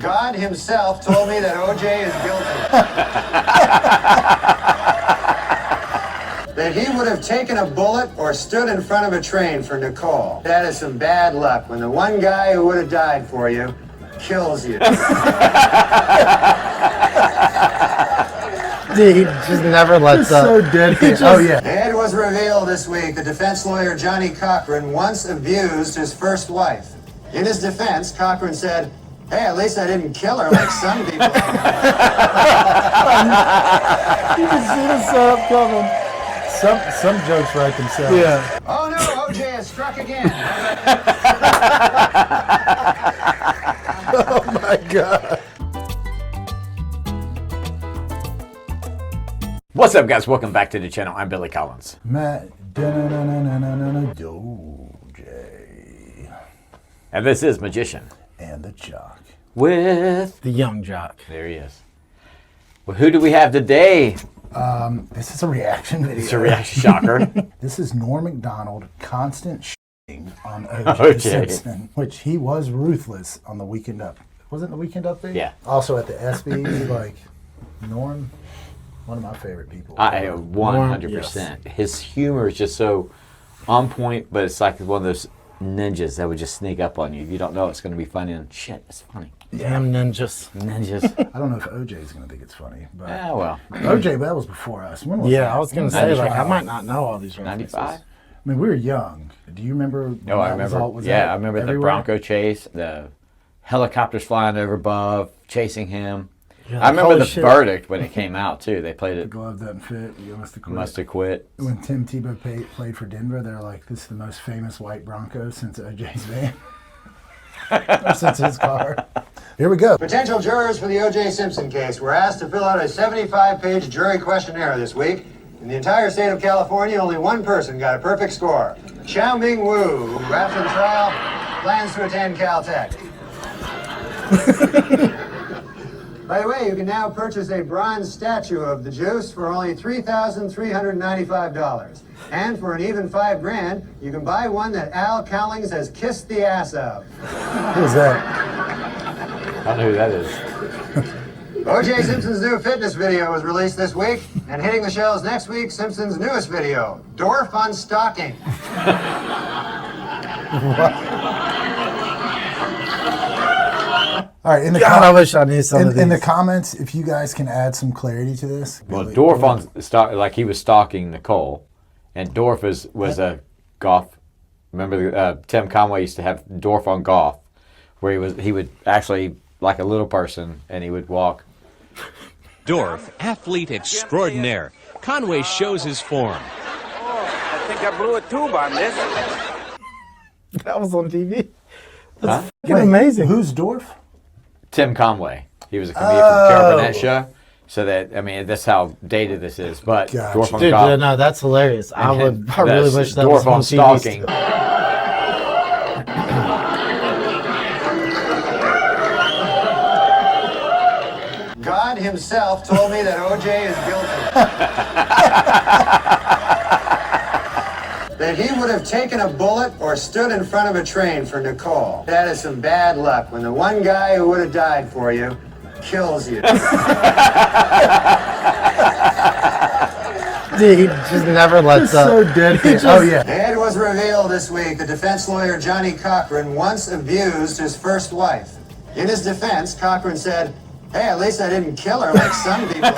God himself told me that OJ is guilty. That he would have taken a bullet or stood in front of a train for Nicole. That is some bad luck when the one guy who would have died for you kills you. Dude, he just never lets up. So dead. Oh, yeah. It was revealed this week that defense lawyer Johnny Cochran once abused his first wife. In his defense, Cochran said, "Hey, at least I didn't kill her like some people." You can see the setup coming. Some jokes write themselves. Yeah. Oh no, OJ has struck again. Oh my God. What's up, guys? Welcome back to the channel. I'm Billy Collins. Matt OJ. And this is Magician. And the Jock. With... The young jock. There he is. Well, who do we have today? This is a reaction video. It's a reaction shocker. This is NORM MACDONALD constant shitting on OJ Simpson, which he was ruthless on the Weekend Up. Wasn't the Weekend Up thing? Yeah. Also at the SB, like, Norm, one of my favorite people. I 100%. Yes. His humor is just so on point, but it's like one of those ninjas that would just sneak up on you. You don't know it's going to be funny, and shit, it's funny. Damn ninjas. Ninjas. I don't know if OJ's going to think it's funny, but Yeah, well. OJ, that was before us. When was Yeah, that? I was going to say, like, I 95. might not know all these references. 95? I mean, we were young. Do you remember? No, I remember. I remember the everywhere? Bronco chase, the helicopters flying over above, chasing him. Yeah, I remember holy the shit. verdict when it came out, too. They played The it, glove doesn't fit. You must have quit. must have quit. When Tim Tebow played for Denver, they're like, this is the most famous white Bronco since OJ's van. Or since his car. Here we go. Potential jurors for the OJ Simpson case were asked to fill out a 75-page jury questionnaire this week. In the entire state of California, only one person got a perfect score. Xiao Ming Wu, who after the trial plans to attend Caltech. By the way, you can now purchase a bronze statue of the Juice for only $3,395. And for an even $5,000, you can buy one that Al Cowlings has kissed the ass of. Who's that? I don't know who that is. OJ Simpson's new fitness video was released this week, and hitting the shelves next week, Simpson's newest video, Dwarf on Stalking. All right, in the God, I wish I knew some of these. in the comments, if you guys can add some clarity to this. Well, Billy- Dorf on like he was stalking Nicole, and Dorf was a golf. Remember, Tim Conway used to have Dorf on golf, where he would actually like a little person, and he would walk. Dorf, athlete extraordinaire. Conway shows his form. I think I blew a tube on this. That was on TV. Huh? Fucking amazing. Who's Dorf? Tim Conway. He was a comedian from the Carol Burnett show. So that, I mean, that's how dated this is. But Gotcha. Dorf on Dude, golf. no, that's hilarious. I really that's wish that Dorf was on on TV. stalking. God himself told me that OJ is guilty. That he would have taken a bullet or stood in front of a train for Nicole. That is some bad luck when the one guy who would have died for you kills you. Dude, he just never lets up. So dead. Oh yeah. It was revealed this week that defense lawyer Johnny Cochran once abused his first wife. In his defense, Cochran said, "Hey, at least I didn't kill her like some people."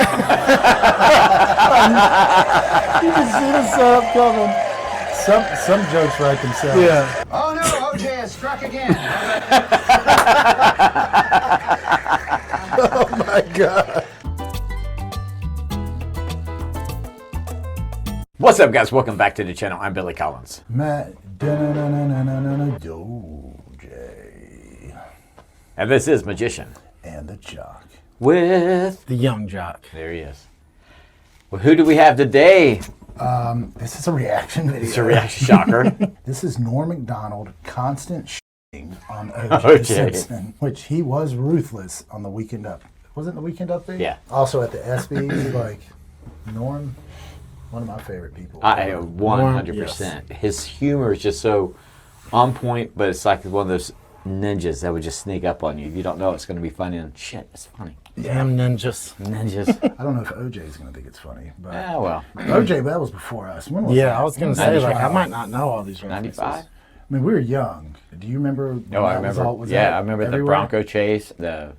You can see the setup coming. Some jokes write themselves. Yeah. Oh no, OJ has struck again. Oh my God. What's up, guys? Welcome back to the channel. I'm Billy Collins. Matt OJ. And this is Magician. And the Jock. With... The young jock. There he is. Well, who do we have today? This is a reaction video. It's a reaction shocker. This is NORM MACDONALD constant shitting on OJ OJ. Simpson, which he was ruthless on the Weekend Up. Wasn't the Weekend Up thing? Yeah. Also at the SB, like, Norm, one of my favorite people. I 100%. His humor is just so on point, but it's like one of those ninjas that would just sneak up on you. You don't know it's going to be funny, and shit, it's funny. Damn ninjas. Ninjas. I don't know if OJ's gonna think it's funny, but Yeah, well, OJ, that was before us. When was Yeah, that? I was gonna say, like, I 95. might not know all these references. 95. I mean, we were young. Do you remember? when No, I that was remember. all- was Yeah, that I remember the everywhere? Bronco chase, the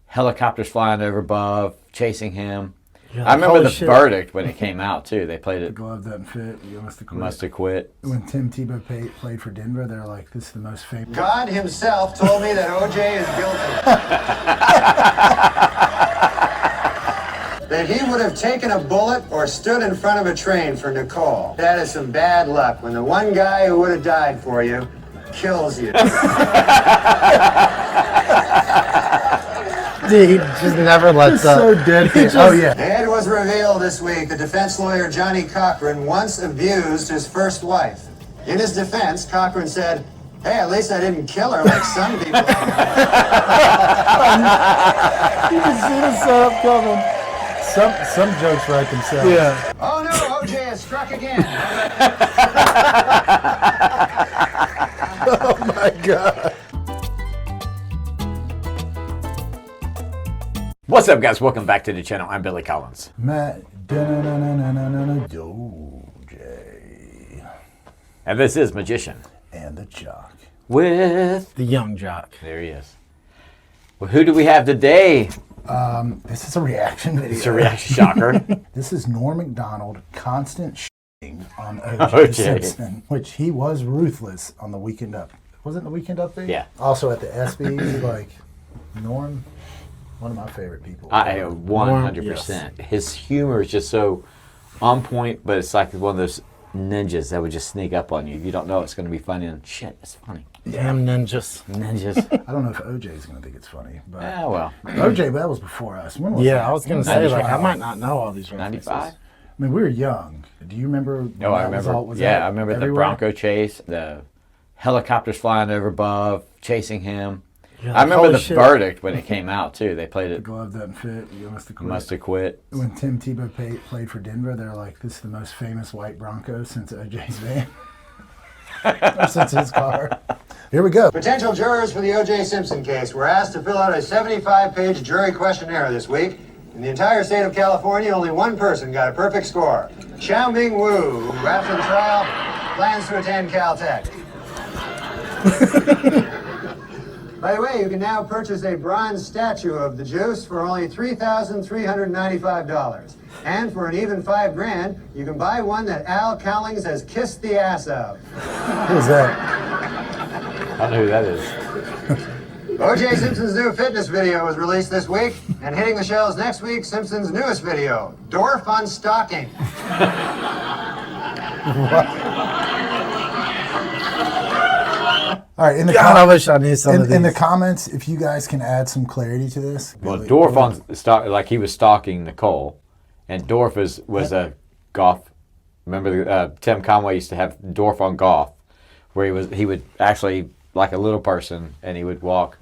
helicopters flying over above, chasing him. You're I like, remember holy the shit. verdict when it came out too. They played The it. glove doesn't fit. You must have quit. Must have quit. When Tim Tebow played for Denver, they're like, "This is the most famous." God himself told me that OJ is guilty. That he would have taken a bullet or stood in front of a train for Nicole. That is some bad luck when the one guy who would have died for you kills you. Dude, he just never lets up. So deadpan. Oh yeah. It was revealed this week that defense lawyer Johnny Cochran once abused his first wife. In his defense, Cochran said, "Hey, at least I didn't kill her like some people." You can see the setup coming. Some jokes write themselves. Yeah. Oh no, OJ has struck again. Oh my God. What's up, guys? Welcome back to the channel. I'm Billy Collins. Matt. OJ. And this is Magician. And the jock. With... The young jock. There he is. Well, who do we have today? This is a reaction video. It's a reaction shocker. This is NORM MACDONALD constant shitting on OJ OJ. Simpson, which he was ruthless on the Weekend Up. Wasn't the Weekend Up thing? Yeah. Also at the ESPYs, like Norm, one of my favorite people. I 100%. His humor is just so on point, but it's like one of those ninjas that would just sneak up on you. You don't know it's going to be funny, and shit, it's funny. Damn ninjas. Ninjas. I don't know if OJ's gonna think it's funny, but Yeah, well, OJ, that was before us. When was Yeah, that? I was gonna say, like, I 95. might not know all these references. 95. I mean, we were young. Do you remember? No, when I that was remember. all- was Yeah, that I remember the everywhere? Bronco chase, the helicopters flying over above, chasing him. You're I like, remember holy the shit. verdict when it came out too. They played The it. glove doesn't fit. You must have quit. Must have quit. When Tim Tebow played for Denver, they're like, "This is the most famous white Bronco since OJ's van, or since his car." Here we go. Potential jurors for the O.J. Simpson case were asked to fill out a 75-page jury questionnaire this week. In the entire state of California, only one person got a perfect score. Xiaoming Wu, who after the trial plans to attend Caltech. By the way, you can now purchase a bronze statue of the Juice for only $3,395. And for an even $5 grand, you can buy one that Al Cowlings has kissed the ass of. Who's that? I don't know who that is. O.J. Simpson's new fitness video was released this week, and hitting the shelves next week, Simpson's newest video, Dorf on Stalking. All right, in the God, I wish I knew some of these. in the comments, if you guys can add some clarity to this. Well, Billy- Dorf like he was stalking Nicole, and Dorf was a golf. Remember, Tim Conway used to have Dorf on golf, where he would actually like a little person, and he would walk.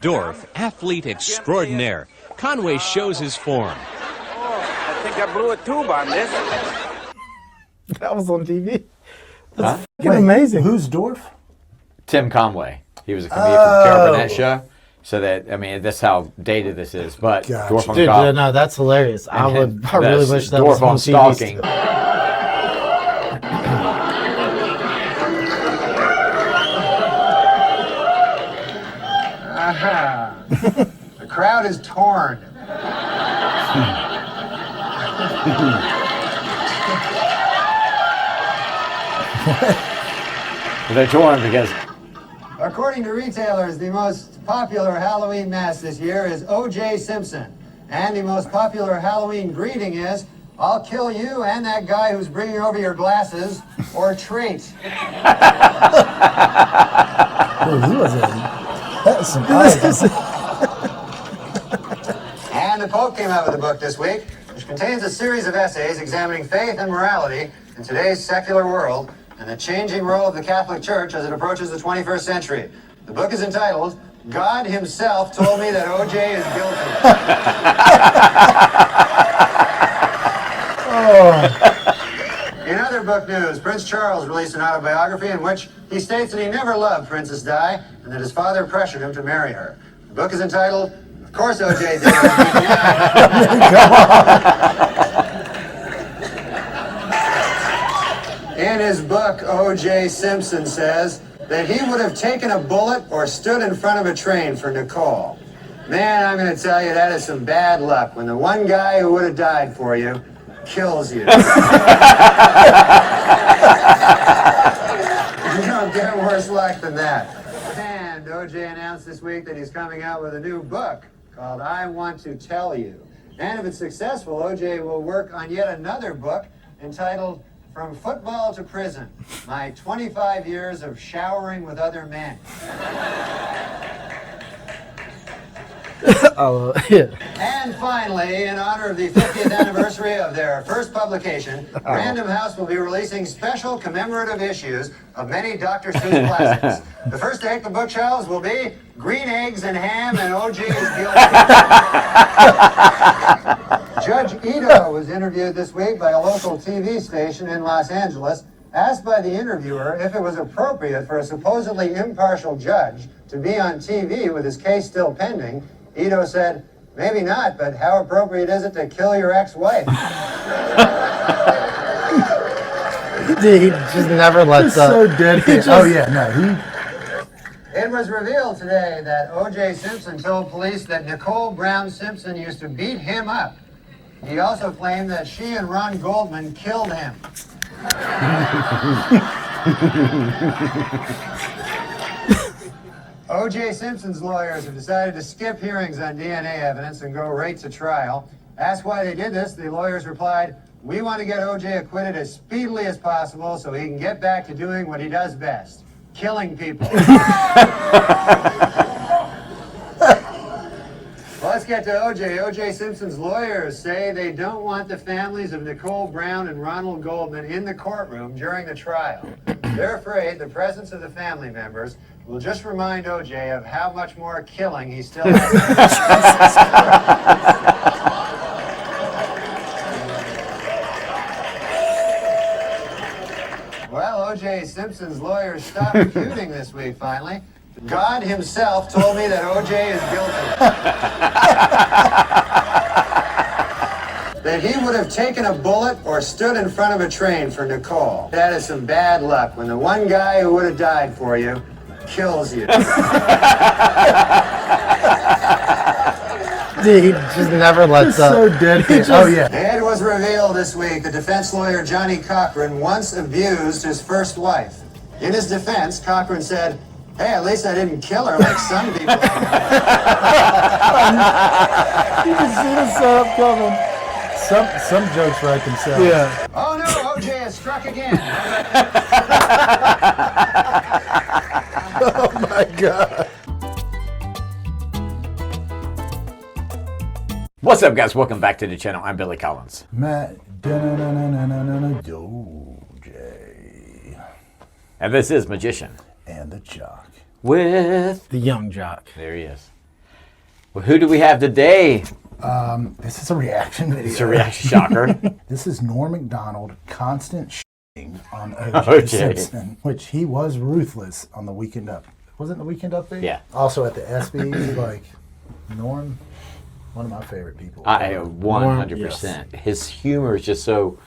Dorf, athlete extraordinaire. Conway shows his form. I think I blew a tube on this. That was on TV. Huh? Fucking amazing. Who's Dorf? Tim Conway. He was a comedian from the Carol Burnett show. So that, I mean, that's how dated this is. But Gotcha. Dorf on Dude, golf. no, that's hilarious. I really that's wish that Dorf was on on TV. stalking. Aha. The crowd is torn. They're torn because According to retailers, the most popular Halloween mask this year is O.J. Simpson. And the most popular Halloween greeting is, "I'll kill you and that guy who's bringing over your glasses," or trait. Oh, he was that was some eyes. And the Pope came out with a book this week, which contains a series of essays examining faith and morality in today's secular world and the changing role of the Catholic Church as it approaches the 21st century. The book is entitled, "God Himself Told Me That O.J. is Guilty." In other book news. Prince Charles released an autobiography in which he states that he never loved Princess Di and that his father pressured him to marry her. The book is entitled, Of Course O.J. Did It. In his book, O.J. Simpson says that he would have taken a bullet or stood in front of a train for Nicole. Man, I'm going to tell you, that is some bad luck when the one guy who would have died for you kills you. You don't get worse luck than that. And O.J. announced this week that he's coming out with a new book called I Want to Tell You. And if it's successful, O.J. will work on yet another book entitled From Football to Prison, My 25 Years of Showering with Other Men. Oh, yeah. And finally, in honor of the 50th anniversary of their first publication, Random House will be releasing special commemorative issues of many Dr. Seuss classics. The first to hit the bookshelves will be Green Eggs and Ham and O.J. is Guilty. Judge Ito was interviewed this week by a local TV station in Los Angeles. Asked by the interviewer if it was appropriate for a supposedly impartial judge to be on TV with his case still pending, Ito said, maybe not, but how appropriate is it to kill your ex-wife? He just never lets He's up. so dedicated. Oh yeah, no, It was revealed today that O.J. Simpson told police that Nicole Brown Simpson used to beat him up. He also claimed that she and Ron Goldman killed him. O.J. Simpson's lawyers have decided to skip hearings on DNA evidence and go right to trial. Asked why they did this, the lawyers replied, we want to get O.J. acquitted as speedily as possible so he can get back to doing what he does best, killing people. Well, let's get to O.J. O.J. Simpson's lawyers say they don't want the families of Nicole Brown and Ronald Goldman in the courtroom during the trial. They're afraid the presence of the family members will just remind O.J. of how much more killing he still has to do. Well, O.J. Simpson's lawyers stopped feuding this week, finally. God himself told me that O.J. is guilty. That he would have taken a bullet or stood in front of a train for Nicole. That is some bad luck when the one guy who would have died for you kills you. He just never lets up. so dedicated. Oh yeah. It was revealed this week that defense lawyer Johnny Cochran once abused his first wife. In his defense, Cochran said, hey, at least I didn't kill her like some people. You can see the setup coming. Some jokes write themselves. Yeah. Oh no, O.J. has struck again. Oh my God. What's up, guys? Welcome back to the channel. I'm Billy Collins. Matt OJ And this is Magician. and the Jock. With... The young jock. There he is. Well, who do we have today? This is a reaction video. It's a reaction shocker. This is Norm MacDonald constant shitting on O.J. Simpson, which he was ruthless on the Weekend Up. Wasn't the Weekend Up thing? Yeah. Also at the ESPYs, like Norm, one of my favorite people. I 100%. His humor is just so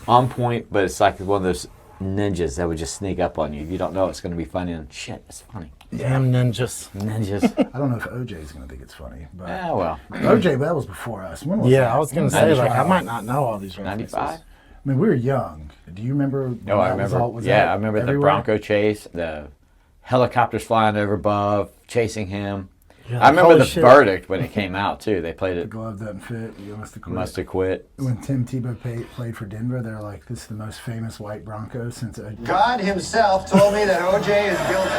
on point, but it's like one of those ninjas that would just sneak up on you. You don't know it's going to be funny, and shit, it's funny. Damn ninjas. Ninjas. I don't know if O.J. is going to think it's funny, but Ah, well. O.J. that was before us. When was Yeah, that? I was going to say, like, I might not know all these references. 95? I mean, we were young. Do you remember? When No, I that was remember. all- was Yeah, that I remember the everywhere? Bronco chase, the helicopters flying over above, chasing him. Yeah, I remember holy the shit. verdict when it came out, too. They played The it, glove doesn't fit. You must have quit. must have quit. When Tim Tebow played for Denver, they're like, this is the most famous white Bronco since O.J. God himself told me that O.J. is guilty.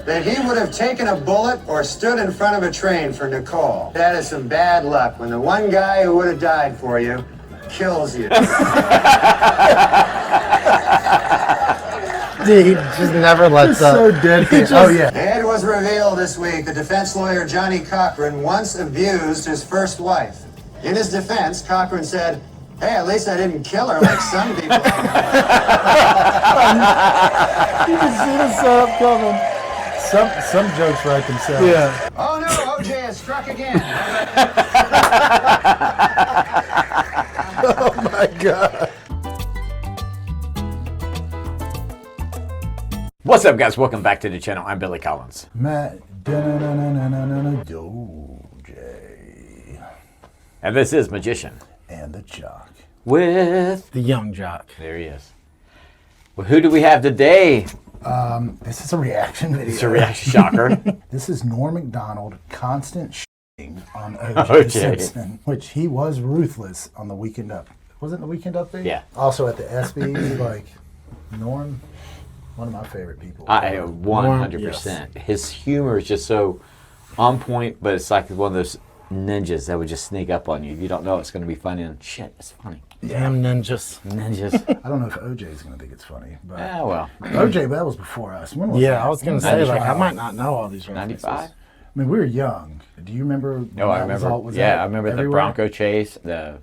That he would have taken a bullet or stood in front of a train for Nicole. That is some bad luck when the one guy who would have died for you kills you. He just never lets He's up. so dedicated. Oh yeah. It was revealed this week that defense lawyer Johnny Cochran once abused his first wife. In his defense, Cochran said, Hey, at least I didn't kill her like some people. You can see the setup coming. Some jokes write themselves. Yeah. Oh no, OJ has struck again. Oh my God. What's up, guys? Welcome back to the channel. I'm Billy Collins. Matt, OJ, And this is Magician. and the Jock. With... The young jock. There he is. Well, who do we have today? This is a reaction video. It's a reaction shocker. This is NORM MACDONALD constant shitting on OJ OJ. Simpson, which he was ruthless on the Weekend Up. Wasn't the Weekend Update? Yeah. Also at the SB, like Norm, one of my favorite people. I 100%. His humor is just so on point, but it's like one of those ninjas that would just sneak up on you. You don't know it's going to be funny, and shit, it's funny. Damn ninjas. Ninjas. I don't know if OJ's going to think it's funny, but Ah, well. OJ, that was before us. When was that? Yeah, I was gonna say, like, I 95. might not know all these references. 95? I mean, we were young. Do you remember? No, I remember. I remember the Bronco chase, the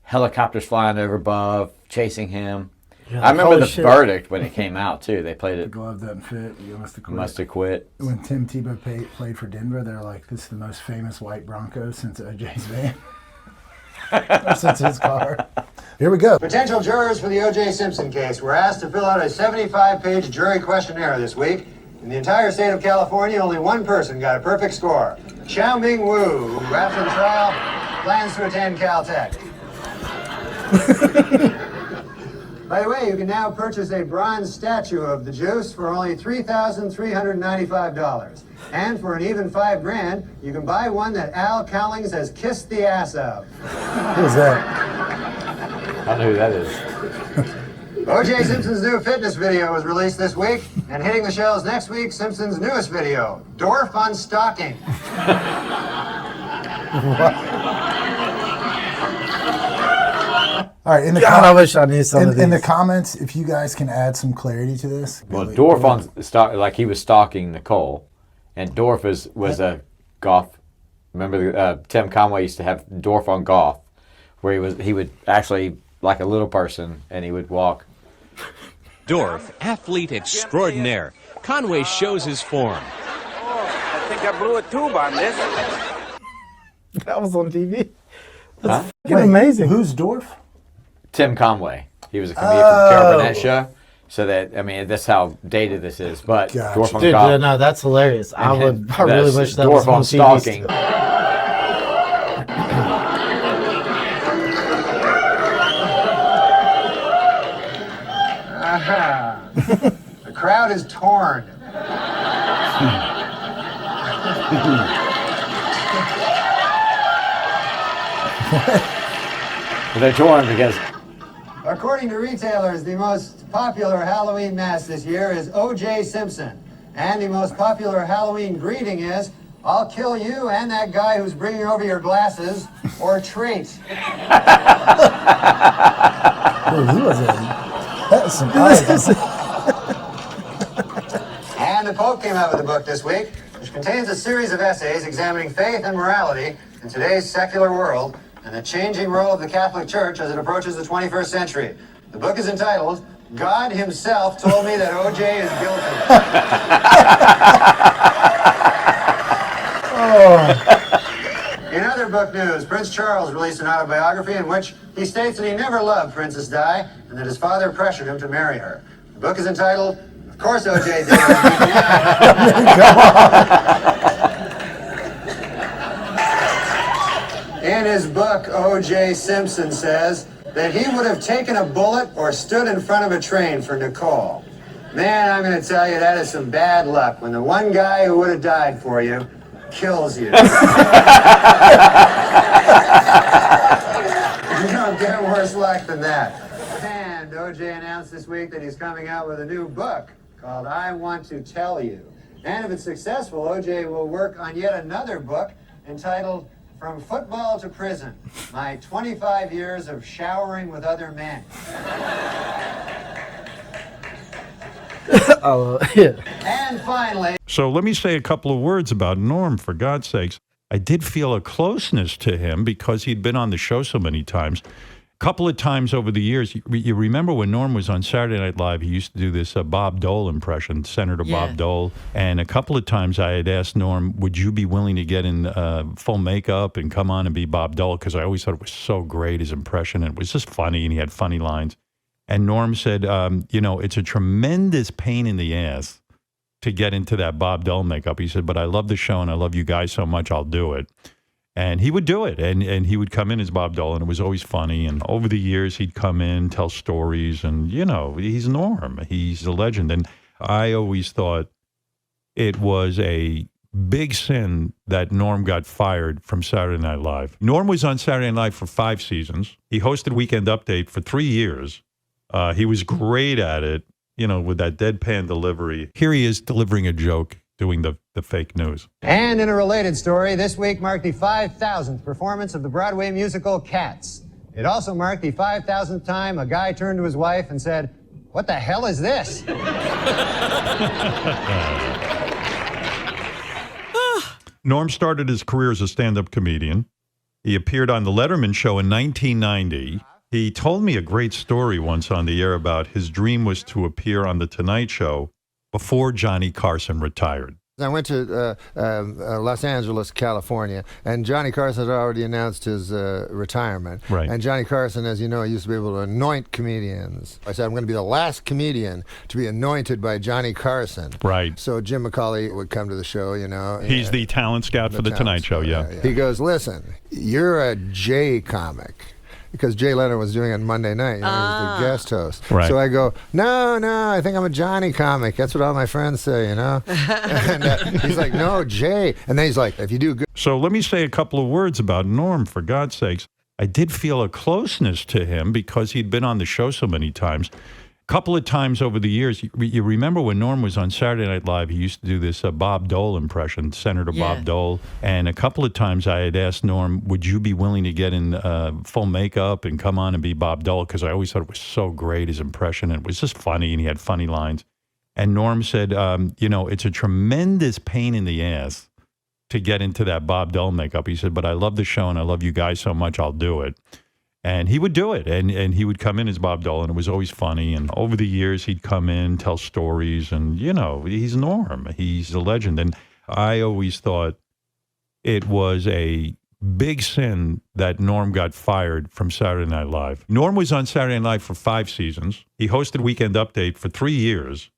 helicopters flying over above, chasing him. Yeah, I remember holy the shit. verdict when it came out, too. They played The it, glove doesn't fit. You must have quit. must have quit. When Tim Tebow played for Denver, they're like, this is the most famous white Bronco since OJ's van. Or since his car. Here we go. Potential jurors for the O.J. Simpson case were asked to fill out a 75-page jury questionnaire this week. In the entire state of California, only one person got a perfect score. Xiaoming Wu, who after the trial plans to attend Caltech. By the way, you can now purchase a bronze statue of the Juice for only $3,395. And for an even $5,000, you can buy one that Al Cowlings has kissed the ass of. Who's that? I don't know who that is. O.J. Simpson's new fitness video was released this week, and hitting the shelves next week, Simpson's newest video, Dorf on Stalking. All right, in the God, I wish I knew some of in the these. comments, if you guys can add some clarity to this. Well, Billy, Dorf on like he was stalking Nicole, and Dorf was a golf. Remember, Tim Conway used to have Dorf on golf, where he would actually like a little person, and he would walk. Dorf, athlete extraordinaire. Conway shows his form. I think I blew a tube on this. That was on TV. Huh? Fucking amazing. Who's Dorf? Tim Conway. He was a comedian from the Carol Burnett show. So that, I mean, that's how dated this is. But Gotcha. Dorf on Dude, golf. yeah, no, that's hilarious. I really That's wish that Dorf was on on TV. stalking. The crowd is torn. They're torn because According to retailers, the most popular Halloween mask this year is O.J. Simpson. And the most popular Halloween greeting is, I'll kill you and that guy who's bringing over your glasses, or trait. Dude, he was that was some eyes. And the Pope came out with a book this week, which contains a series of essays examining faith and morality in today's secular world and the changing role of the Catholic Church as it approaches the 21st century. The book is entitled, God Himself Told Me That O.J. is Guilty. In other book news, Prince Charles released an autobiography in which he states that he never loved Princess Di and that his father pressured him to marry her. The book is entitled, Of Course O.J. Did. In his book, O.J. Simpson says that he would have taken a bullet or stood in front of a train for Nicole. Man, I'm going to tell you, that is some bad luck when the one guy who would have died for you kills you. You don't get worse luck than that. And O.J. announced this week that he's coming out with a new book called I Want to Tell You. And if it's successful, O.J. will work on yet another book entitled From Football to Prison, My 25 Years of Showering with Other Men. Oh, yeah. And finally, So let me say a couple of words about Norm, for God's sakes. I did feel a closeness to him because he'd been on the show so many times. couple of times over the years, you remember when Norm was on Saturday Night Live, he used to do this Bob Dole impression, Senator Bob Dole. And a couple of times I had asked Norm, would you be willing to get in full makeup and come on and be Bob Dole? Because I always thought it was so great, his impression. And it was just funny, and he had funny lines. And Norm said, it's a tremendous pain in the ass to get into that Bob Dole makeup. He said, but I love the show and I love you guys so much, I'll do it. And he would do it, and he would come in as Bob Dole, and it was always funny. And over the years, he'd come in, tell stories, and, he's Norm. He's a legend. And I always thought it was a big sin that Norm got fired from Saturday Night Live. Norm was on Saturday Night Live for 5 seasons. He hosted Weekend Update for 3 years. He was great at it, with that deadpan delivery. Here he is delivering a joke, doing the fake news. And in a related story, this week marked the 5,000th performance of the Broadway musical Cats. It also marked the 5,000th time a guy turned to his wife and said, "What the hell is this?" Norm started his career as a stand-up comedian. He appeared on The Letterman Show in 1990. He told me a great story once on the air about his dream was to appear on The Tonight Show before Johnny Carson retired. I went to Los Angeles, California, and Johnny Carson had already announced his retirement. Right. And Johnny Carson, as you know, used to be able to anoint comedians. I said, I'm going to be the last comedian to be anointed by Johnny Carson. Right. So Jim McCauley would come to the show, He's the talent scout for The Tonight Show, yeah. He goes, listen, you're a Jay comic. Because Jay Leno was doing it Monday night. He was the guest host. Right. So I go, no, I think I'm a Johnny comic. That's what all my friends say, And he's like, no, Jay. And then he's like, if you do good. So let me say a couple of words about Norm, for God's sakes. I did feel a closeness to him because he'd been on the show so many times. A couple of times over the years, you remember when Norm was on Saturday Night Live, he used to do this Bob Dole impression, Senator Bob Dole. And a couple of times I had asked Norm, would you be willing to get in full makeup and come on and be Bob Dole? Because I always thought it was so great, his impression. And it was just funny, and he had funny lines. And Norm said, it's a tremendous pain in the ass to get into that Bob Dole makeup. He said, but I love the show and I love you guys so much, I'll do it. And he would do it, and he would come in as Bob Dole, and it was always funny. And over the years, he'd come in, tell stories, and, he's Norm. He's a legend. And I always thought it was a big sin that Norm got fired from Saturday Night Live. Norm was on Saturday Night Live for 5 seasons. He hosted Weekend Update for 3 years.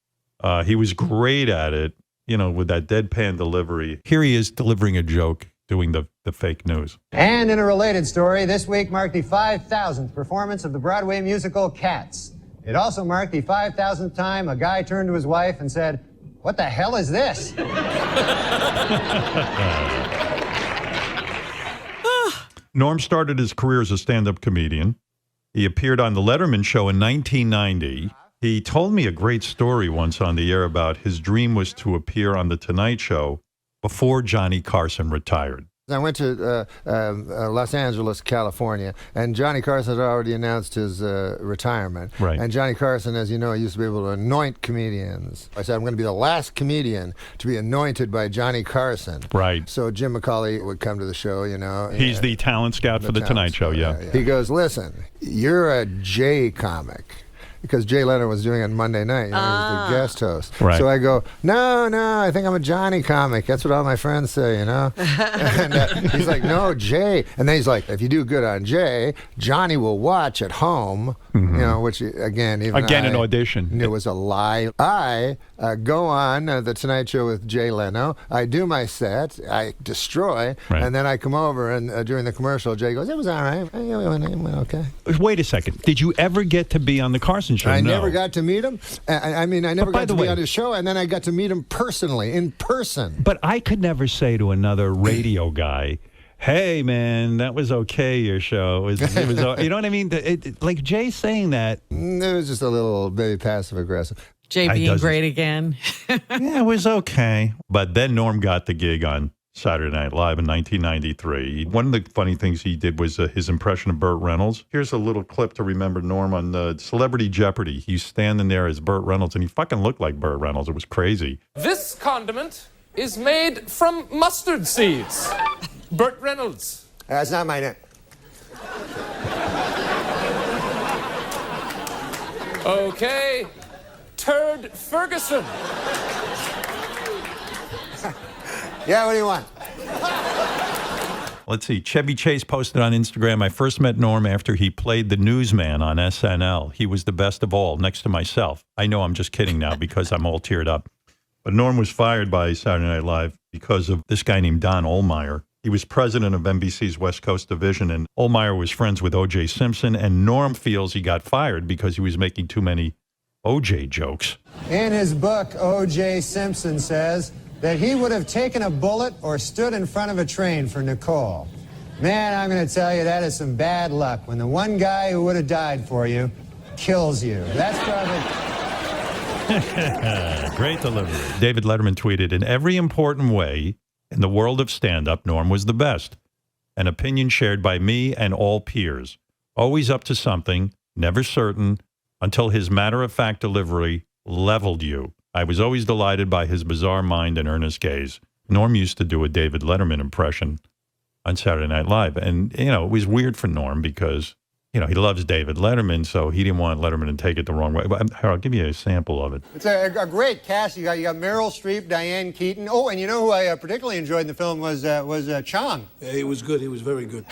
He was great at it, with that deadpan delivery. Here he is delivering a joke, doing the fake news. And in a related story, this week marked the 5,000th performance of the Broadway musical Cats. It also marked the 5,000th time a guy turned to his wife and said, "What the hell is this?" Norm started his career as a stand-up comedian. He appeared on The Letterman Show in 1990. He told me a great story once on the air about his dream was to appear on The Tonight Show before Johnny Carson retired. I went to Los Angeles, California, and Johnny Carson had already announced his retirement. Right. And Johnny Carson, as you know, used to be able to anoint comedians. I said, I'm going to be the last comedian to be anointed by Johnny Carson. Right. So Jim McCauley would come to the show, He's the talent scout for The Tonight Show, yeah. He goes, listen, you're a Jay comic. Because Jay Leno was doing it Monday night. He was the guest host. Right. So I go, no, I think I'm a Johnny comic. That's what all my friends say, And he's like, no, Jay. And then he's like, if you do good on Jay, Johnny will watch at home, which, again, an audition. Knew was a lie. I go on The Tonight Show with Jay Leno. I do my set. I destroy. Right. And then I come over, and during the commercial, Jay goes, it was all right. It went okay. Wait a second. Did you ever get to be on the Carson Show? I No. never got to meet him. I never by got the to be way- on his show, and then I got to meet him personally, in person. But I could never say to another radio guy, hey, man, that was okay, your show. It was you know what I mean? Like Jay saying that. It was just a little maybe passive-aggressive. Jay being great again. Yeah, it was okay. But then Norm got the gig on Saturday Night Live in 1993. One of the funny things he did was his impression of Burt Reynolds. Here's a little clip to remember Norm on Celebrity Jeopardy. He's standing there as Burt Reynolds, and he fucking looked like Burt Reynolds. It was crazy. This condiment is made from mustard seeds. Burt Reynolds. That's not my name. Okay. Turd Ferguson. Yeah, what do you want? Let's see. Chevy Chase posted on Instagram, I first met Norm after he played the newsman on SNL. He was the best of all, next to myself. I know I'm just kidding now because I'm all teared up. But Norm was fired by Saturday Night Live because of this guy named Don Ohlmeyer. He was president of NBC's West Coast division, and Ohlmeyer was friends with O.J. Simpson, and Norm feels he got fired because he was making too many O.J. jokes. In his book, O.J. Simpson says that he would have taken a bullet or stood in front of a train for Nicole. Man, I'm going to tell you, that is some bad luck when the one guy who would have died for you kills you. That's probably... Great delivery. David Letterman tweeted, in every important way in the world of stand-up, Norm was the best. An opinion shared by me and all peers. Always up to something, never certain, until his matter-of-fact delivery leveled you. I was always delighted by his bizarre mind and earnest gaze. Norm used to do a David Letterman impression on Saturday Night Live. And, you know, it was weird for Norm because, you know, he loves David Letterman, so he didn't want Letterman to take it the wrong way. But I'll give you a sample of it. It's a great cast. You got Meryl Streep, Diane Keaton. Oh, and you know who I particularly enjoyed in the film was Chong. Yeah, he was good. He was very good.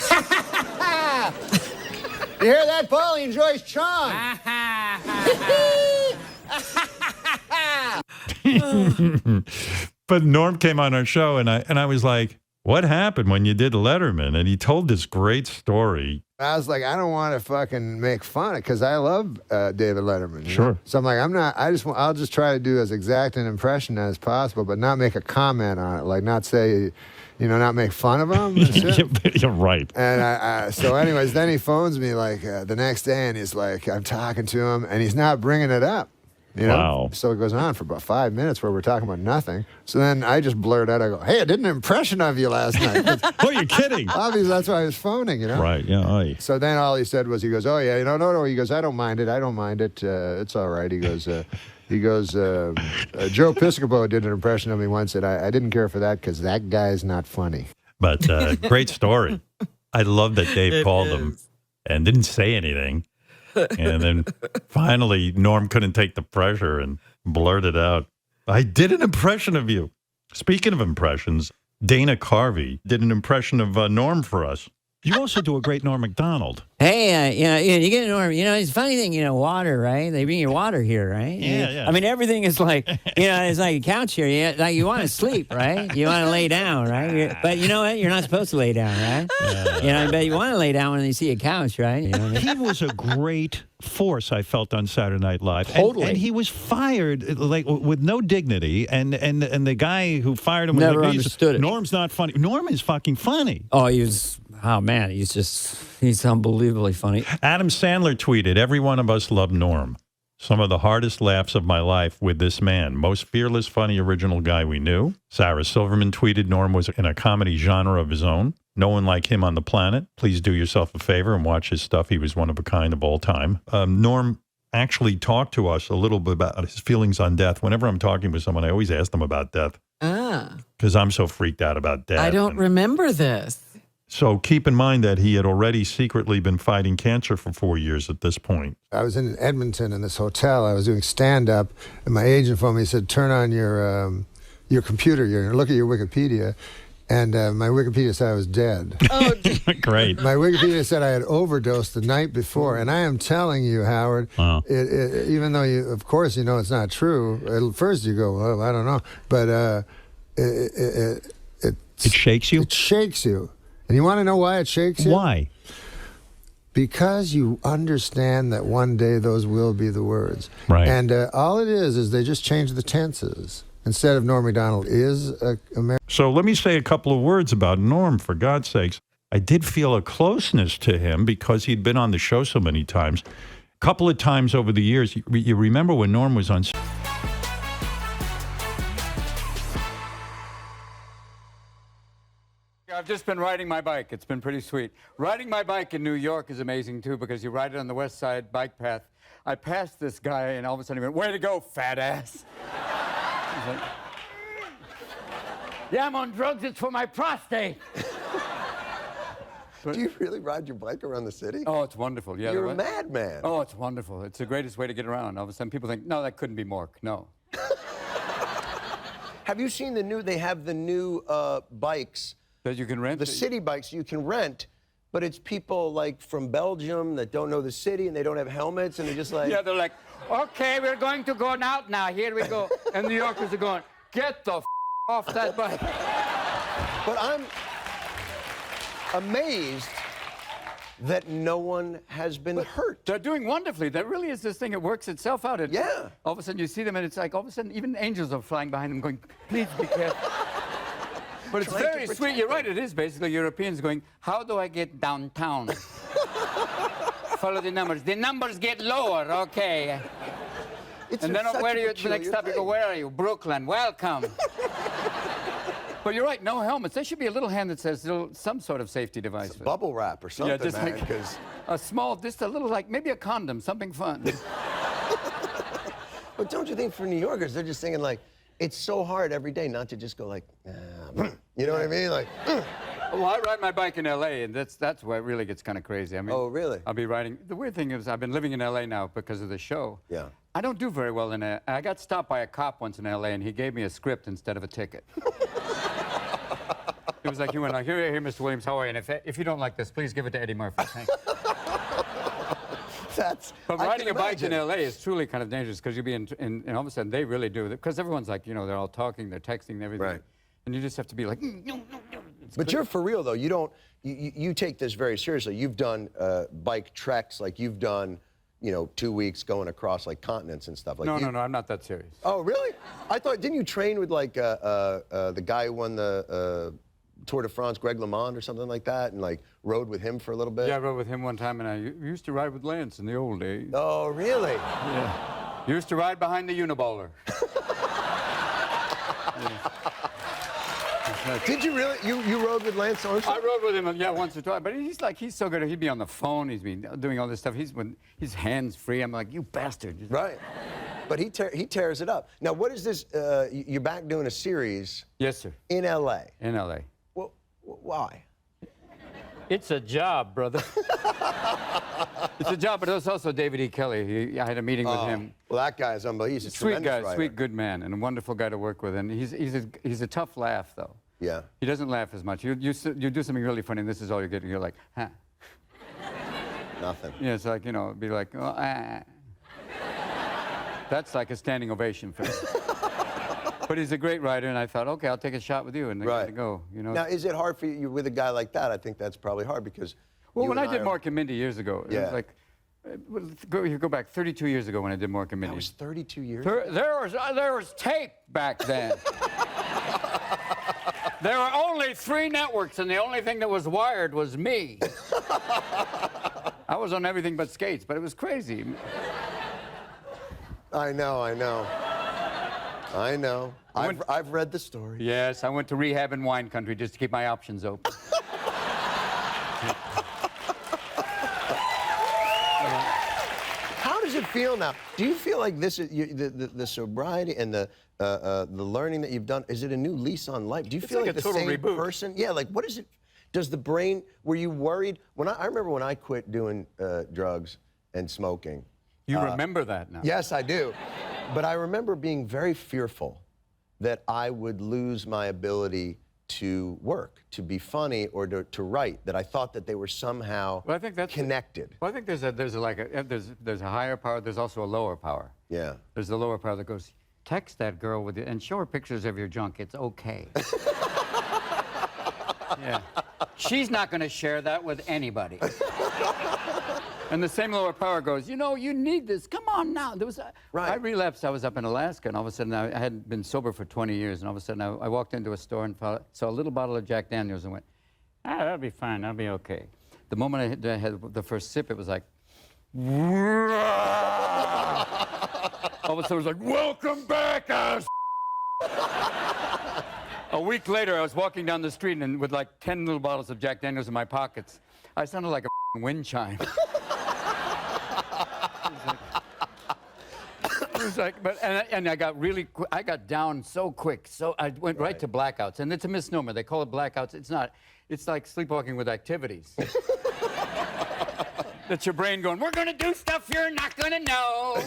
You hear that, Paul? He enjoys Chong. But Norm came on our show, and I was like, what happened when you did Letterman? And he told this great story. I was like, I don't want to fucking make fun of it because I love David Letterman. Sure. Know? So I'm like, I'll just try to do as exact an impression as possible, but not make a comment on it, like not say, you know, not make fun of him. You're right. And so anyways, then he phones me like the next day, and he's like, I'm talking to him, and he's not bringing it up. You know? Wow. So it goes on for about 5 minutes where we're talking about nothing. So then I just blurt out, I go, hey, I did an impression of you last night. Oh, you're kidding. Obviously, that's why I was phoning, you know? Right, yeah. Aye. So then all he said was, he goes, oh, yeah, you know, no. He goes, I don't mind it. It's all right. He goes, Joe Piscopo did an impression of me once, and I didn't care for that because that guy's not funny. But great story. I love that Dave called him and didn't say anything. And then finally, Norm couldn't take the pressure and blurted out, I did an impression of you. Speaking of impressions, Dana Carvey did an impression of Norm for us. You also do a great Norm MacDonald. Hey, you get Norm. You know, it's a funny thing. You know, water, right? They bring you water here, right? Yeah. I mean, everything is like, you know, it's like a couch here. Like you want to sleep, right? You want to lay down, right? But you know what? You're not supposed to lay down, right? You know, but you want to lay down when you see a couch, right? You know what I mean? He was a great force, I felt, on Saturday Night Live. Totally. And he was fired like with no dignity. And the guy who fired him Never was like, understood it. Norm's not funny. Norm is fucking funny. Oh, oh man, he's unbelievably funny. Adam Sandler tweeted, every one of us loved Norm. Some of the hardest laughs of my life with this man. Most fearless, funny, original guy we knew. Sarah Silverman tweeted Norm was in a comedy genre of his own. No one like him on the planet. Please do yourself a favor and watch his stuff. He was one of a kind of all time. Norm actually talked to us a little bit about his feelings on death. Whenever I'm talking with someone, I always ask them about death. Because I'm so freaked out about death. I don't remember this. So keep in mind that he had already secretly been fighting cancer for 4 years at this point. I was in Edmonton in this hotel. I was doing stand-up, and my agent phoned me. He said, turn on your computer, look at your Wikipedia. And my Wikipedia said I was dead. Oh, great. My Wikipedia said I had overdosed the night before. And I am telling you, Howard, even though of course, you know it's not true. At first you go, well, I don't know. But it shakes you? It shakes you. And you want to know why it shakes you? Why? Because you understand that one day those will be the words. Right. And all it is they just change the tenses. Instead of Norm MacDonald is American. So let me say a couple of words about Norm, for God's sakes. I did feel a closeness to him because he'd been on the show so many times. A couple of times over the years, you remember when Norm was on... I've just been riding my bike. It's been pretty sweet. Riding my bike in New York is amazing, too, because you ride it on the West Side bike path. I passed this guy, and all of a sudden he went, way to go, fat ass. Like, yeah, I'm on drugs. It's for my prostate. Do you really ride your bike around the city? Oh, it's wonderful. Yeah, You're a madman. Oh, it's wonderful. It's the greatest way to get around. All of a sudden, people think, no, that couldn't be Mork. No. Have you seen they have the new bikes. That you can rent? The city bikes you can rent, but it's people like from Belgium that don't know the city and they don't have helmets and they're just like... Yeah, they're like, okay, we're going to go out now. Here we go. And New Yorkers are going, get the off that bike. But I'm amazed that no one has been hurt. They're doing wonderfully. There really is this thing. It works itself out. Yeah. All of a sudden you see them and it's like all of a sudden even angels are flying behind them going, please be careful. But it's very sweet. You're right. It is basically Europeans going, how do I get downtown? Follow the numbers. The numbers get lower. Okay. And then where are you? The next stop you go, where are you? Brooklyn. Welcome. But you're right, no helmets. There should be a little hand that says some sort of safety device. Bubble wrap or something, just man, like 'cause- a small, just a little, like maybe a condom, something fun. But don't you think for New Yorkers, they're just thinking like, it's so hard every day not to just go like, you know what I mean? Like, Well, I ride my bike in L.A., and that's where it really gets kind of crazy. I mean, oh, really? I'll be riding. The weird thing is I've been living in L.A. now because of the show. Yeah. I don't do very well in it. I got stopped by a cop once in L.A., and he gave me a script instead of a ticket. It was like, he went like, here, Mr. Williams, how are you? And if you don't like this, please give it to Eddie Murphy. Thanks. But riding a bike in L.A. is truly kind of dangerous because you'll be and all of a sudden they really do. Because everyone's like, you know, they're all talking, they're texting, everything. Right. And you just have to be like, no. But you're for real though. You don't. You take this very seriously. You've done bike treks, like you've done, 2 weeks going across like continents and stuff. Like no, I'm not that serious. Oh, really? I thought. Didn't you train with like the guy who won the Tour de France, Greg LeMond, or something like that, and like rode with him for a little bit? Yeah, I rode with him one time, and I used to ride with Lance in the old days. Oh, really? Yeah. Used to ride behind the Unibowler. Did you really? You rode with Lance Armstrong? I rode with him, yeah, once or twice. But he's so good. He'd be on the phone. He's been doing all this stuff. He's hands free. I'm like, you bastard. Right. But he tears it up. Now, what is this? You're back doing a series. Yes, sir. In L.A. In L.A. Well, why? It's a job, brother. It's a job, but it was also David E. Kelly. I had a meeting with him. Well, that guy is unbelievable. He's a sweet tremendous guy, writer. sweet, good man, and a wonderful guy to work with. And he's a tough laugh, though. Yeah. He doesn't laugh as much. You do something really funny, and this is all you're getting. You're like, huh? Nothing. Yeah, it's like, it'd be like, oh, ah. That's like a standing ovation for him. But he's a great writer, and I thought, okay, I'll take a shot with you, and right. Go. Now, is it hard for you with a guy like that? I think that's probably hard because. Well, when I did Mork and Mindy years ago, it yeah. was like, go back 32 years ago when I did Mork and Mindy. That was 32 years. There was tape back then. There were only 3 networks, and the only thing that was wired was me. I was on everything but skates, but it was crazy. I know. I've read the story. Yes, I went to rehab in wine country just to keep my options open. How does it feel now? Do you feel like this is the sobriety and the learning that you've done? Is it a new lease on life? Do you feel like the same reboot. person? Yeah. Like, what is it? Does the brain? Were you worried when I remember when I quit doing drugs and smoking? You remember that now? Yes, I do. But I remember being very fearful that I would lose my ability to work, to be funny, or to write. That I thought that they were somehow connected. Well, I think there's a higher power. There's also a lower power. Yeah. There's the lower power that goes, text that girl with you and show her pictures of your junk. It's okay. Yeah. She's not going to share that with anybody. And the same lower power goes, you need this. Come on now. I relapsed. I was up in Alaska, and all of a sudden I had been sober for 20 years, and all of a sudden I walked into a store and saw a little bottle of Jack Daniels and went, that'll be fine. That'll be okay. The moment I had the first sip, it was like, all of a sudden it was like, welcome back, ass. A week later, I was walking down the street and with like 10 little bottles of Jack Daniels in my pockets. I sounded like a wind chime. was like, and I got I got down so quick. So I went right to blackouts, and it's a misnomer. They call it blackouts. It's not. It's like sleepwalking with activities. That's your brain going, we're going to do stuff you're not going to know.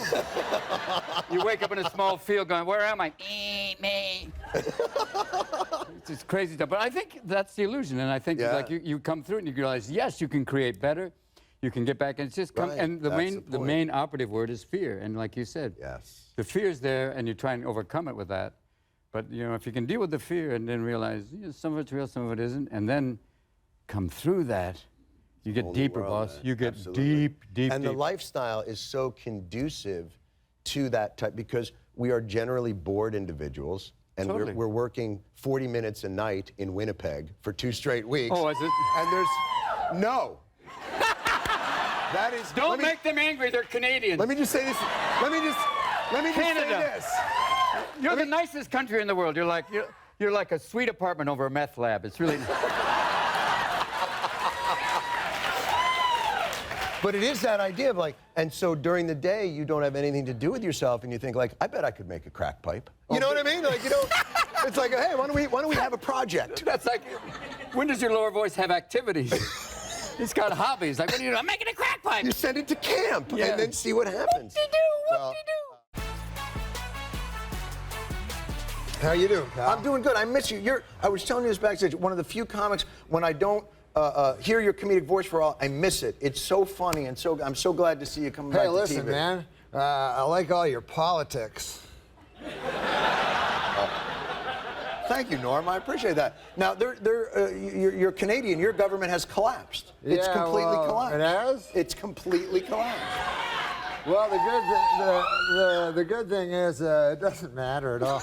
You wake up in a small field going, where am I? Me. It's just crazy stuff. But I think that's the illusion. And I think like you come through it and you realize, yes, you can create better. You can get back and it's just and the main operative word is fear. And like you said, the fear's there and you try and overcome it with that. But you know, if you can deal with the fear and then realize some of it's real, some of it isn't, and then come through that, you get deeper, boss. You get deep. And the lifestyle is so conducive to that type because we are generally bored individuals. And we're working 40 minutes a night in Winnipeg for 2 straight weeks. Oh, is it? And there's no. That is. Don't make them angry. They're Canadians. Let me just say this. Let me just Canada. say this. You're the nicest country in the world. You're like a sweet apartment over a meth lab. It's really. But it is that idea of like, and so during the day you don't have anything to do with yourself, and you think like, I bet I could make a crack pipe. You know what I mean? Like, you know, it's like, hey, why don't we have a project? That's like, when does your lower voice have activities? It's got hobbies. Like, what do you do? I'm making a crack pipe. You send it to camp and then see what happens. Whoop-de-doo. How you doing, pal? I'm doing good. I miss you. I was telling you this backstage. One of the few comics when I don't hear your comedic voice for all, I miss it. It's so funny and so. I'm so glad to see you coming back to TV. Hey, listen, man. I like all your politics. Thank you, Norm. I appreciate that. Now, you're Canadian. Your government has collapsed. It's completely collapsed. It has? It's completely collapsed. Well, the good thing is it doesn't matter at all.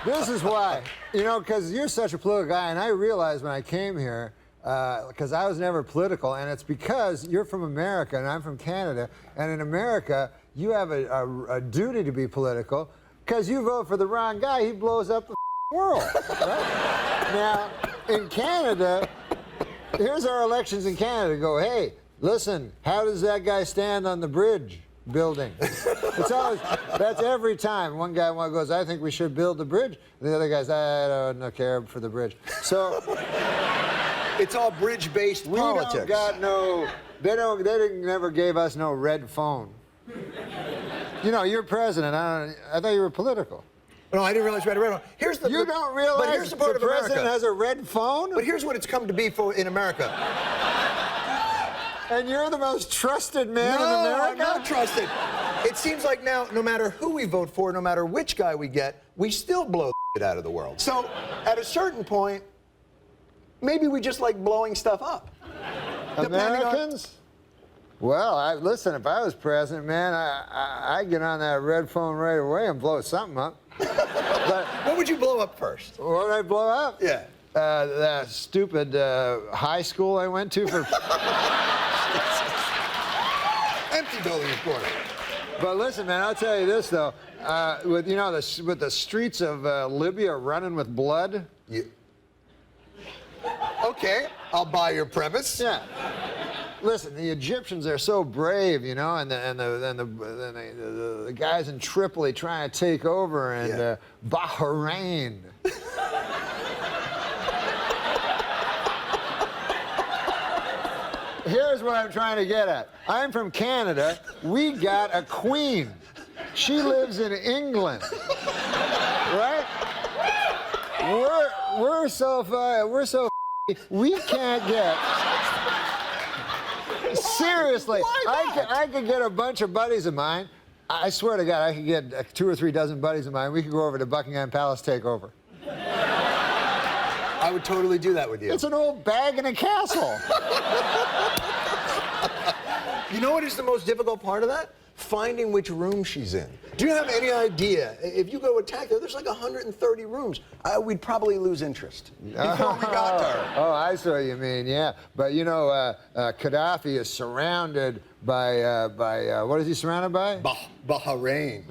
This is why, because you're such a political guy, and I realized when I came here, because I was never political, and it's because you're from America and I'm from Canada, and in America you have a duty to be political, because you vote for the wrong guy, he blows up the world. Right? Now, in Canada, here's our elections in Canada. Go, hey, listen, how does that guy stand on the bridge building? It's always, that's every time. One guy goes, I think we should build the bridge. And the other guy's, I don't care for the bridge. So it's all bridge-based politics. We don't got they never gave us no red phone. You're president. I thought you were political. No, I didn't realize we had a red phone. You don't realize but here's the part the of president America. has a red phone? But here's what it's come to be for in America. And you're the most trusted man in No, America? I'm not trusted. It seems like now, no matter who we vote for, no matter which guy we get, we still blow it out of the world. So, at a certain point, maybe we just like blowing stuff up. Americans? Well, listen, if I was president, man, I'd get on that red phone right away and blow something up. But what would you blow up first? What would I blow up? Yeah. That stupid high school I went to for... Empty building, of course. But listen, man, I'll tell you this, though. With the streets of Libya running with blood... Okay, I'll buy your premise. Yeah. Listen, the Egyptians are so brave, and the guys in Tripoli trying to take over, and Bahrain. Here's what I'm trying to get at. I'm from Canada. We got a queen. She lives in England, right? We're so we can't get. Seriously, I could get a bunch of buddies of mine. I swear to God, I could get 2 or 3 dozen buddies of mine. We could go over to Buckingham Palace takeover. I would totally do that with you. It's an old bag in a castle. You know what is the most difficult part of that? Finding which room she's in. Do you have any idea? If you go attack her, there's like 130 rooms. We'd probably lose interest before we got to her. Oh, I see what you mean, yeah. But Gaddafi is surrounded by what is he surrounded by? Bahrain.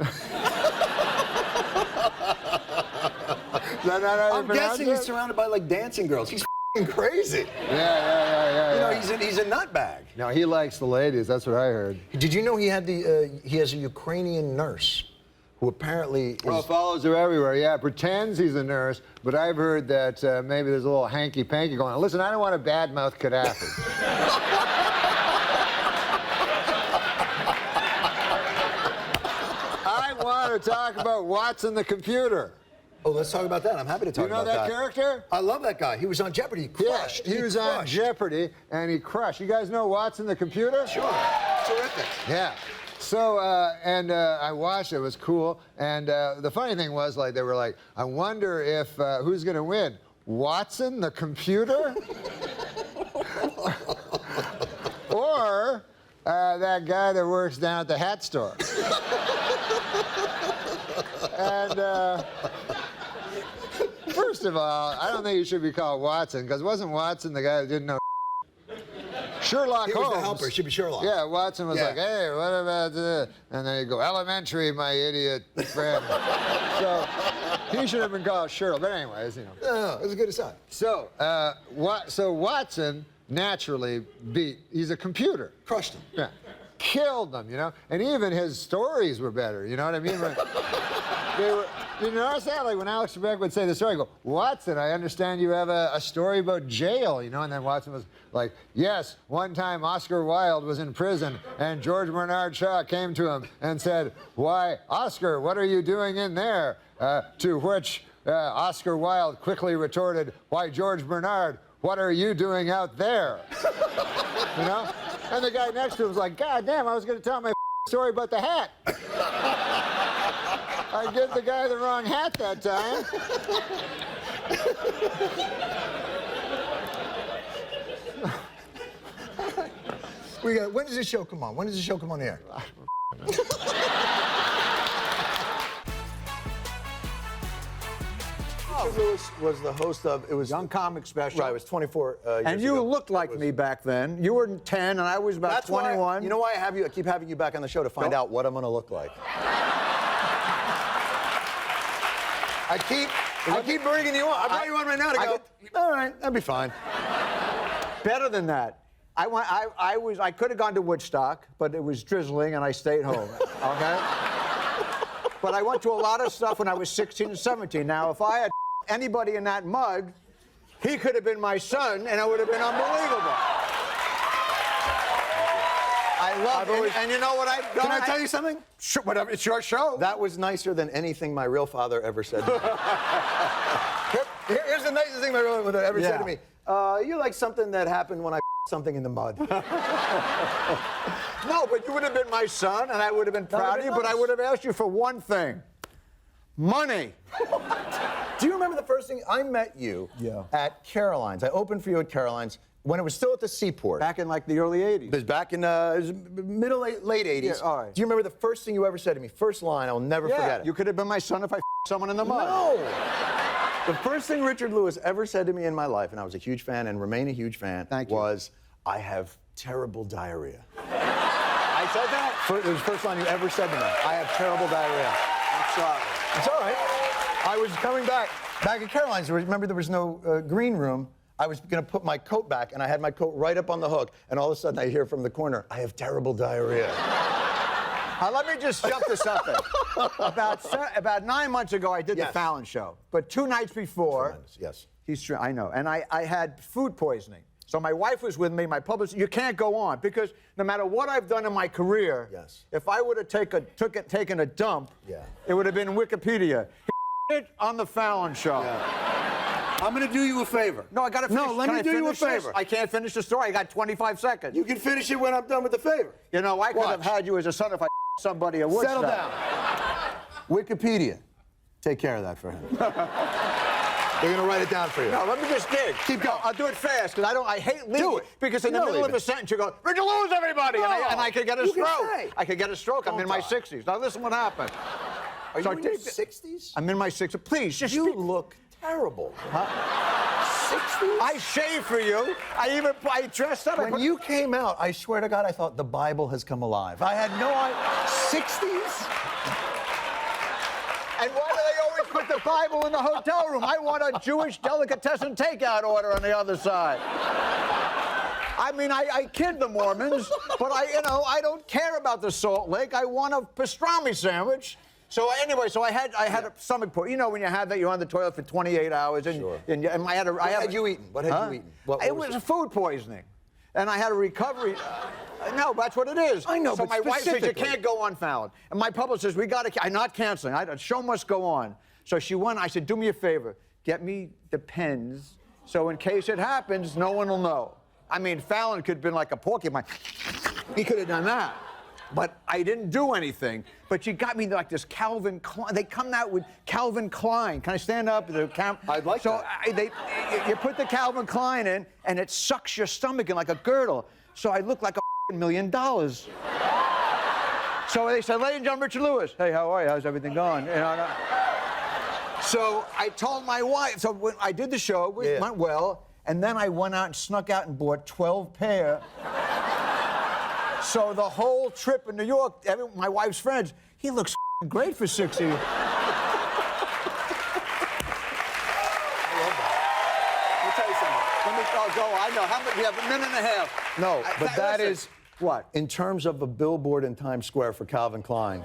I'm guessing he's surrounded by like dancing girls. He's crazy. Yeah. You know, he's a nutbag. No, he likes the ladies. That's what I heard. Did you know he has a Ukrainian nurse who apparently is... Well, follows her everywhere. Yeah, pretends he's a nurse, but I've heard that maybe there's a little hanky-panky going on. Listen, I don't want to badmouth Gaddafi. I want to talk about Watson the computer. Oh, let's talk about that. I'm happy to talk about that. You know that character? I love that guy. He was on Jeopardy. He crushed. Yeah, he was on Jeopardy, and he crushed. You guys know Watson the computer? Sure. Terrific. Yeah. So, I watched it. It was cool. And the funny thing was, like, they were like, I wonder if, who's going to win? Watson the computer? Or that guy that works down at the hat store? And, first of all, I don't think he should be called Watson, because wasn't Watson the guy that didn't know Sherlock Holmes? He was the helper. It should be Sherlock. Yeah, Watson was like, hey, what about this? And then he'd go, elementary, my idiot friend. So he should have been called Sherlock. But anyways, you know. No, it was a good aside. So, so Watson naturally he's a computer. Crushed him. Yeah. Killed them, you know? And even his stories were better, you know what I mean? You notice that? Like when Alex Trebek would say the story, I go, Watson, I understand you have a story about jail, you know? And then Watson was like, yes, one time Oscar Wilde was in prison and George Bernard Shaw came to him and said, why, Oscar, what are you doing in there? To which Oscar Wilde quickly retorted, why, George Bernard, what are you doing out there? You know? And the guy next to him was like, God damn, I was going to tell my story about the hat. I gave the guy the wrong hat that time. When does this show come on? When does the show come on the air? Richard Lewis was the host of, it was Young Comic Special. Right, it was 24 years And you ago. looked like me back then. You were 10 and I was about That's 21. Why, you know why I keep having you back on the show to find out what I'm going to look like. I keep bringing you on. I bring you on right now to go, all right, that'd be fine. Better than that. I could have gone to Woodstock, but it was drizzling and I stayed home. Okay? But I went to a lot of stuff when I was 16 and 17. Now, if I had anybody in that mug, he could have been my son and it would have been unbelievable. I love it. And you know what I've done? Can I tell you something? Sure, whatever. It's your show. That was nicer than anything my real father ever said to me. Here's the nicest thing my real father ever said to me. You like something that happened when I something in the mud. No, but you would have been my son, and I would have been proud of you, but I would have asked you for one thing. Money. Do you remember the first thing? I met you at Caroline's. I opened for you at Caroline's when it was still at the Seaport. Back in like the early 80s. It was back in late 80s. Yeah, all right. Do you remember the first thing you ever said to me? First line, I'll never forget it. You could have been my son if I someone in the mud. No! The first thing Richard Lewis ever said to me in my life, and I was a huge fan and remain a huge fan, was, I have terrible diarrhea. I said that? It was the first line you ever said to me. I have terrible diarrhea. I'm sorry. It's all right. I was coming back at Caroline's. Remember, there was no green room. I was going to put my coat back, and I had my coat right up on the hook, and all of a sudden I hear from the corner, I have terrible diarrhea. Let me just jump to something. About 9 months ago, I did the Fallon show. But 2 nights before... Tremendous, yes. I know. And I had food poisoning. So my wife was with me, my publicist. You can't go on because no matter what I've done in my career, if I would have taken a dump, it would have been Wikipedia. On the Fallon show. Yeah. I'm going to do you a favor. No, I got to finish. No, let me do you a favor. I can't finish the story. I got 25 seconds. You can finish it when I'm done with the favor. You know, I could have had you as a son if I somebody at Woodstock. Settle down. Wikipedia. Take care of that for him. They're going to write it down for you. No, let me just dig. Keep going. I'll do it fast because I hate leaving. Do it. Because in the middle of a sentence you go, Richard Lewis, everybody, and I could get a stroke. I could get a stroke. I'm in my 60s. Now listen what happened. Are you in your 60s? I'm in my 60s. Please, just You look terrible. 60s? I shaved for you. I dressed up. When you came out, I swear to God, I thought the Bible has come alive. I had no idea. 60s? And why do they always put want the Bible in the hotel room. I want a Jewish delicatessen takeout order on the other side. I mean, I kid the Mormons, but I don't care about the Salt Lake. I want a pastrami sandwich. So anyway, I had a stomach poison. You know, when you have that, you're on the toilet for 28 hours, and, Sure. and I had a. What had you eaten? What had you eaten? What It was food poisoning, and I had a recovery. No, that's what it is. I know, so but my wife says you specifically. can't go unfounded, and my publicist says we got to. I'm not canceling. The show must go on. So she went. I said, do me a favor, get me the pens, so in case it happens, no one will know. I mean, Fallon could have been like a porcupine. He could have done that. But I didn't do anything. But you got me like this Calvin Klein. They come out with Calvin Klein. Can I stand up? I'd like so that. You put the Calvin Klein in, and it sucks your stomach in like a girdle. So I look like $1 million. So they said, ladies and gentlemen, Richard Lewis. Hey, how are you? How's everything going? So I told my wife. So when I did the show, it went well. And then I went out and snuck out and bought 12 pair. So the whole trip in New York, my wife's friends, he looks great for 60. Let me tell you something. Let me go. I know. How much? We have a minute and a half. No, but that is what? In terms of a billboard in Times Square for Calvin Klein.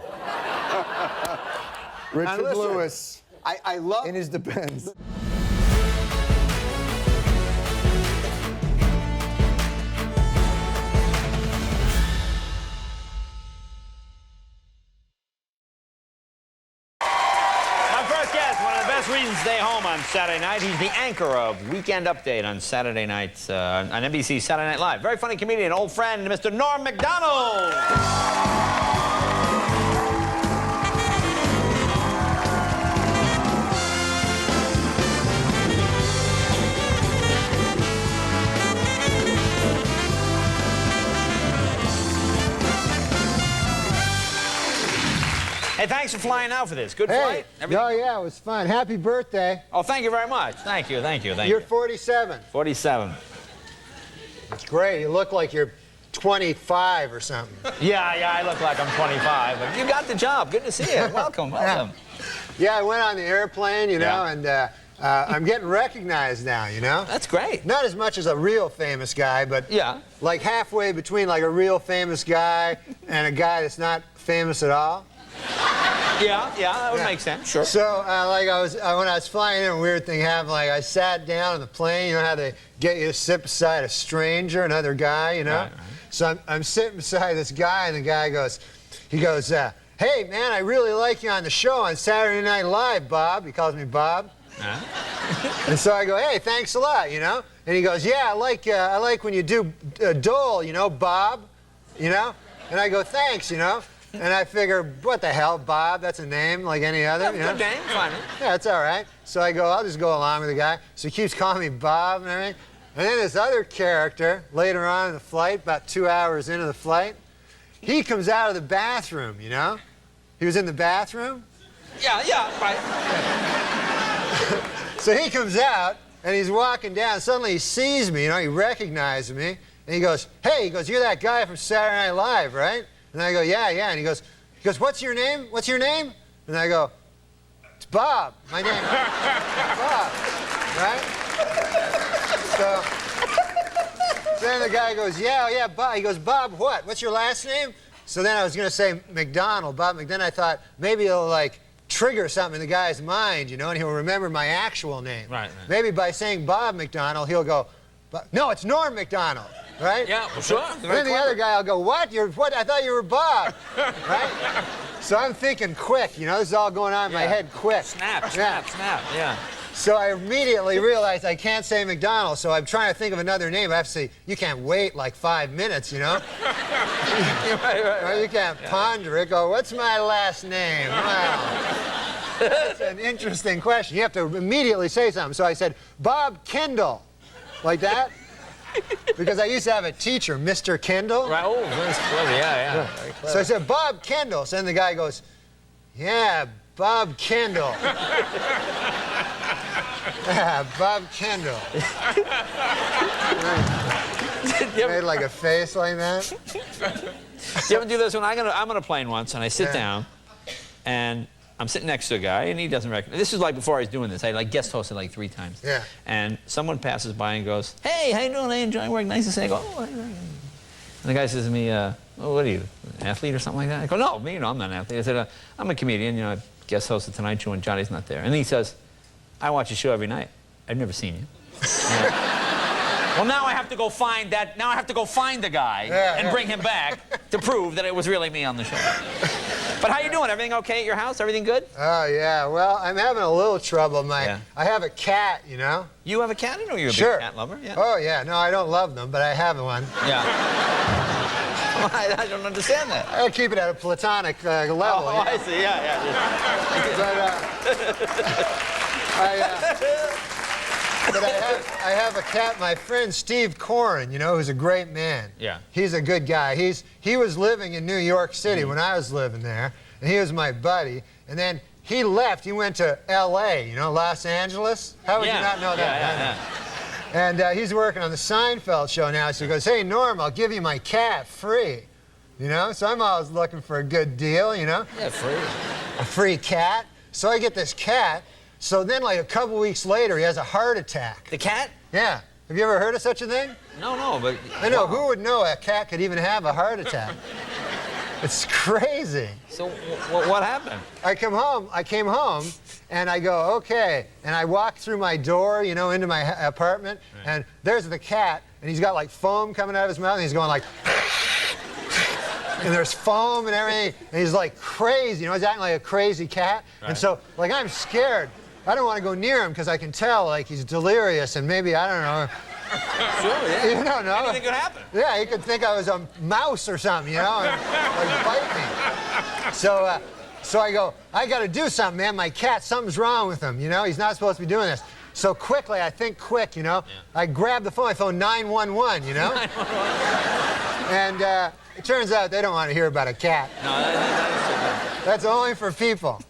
Richard listen, Lewis. I love in his Depends. Reasons to stay home on Saturday night. He's the anchor of Weekend Update on Saturday nights on NBC Saturday Night Live. Very funny comedian, old friend, Mr. Norm MacDonald. Hey, thanks for flying out for this. Good flight? Oh, yeah, it was fun. Happy birthday. Oh, thank you very much. Thank you. You're 47. 47. That's great. You look like you're 25 or something. Yeah, I look like I'm 25. But you got the job. Good to see you. Welcome. Yeah, I went on the airplane, you know, and I'm getting recognized now, you know? That's great. Not as much as a real famous guy, but like halfway between like a real famous guy and a guy that's not famous at all. Yeah, that would make sense. Sure. So, like when I was flying in, a weird thing happened. Like I sat down on the plane. You know how they get you to sit beside a stranger, another guy. You know. Right. So I'm sitting beside this guy, and the guy goes, "Hey man, I really like you on the show on Saturday Night Live, Bob." He calls me Bob. And so I go, "Hey, thanks a lot," you know. And he goes, "Yeah, I like when you do Dole, you know, Bob, you know." And I go, "Thanks, you know." And I figure, what the hell, Bob? That's a name like any other. Yeah, you know? good name, fine. Yeah, it's all right. So I go, I'll just go along with the guy. So he keeps calling me Bob and everything. And then this other character, later on in the flight, about 2 hours into the flight, he comes out of the bathroom, you know? He was in the bathroom. Yeah, right. So he comes out, and he's walking down. Suddenly he sees me, you know, he recognizes me. And he goes, "Hey," he goes, "you're that guy from Saturday Night Live, right?" And I go, yeah. And he goes, "What's your name? What's your name?" And I go, "It's Bob. My name is Bob." Right? So then the guy goes, yeah, Bob. He goes, "Bob what? What's your last name?" So then I was going to say McDonald, Bob McDonald. Then I thought maybe it'll like trigger something in the guy's mind, you know, and he'll remember my actual name. Right. Maybe by saying Bob McDonald, he'll go, "No, it's Norm MacDonald." Right? Yeah, well, sure. Then the other guy will go, "What? What? I thought you were Bob." Right? So I'm thinking quick, you know, this is all going on in my head quick. Snap, yeah. So I immediately realized I can't say McDonald, so I'm trying to think of another name. I have to say, you can't wait like 5 minutes, you know? Right. You can't ponder it, go, "What's my last name?" Wow. That's an interesting question. You have to immediately say something. So I said, "Bob Kendall," like that. Because I used to have a teacher, Mr. Kendall. Right. Oh, very clever. Yeah. Very clever. So I said, "Bob Kendall." So then the guy goes, "Yeah, Bob Kendall." Yeah, Bob Kendall. Made like a face like that. You ever do this? When I'm on a plane once, and I sit down, and I'm sitting next to a guy, and he doesn't recognize. This is like before I was doing this. I like guest hosted like 3 times. Yeah. And someone passes by and goes, "Hey, how you doing? I enjoy work. Nice to see you." I go, "Oh, and the guy says to me, "Oh, what are you, an athlete or something like that?" I go, "No, I'm not an athlete." I said, "I'm a comedian. I guest hosted Tonight Show when Johnny's not there." And then he says, "I watch your show every night. I've never seen you." Well, now I have to go find that. Now I have to go find the guy and bring him back to prove that it was really me on the show. But how you doing? Everything okay at your house? Everything good? Oh, yeah. Well, I'm having a little trouble. I have a cat, you know? You have a cat? I know you're a Sure. big cat lover. Yeah. Oh, yeah. No, I don't love them, but I have one. Yeah. I don't understand that. I keep it at a platonic level. Oh, I see. Yeah. But I have a cat, my friend Steve Corin, who's a great man. Yeah. He's a good guy. He was living in New York City when I was living there, and he was my buddy. And then he left. He went to L.A., Los Angeles. How would you not know that? And he's working on the Seinfeld show now. So he goes, "Hey, Norm, I'll give you my cat free." So I'm always looking for a good deal, Yeah, free. A free cat. So I get this cat. So then, like a couple weeks later, he has a heart attack. The cat? Yeah. Have you ever heard of such a thing? No, but... I know. Who would know a cat could even have a heart attack? It's crazy. So what happened? I came home, and I go, okay. And I walk through my door, into my apartment, and there's the cat, and he's got, like, foam coming out of his mouth, and he's going, like... and there's foam and everything, and he's, like, crazy. He's acting like a crazy cat. Right. And so, like, I'm scared. I don't want to go near him because I can tell, like, he's delirious and maybe, I don't know. Sure, yeah. You don't know. Anything could happen. Yeah, he could think I was a mouse or something, and like bite me. So I go, I got to do something, man. My cat, something's wrong with him, He's not supposed to be doing this. So quickly, I think quick, I grab the phone, I phone 911, 911. And it turns out they don't want to hear about a cat. No, that's only for people,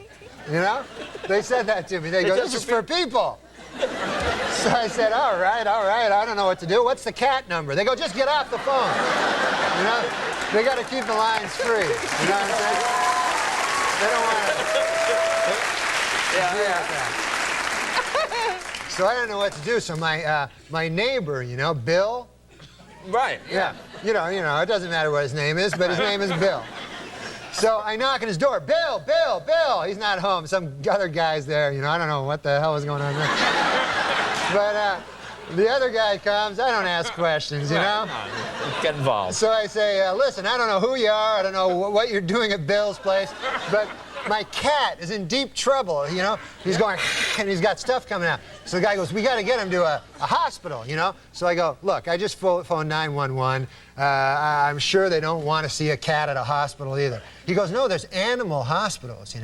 They said that to me. They go, "This is for people." So I said, all right, I don't know what to do. What's the cat number? They go, "Just get off the phone." They got to keep the lines free. You know what I'm saying? They don't want to. So I don't know what to do. So my neighbor, Bill. Right. Yeah. It doesn't matter what his name is, but his name is Bill. So I knock on his door. Bill. He's not home. Some other guy's there. I don't know what the hell is going on there. But the other guy comes. I don't ask questions, Get involved. So I say, "Listen, I don't know who you are. I don't know what you're doing at Bill's place, but my cat is in deep trouble, He's going, and he's got stuff coming out." So the guy goes, "We got to get him to a hospital, So I go, "Look, I just phoned 911. I'm sure they don't want to see a cat at a hospital either." He goes, "No, there's animal hospitals,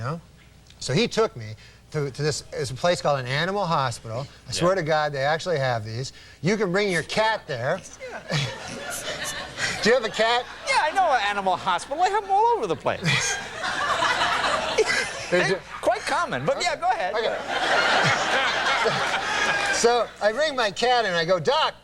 So he took me to this place called an animal hospital. I swear to God, they actually have these. You can bring your cat there. Do you have a cat? Yeah, I know an animal hospital. I have them all over the place. Quite common, but yeah, go ahead. Okay. So I bring my cat in and I go, "Doc.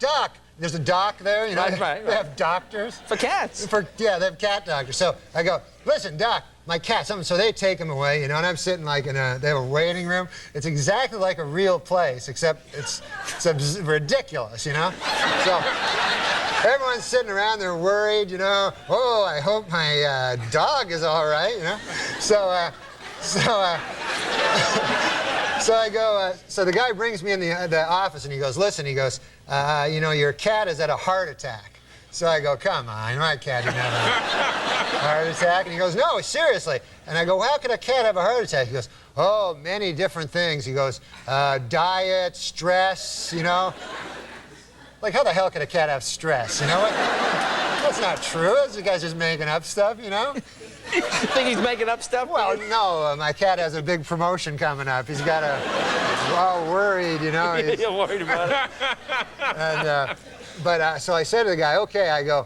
There's a doc there, Right. They have doctors. For cats. They have cat doctors. So I go, "Listen, Doc, my cat." So they take him away, and I'm sitting like they have a waiting room. It's exactly like a real place, except it's ridiculous, So everyone's sitting around, they're worried, "Oh, I hope my dog is all right, So I go, so the guy brings me in the office and he goes, "Listen," he goes, "your cat has had a heart attack." So I go, "Come on, my cat didn't have a heart attack." And he goes, "No, seriously." And I go, "Well, how could a cat have a heart attack?" He goes, "Oh, many different things." He goes, "Diet, stress, Like, how the hell could a cat have stress, That's not true. This guy's just making up stuff, You think he's making up stuff? Well, no, my cat has a big promotion coming up. He's got he's all worried, You're worried about it. And, so I said to the guy, "Okay," I go,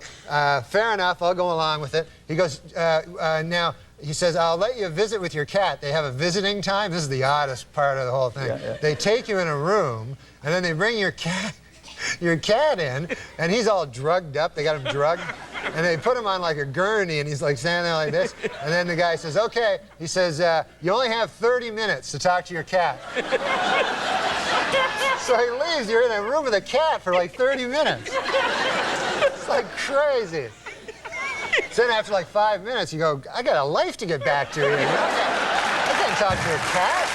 "Fair enough, I'll go along with it." He goes, "Now," he says, "I'll let you visit with your cat. They have a visiting time." This is the oddest part of the whole thing. Yeah. They take you in a room, and then they bring your cat in, and he's all drugged up. They got him drugged. And they put him on like a gurney, and he's like standing there like this. And then the guy says, okay. He says, you only have 30 minutes to talk to your cat. So he leaves. You're in a room with a cat for like 30 minutes. It's like crazy. So then after like 5 minutes, you go, I got a life to get back to here. I can't talk to a cat.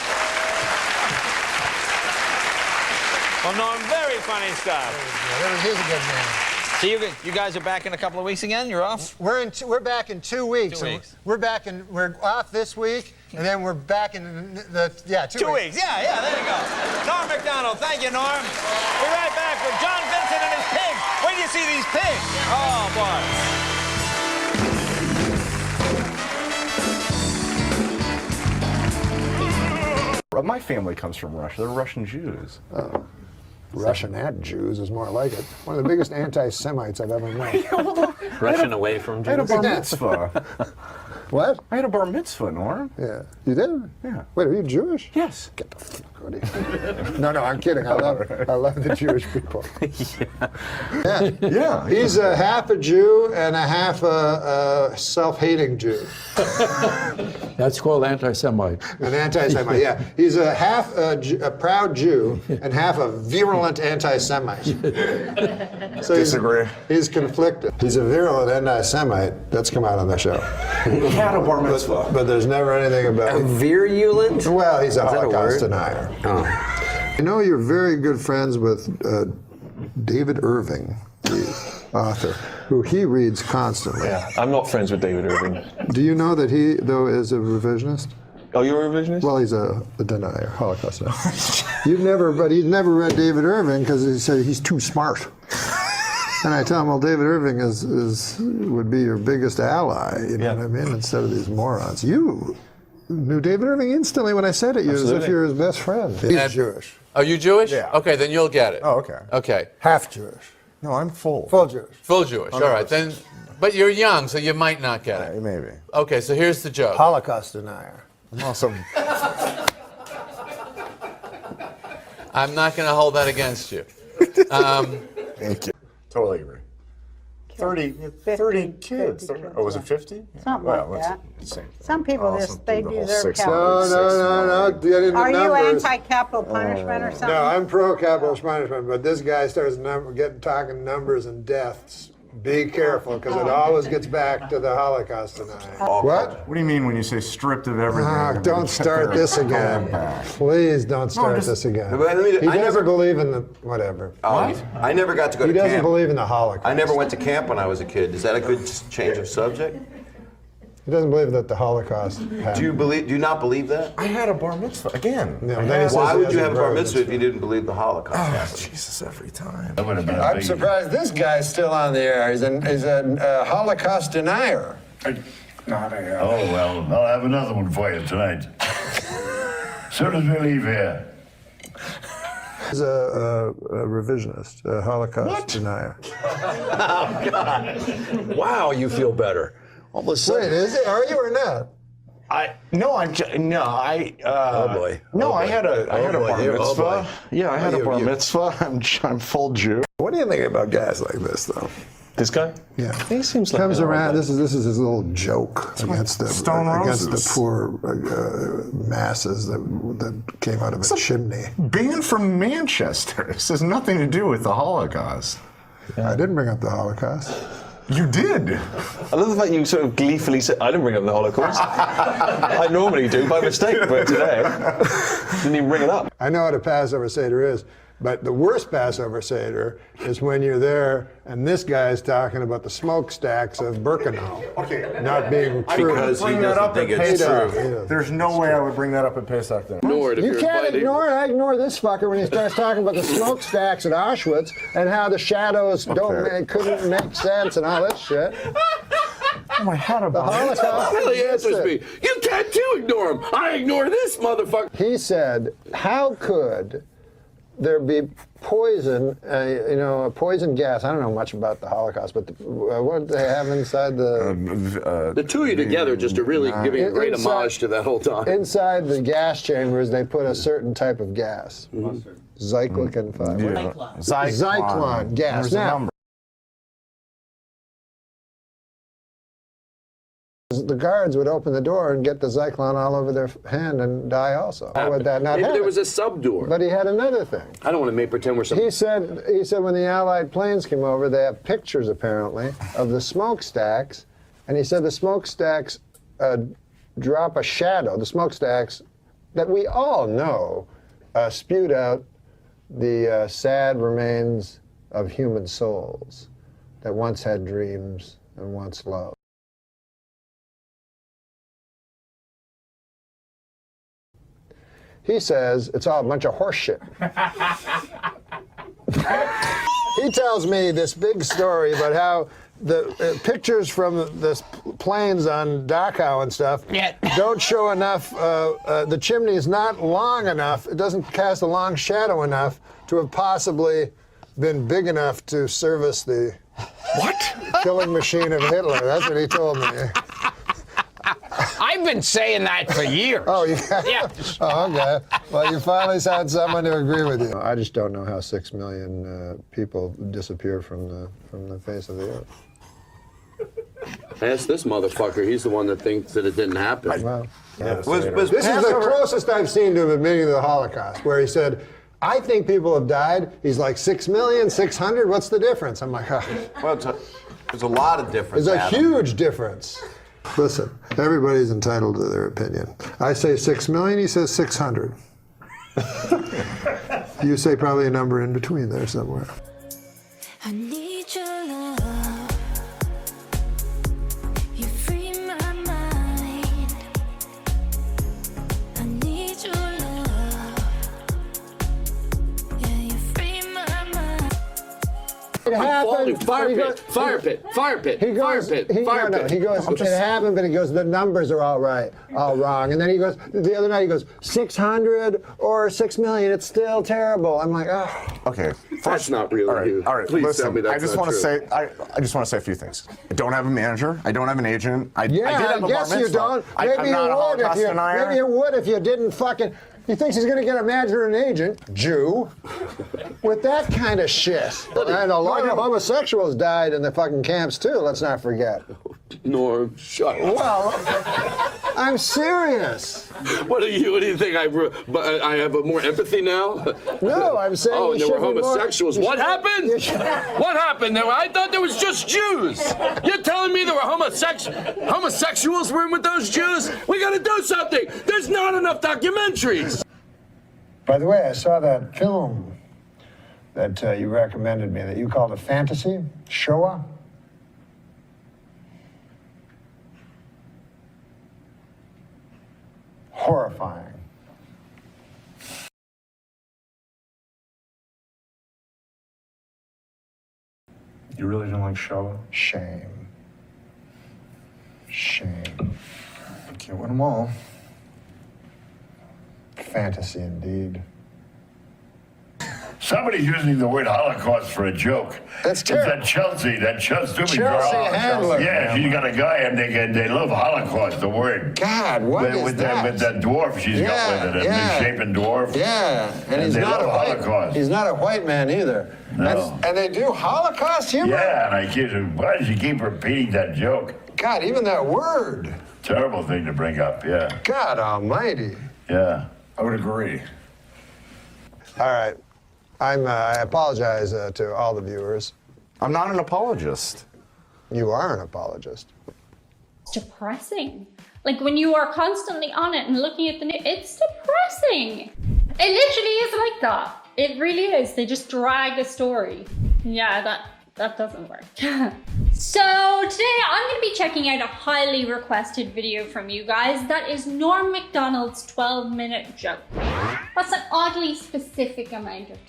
Well, Norm, very funny stuff. He's a good man. So you guys are back in a couple of weeks again? You're off? We're back in 2 weeks. 2 weeks. We're off this week, and then we're back in the 2 weeks. Yeah, there you go. Norm MacDonald, thank you, Norm. We're right back with John Vincent and his pigs. Wait till you see these pigs. Oh, boy. My family comes from Russia. They're Russian Jews. Russian and Jews is more like it. One of the biggest anti-Semites I've ever met. Russian away from Jews. I had a bar mitzvah. What? I had a bar mitzvah, Norm. Yeah. You did? Yeah. Wait, are you Jewish? Yes. Get the fuck out of here. No, I'm kidding. I love the Jewish people. Yeah. He's a half a Jew and a half a self-hating Jew. That's called anti-Semite. An anti-Semite, yeah. He's a half a proud Jew and half a virulent anti-Semite. So Disagree. He's conflicted. He's a virulent anti-Semite. That's come out on the show. He had a bar mitzvah. But there's never anything about... Virulent? Well, he's a Is that Holocaust word? denier. Oh. I know you're very good friends with David Irving, the author, who he reads constantly. Yeah, I'm not friends with David Irving. Do you know that he, though, is a revisionist? Oh, you're a revisionist? Well, he's a denier, Holocaust denier. But he's never read David Irving because he said he's too smart. And I tell him, well, David Irving would be your biggest ally, you know what I mean, instead of these morons. You knew David Irving instantly when I said it, as if you're his best friend. He's Jewish. Are you Jewish? Yeah. Okay, then you'll get it. Oh, okay. Okay. Half Jewish. No, I'm full. Full Jewish. Full Jewish. All right, then. But you're young, so you might not get it. Maybe. Okay, so here's the joke. Holocaust denier. I'm also... I'm not going to hold that against you. Thank you. Totally agree. 30 kids. Oh, was it 50? Something well, like that. It's the same thing. Some people, they deserve No, capital. get into Are you numbers. anti-capital punishment or something? No, I'm pro-capital punishment, but this guy starts talking numbers and deaths. Be careful, because it always gets back to the Holocaust denier. What? What do you mean when you say stripped of everything? Don't start this again. Please don't start this again. He doesn't believe in the whatever. I never got to go to He camp. doesn't believe in the Holocaust. I never went to camp when I was a kid. Is that a good change of subject? He doesn't believe that the Holocaust happened. Do you not believe that? I had a bar mitzvah again. Why would you have a bar mitzvah if you didn't believe the Holocaust happened? Jesus, every time. I'm surprised this guy's still on the air. He's a Holocaust denier. Oh, well, I'll have another one for you tonight. Soon as we leave here. He's a revisionist, a Holocaust denier. Oh, God. Wow, you feel better. All of a sudden. Wait, is it? Are you or not? Oh, boy. No, I had a bar mitzvah. Yeah, I had a bar mitzvah. I'm full Jew. What do you think about guys like this, though? This guy? Yeah. He seems like comes around. This is his little joke against the poor masses that came out of a chimney. Being from Manchester, this has nothing to do with the Holocaust. I didn't bring up the Holocaust. You did. I love the fact you sort of gleefully said, I didn't bring up the Holocaust. I normally do by mistake, but today, didn't even bring it up. I know what a Passover Seder is, but the worst Passover Seder is when you're there and this guy is talking about the smokestacks of Birkenau not being true. Because he doesn't think it's true. There's no way I would bring that up at Pesach then. You can't ignore it. I ignore this fucker when he starts talking about the smokestacks at Auschwitz and how the shadows couldn't make sense and all this shit. Oh, I had a the Holocaust. Really answers me. You can't too ignore him. I ignore this motherfucker. He said, how could there be poison, a poison gas? I don't know much about the Holocaust, but what did they have inside the... the two of you together just are really giving a great homage to that whole time. Inside the gas chambers, they put a certain type of gas. Zyklon gas. Zyklon Gas. Now, because the guards would open the door and get the Zyklon all over their hand and die also. How would that not Maybe happen? there was a sub-door. But he had another thing. I don't want to make pretend we're some... He said when the Allied planes came over, they have pictures apparently of the smokestacks, and he said the smokestacks drop a shadow. The smokestacks that we all know spewed out the sad remains of human souls that once had dreams and once loved. He says it's all a bunch of horse shit. He tells me this big story about how the pictures from the planes on Dachau and stuff don't show enough. The chimney is not long enough. It doesn't cast a long shadow enough to have possibly been big enough to service the killing machine of Hitler. That's what he told me. I've been saying that for years. Oh, yeah. Oh, okay. Well, you finally found someone to agree with you. I just don't know how 6 million people disappear from the face of the earth. Ask this motherfucker. He's the one that thinks that it didn't happen. Well, this is the closest I've seen to him admitting to the Holocaust, where he said, I think people have died. He's like 6 million, 600. What's the difference? I'm like, well, there's a lot of difference. There's a Adam. huge difference. Listen, everybody's entitled to their opinion. I say 6 million, he says 600. You say probably a number in between there somewhere. I need your love. You free my mind. I need your love. Yeah, you free my mind. It happened. Fire pit, fire pit, fire pit, fire pit, fire pit. He goes, it happened, but he goes, the numbers are all right, all wrong. And then he goes, the other night he goes, 600 or 6 million, it's still terrible. I'm like, oh. Okay. That's not real. All right. Please Listen, tell me that's I just not want to true. say, I just want to say a few things. I don't have a manager. I don't have an agent. I Yeah, did have a bar guess you mitzvah. don't. I'm not a Holocaust denier. Maybe you would if you didn't fucking. He thinks he's going to get a manager and agent, Jew, with that kind of shit. And a lot of homosexuals died in the fucking camps too. Let's not forget. Norm, shut up. Well, I'm serious. What do you think? I have more empathy now? No, I'm saying. Oh, you there were should be more- homosexuals. you What should- happened? you should- What happened? I thought there was just Jews. You're telling me there were homosexuals were in with those Jews? We got to do something. There's not enough documentaries. By the way, I saw that film that you recommended me that you called a fantasy, Shoah. Horrifying. You really don't like Shoah? Shame. Shame. You can't win them all. Fantasy indeed. Somebody's using the word Holocaust for a joke. That's It's that Chelsea stupid girl. Chelsea Handler. Yeah, she's got a guy and they love Holocaust, the word. God, what is with that? With that dwarf she's got with it, a misshapen dwarf. Yeah, and he's they not love a white. Holocaust. He's not a white man either. No. And they do Holocaust humor. Yeah, and I keep. Why does she keep repeating that joke? God, even that word. Terrible thing to bring up. Yeah. God Almighty. Yeah, I would agree. All right. I apologize to all the viewers. I'm not an apologist. You are an apologist. It's depressing. Like when you are constantly on it and looking at the news, it's depressing. It literally is like that. It really is. They just drag a story. Yeah, that doesn't work. So today I'm going to be checking out a highly requested video from you guys. That is Norm MacDonald's 12-minute joke. That's an oddly specific amount of time.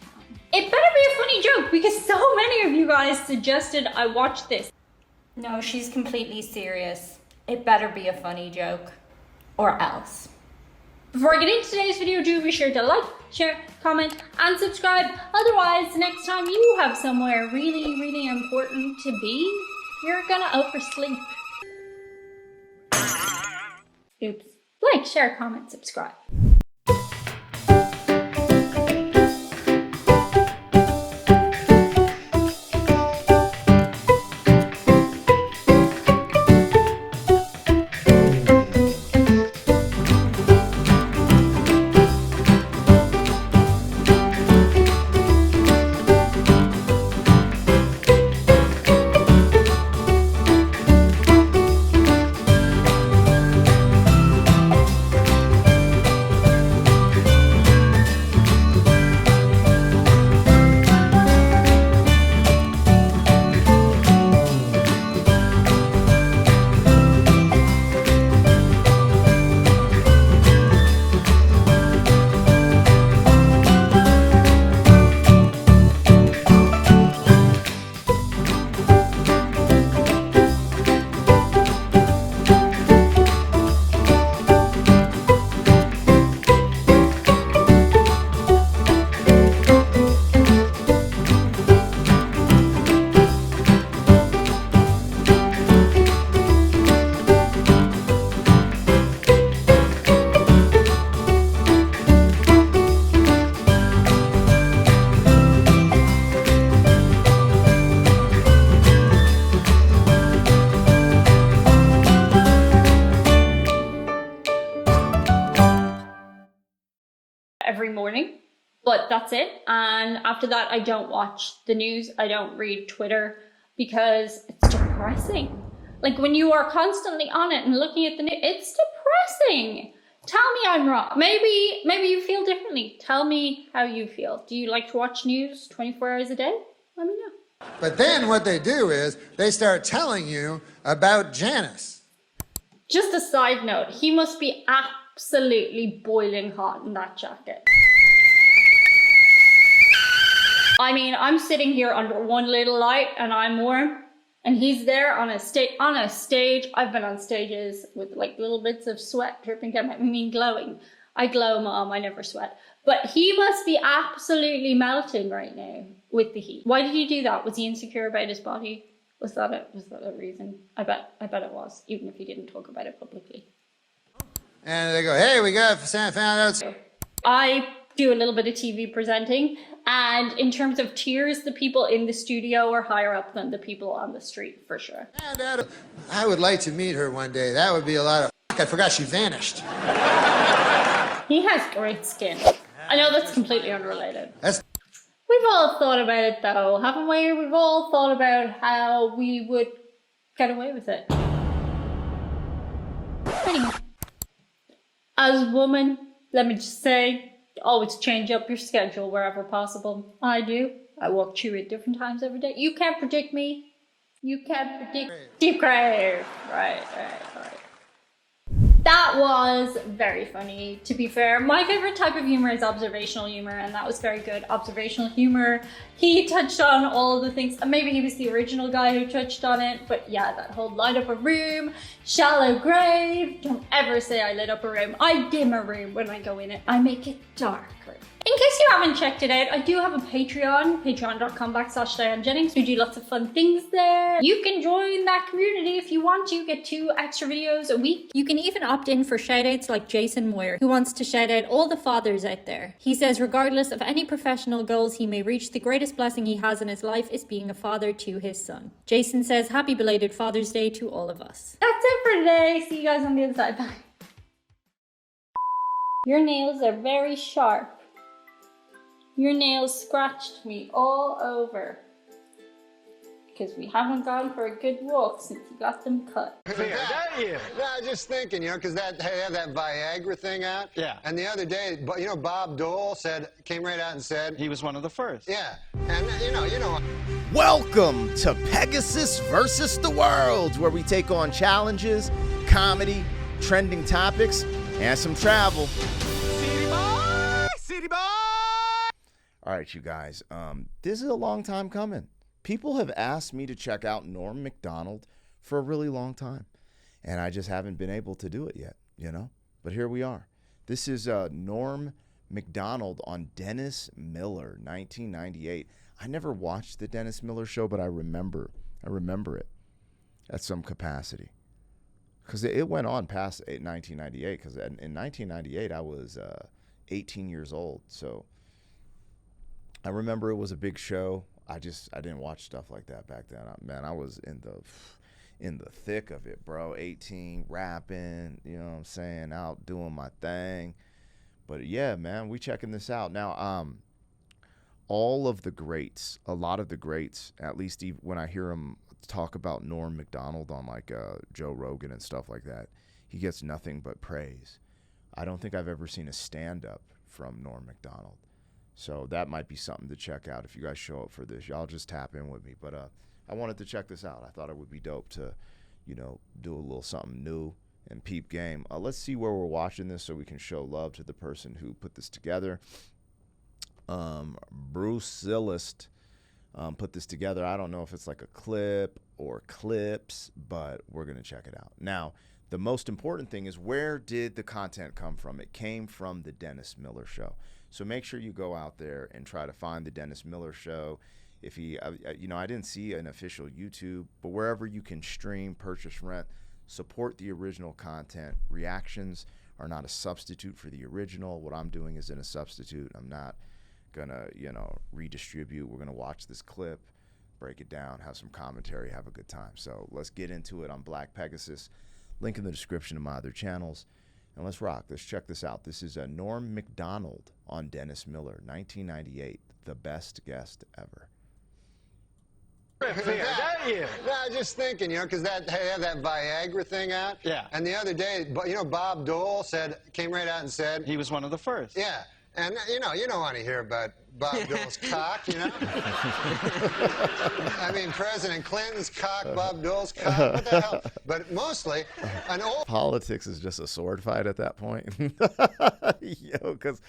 It better be a funny joke because so many of you guys suggested I watch this. No, she's completely serious. It better be a funny joke or else. Before I get into today's video, do be sure to like, share, comment, and subscribe. Otherwise, next time you have somewhere really, really important to be, you're gonna oversleep. Oops. Like, share, comment, subscribe. But that's it. And after that, I don't watch the news. I don't read Twitter because it's depressing. Like when you are constantly on it and looking at the news, it's depressing. Tell me I'm wrong. Maybe you feel differently. Tell me how you feel. Do you like to watch news 24 hours a day? Let me know. But then what they do is they start telling you about Janice. Just a side note, he must be absolutely boiling hot in that jacket. I mean, I'm sitting here under one little light and I'm warm, and he's there on a stage. I've been on stages with like little bits of sweat dripping down. I mean, glowing. I glow, Mom. I never sweat. But he must be absolutely melting right now with the heat. Why did he do that? Was he insecure about his body? Was that a reason? I bet it was, even if he didn't talk about it publicly. And they go, hey, we found out. I do a little bit of TV presenting, and in terms of tiers, the people in the studio are higher up than the people on the street, for sure. I would like to meet her one day. That would be a lot of I forgot she vanished. He has great skin. I know that's completely unrelated. We've all thought about it though, haven't we? We've all thought about how we would get away with it. Anyway, as a woman, let me just say, always change up your schedule wherever possible. I do. I walk through at different times every day. You can't predict me. You can't predict Deep Crave. Right. That was very funny, to be fair. My favorite type of humor is observational humor, and that was very good. Observational humor. He touched on all of the things. Maybe he was the original guy who touched on it, but yeah, that whole light up a room, shallow grave. Don't ever say I lit up a room. I dim a room when I go in it. I make it darker. In case you haven't checked it out, I do have a Patreon, patreon.com/DianeJennings. We do lots of fun things there. You can join that community if you want to, get 2 extra videos a week. You can even opt in for shoutouts like Jason Moyer, who wants to shout out all the fathers out there. He says regardless of any professional goals he may reach, the greatest blessing he has in his life is being a father to his son. Jason says happy belated Father's Day to all of us. That's it for today. See you guys on the other side. Bye. Your nails are very sharp. Your nails scratched me all over because we haven't gone for a good walk since you got them cut. No, I was just thinking, because they have that Viagra thing out. Yeah. And the other day, Bob Dole came right out and said he was one of the first. Yeah. And you know. Welcome to Pegasus versus the World, where we take on challenges, comedy, trending topics, and some travel. City boy. All right, you guys, this is a long time coming. People have asked me to check out NORM MACDONALD for a really long time, and I just haven't been able to do it yet, But here we are. This is NORM MACDONALD on Dennis Miller, 1998. I never watched the Dennis Miller show, but I remember it at some capacity. Because it went on past 1998, because in 1998, I was 18 years old, so I remember it was a big show. I didn't watch stuff like that back then. Man, I was in the thick of it, bro. 18, rapping, you know what I'm saying, out doing my thing. But yeah, man, we checking this out. Now, all of the greats, a lot of the greats, at least when I hear them talk about NORM MACDONALD on like Joe Rogan and stuff like that, he gets nothing but praise. I don't think I've ever seen a stand-up from NORM MACDONALD. So that might be something to check out if you guys show up for this. Y'all just tap in with me. But I wanted to check this out. I thought it would be dope to, do a little something new and peep game. Let's see where we're watching this so we can show love to the person who put this together. Bruce Zillist put this together. I don't know if it's like a clip or clips, but we're going to check it out. Now, the most important thing is, where did the content come from? It came from the Dennis Miller Show. So make sure you go out there and try to find the Dennis Miller Show. If I didn't see an official YouTube, but wherever you can stream, purchase, rent, support the original content. Reactions are not a substitute for the original. What I'm doing isn't a substitute. I'm not gonna, redistribute. We're gonna watch this clip, break it down, have some commentary, have a good time. So let's get into it on Black Pegasus. Link in the description of my other channels. And let's rock. Let's check this out. This is a Norm MacDonald on Dennis Miller, 1998. The best guest ever. No, just thinking, because they have that Viagra thing out. Yeah. And the other day, Bob Dole came right out and said he was one of the first. Yeah. And you don't want to hear about Bob Dole's cock, I mean, President Clinton's cock, Bob Dole's cock, what the hell? But mostly, an old... Politics is just a sword fight at that point. Because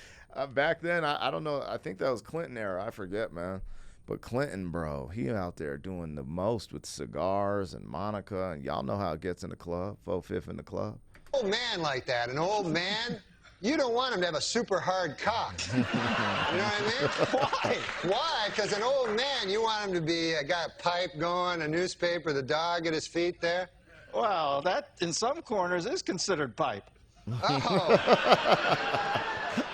back then, I don't know, I think that was Clinton era, I forget, man. But Clinton, bro, he out there doing the most with cigars and Monica, and y'all know how it gets in the club, 4/5 in the club. Old man like that, an old man... You don't want him to have a super hard cock. You know what I mean? Why? Why? Because an old man, you want him to be got a pipe going, a newspaper, the dog at his feet there. Well, that in some corners is considered pipe. Oh.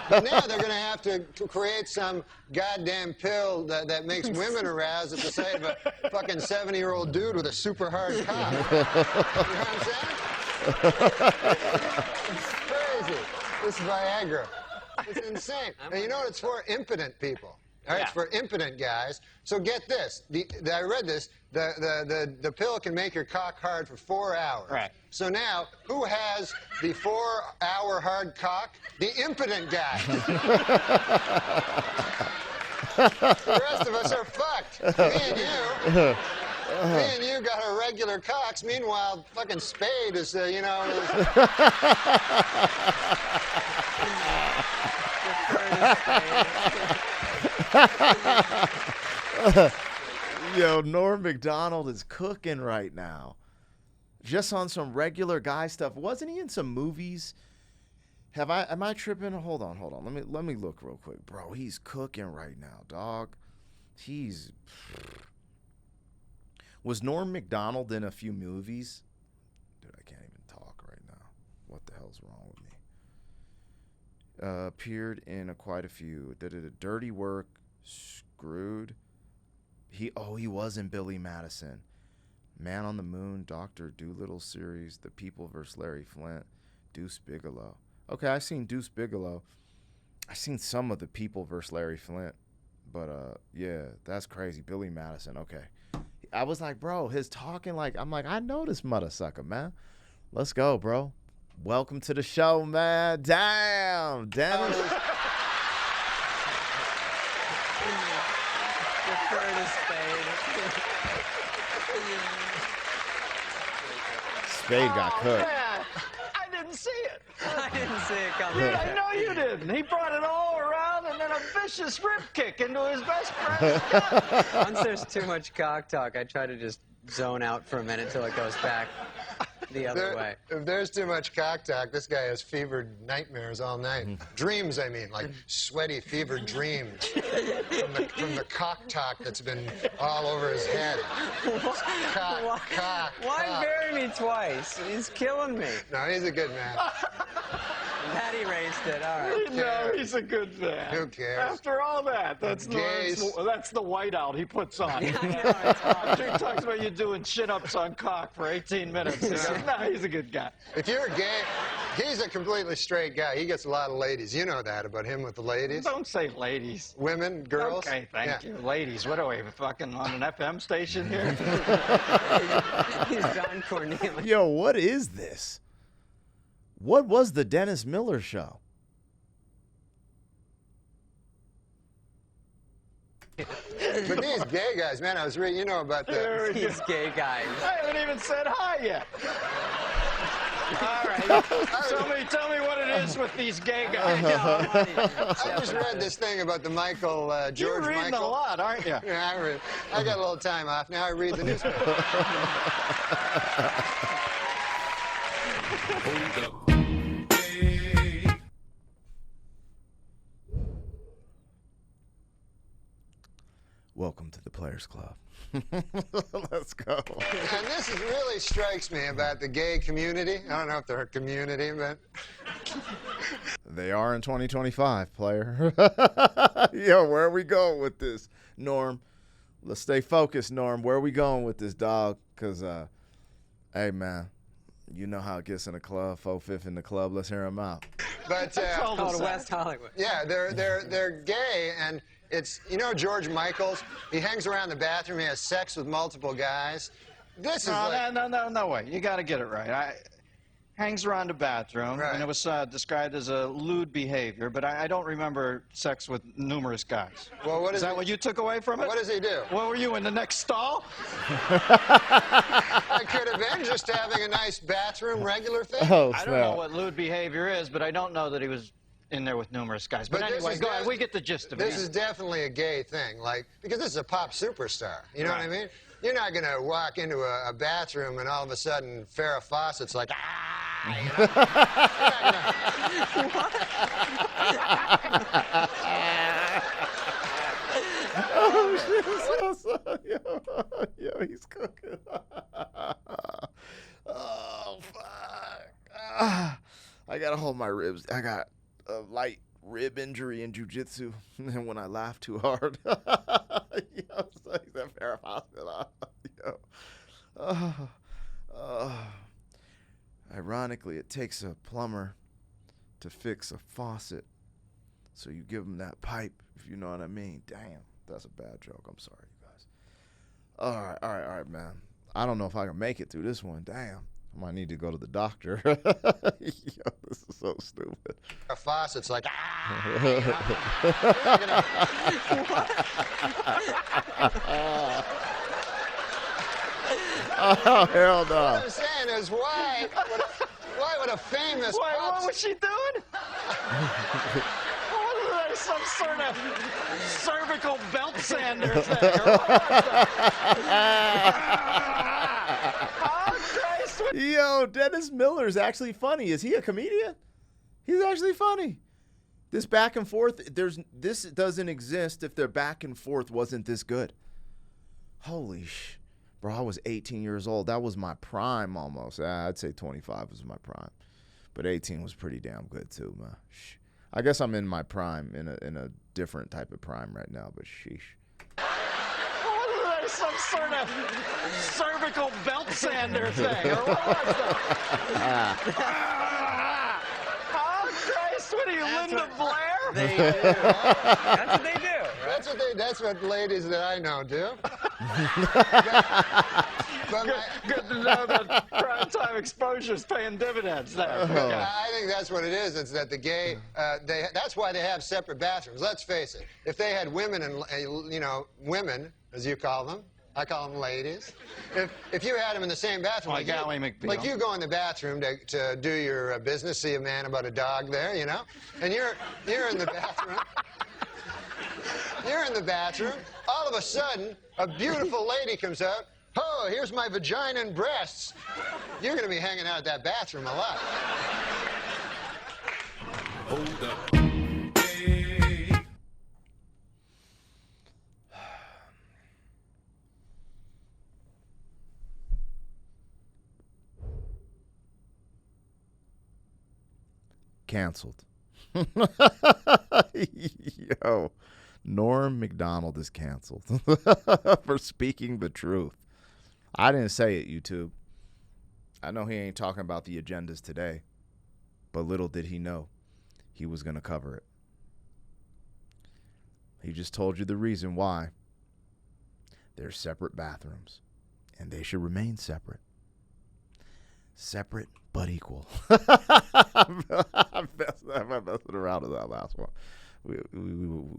But now they're going to have to create some goddamn pill that makes women aroused at the sight of a fucking 70-year-old dude with a super hard cock. You know what I'm saying? It's crazy. This Viagra. It's insane. And you know what it's for? Impotent people. All right, it's for impotent guys. So get this. I read this. The pill can make your cock hard for 4 hours. Right. So now, who has the 4-hour hard cock? The impotent guy. The rest of us are fucked. Me and you got our regular cocks. Meanwhile, fucking Spade is, Yo, Norm MacDonald is cooking right now. Just on some regular guy stuff. Wasn't he in some movies? Am I tripping? Hold on. Let me look real quick. Bro, he's cooking right now, dog. Was Norm MacDonald in a few movies? Dude, I can't even talk right now. What the hell's wrong with me? Appeared in quite a few. Dirty Work, Screwed. He was in Billy Madison. Man on the Moon, Dr. Dolittle series, The People vs. Larry Flint, Deuce Bigalow. Okay, I've seen Deuce Bigalow. I've seen some of The People vs. Larry Flint. But, yeah, that's crazy. Billy Madison, okay. I was like, bro, his talking I'm like, I know this mother sucker, man. Let's go, bro. Welcome to the show, man. Damn, Dennis. Spade got cooked. Yeah, I didn't see it. I didn't see it coming. Dude, I know you didn't. He brought it all around and then a vicious rip kick into his best friend's gut. Once there's too much cock talk, I try to just zone out for a minute till it goes back the other way. If there's too much cock talk, this guy has fevered nightmares all night. Dreams, I mean, like sweaty, fevered dreams from the cock talk that's been all over his head. Why bury me twice? He's killing me. No, he's a good man. That erased it. All right. No, he's a good man. Who cares? After all that, that's the whiteout he puts on. Yeah, I know, it's hard. He talks about you doing chin-ups on cock for 18 minutes. No, he's a good guy. If you're gay, he's a completely straight guy. He gets a lot of ladies. You know that about him with the ladies. Don't say ladies. Women, girls. Okay, thank you. Ladies, what are we, fucking on an FM station here? He's Don Cornelius. Yo, what is this? What was the Dennis Miller show? But these gay guys, man, I was reading, you know about these gay guys. I haven't even said hi yet. All right. Tell me what it is with these gay guys. I just read this thing about the George You're reading Michael. a lot, aren't you? Yeah, I got a little time off. Now I read the newspaper. Welcome to the Players Club. Let's go. And this really strikes me about the gay community. I don't know if they're a community, but... They are in 2025, player. Yo, where are we going with this, Norm? Let's stay focused, Norm. Where are we going with this, dog? Because, hey, man, You know how it gets in a club, 4/5 in the club. Let's hear him out. But Called West Hollywood. yeah, they're gay, and it's, you know, George Michaels. He hangs around the bathroom. He has sex with multiple guys. This is like, No way. You got to get it right. Hangs around the bathroom, Right. and it was described as a lewd behavior, but I don't remember sex with numerous guys. Well, what is that? What you took away from it? What does he do? What were you, in the next stall? I could have been just having a nice bathroom regular thing. Oh, I don't know what lewd behavior is, but I don't know that he was in there with numerous guys. But this anyway, is go ahead. We get the gist of it. This is definitely a gay thing, like, because this is a pop superstar. You know what I mean? You're not going to walk into a bathroom and all of a sudden Farrah Fawcett's like, ah! You know? Yo, he's cooking. Oh, fuck. I gotta hold my ribs. I got a light rib injury in jiu-jitsu, and when I laugh too hard, so he's that Farrah Fawcett. Ironically, it takes a plumber to fix a faucet, so you give him that pipe, if you know what I mean. Damn, that's a bad joke. I'm sorry, you guys. All right, man. I don't know if I can make it through this one. Damn. I might need to go to the doctor. Yo, this is so stupid. Farrah Fawcett's like, ah! Oh, hell no. What I'm saying is, why would a famous What was she doing? Wasn't there some sort of cervical belt sander thing? Or what was that? Yo, Dennis Miller's actually funny. Is he a comedian? He's actually funny. This back and forth, this doesn't exist if their back and forth wasn't this good. Holy sh. Bro, I was 18 years old. That was my prime almost. I'd say 25 was my prime. But 18 was pretty damn good too, man. I guess I'm in my prime, in a different type of prime right now, but sheesh. Wasn't there some sort of cervical belt sander thing? Or what was that? Oh, Christ, what are you, Linda Blair? They do. That's what they do. That's what ladies that I know do. Good to know that primetime exposure is paying dividends there. I think that's what it is. It's that the gay, that's why they have separate bathrooms. Let's face it. If they had women and, women, as you call them, I call them ladies. If you had them in the same bathroom, Like Ally McBeal. like you go in the bathroom to do your business, see a man about a dog there, and you're in the bathroom. You're in the bathroom. All of a sudden, a beautiful lady comes out. Oh, here's my vagina and breasts. You're going to be hanging out at that bathroom a lot. Hold up. Canceled. Yo, Norm MacDonald is canceled for speaking the truth. I didn't say it, YouTube. I know he ain't talking about the agendas today, but little did he know he was going to cover it. He just told you the reason why. They're separate bathrooms, and they should remain separate. Separate but equal. I'm messing around with that last one.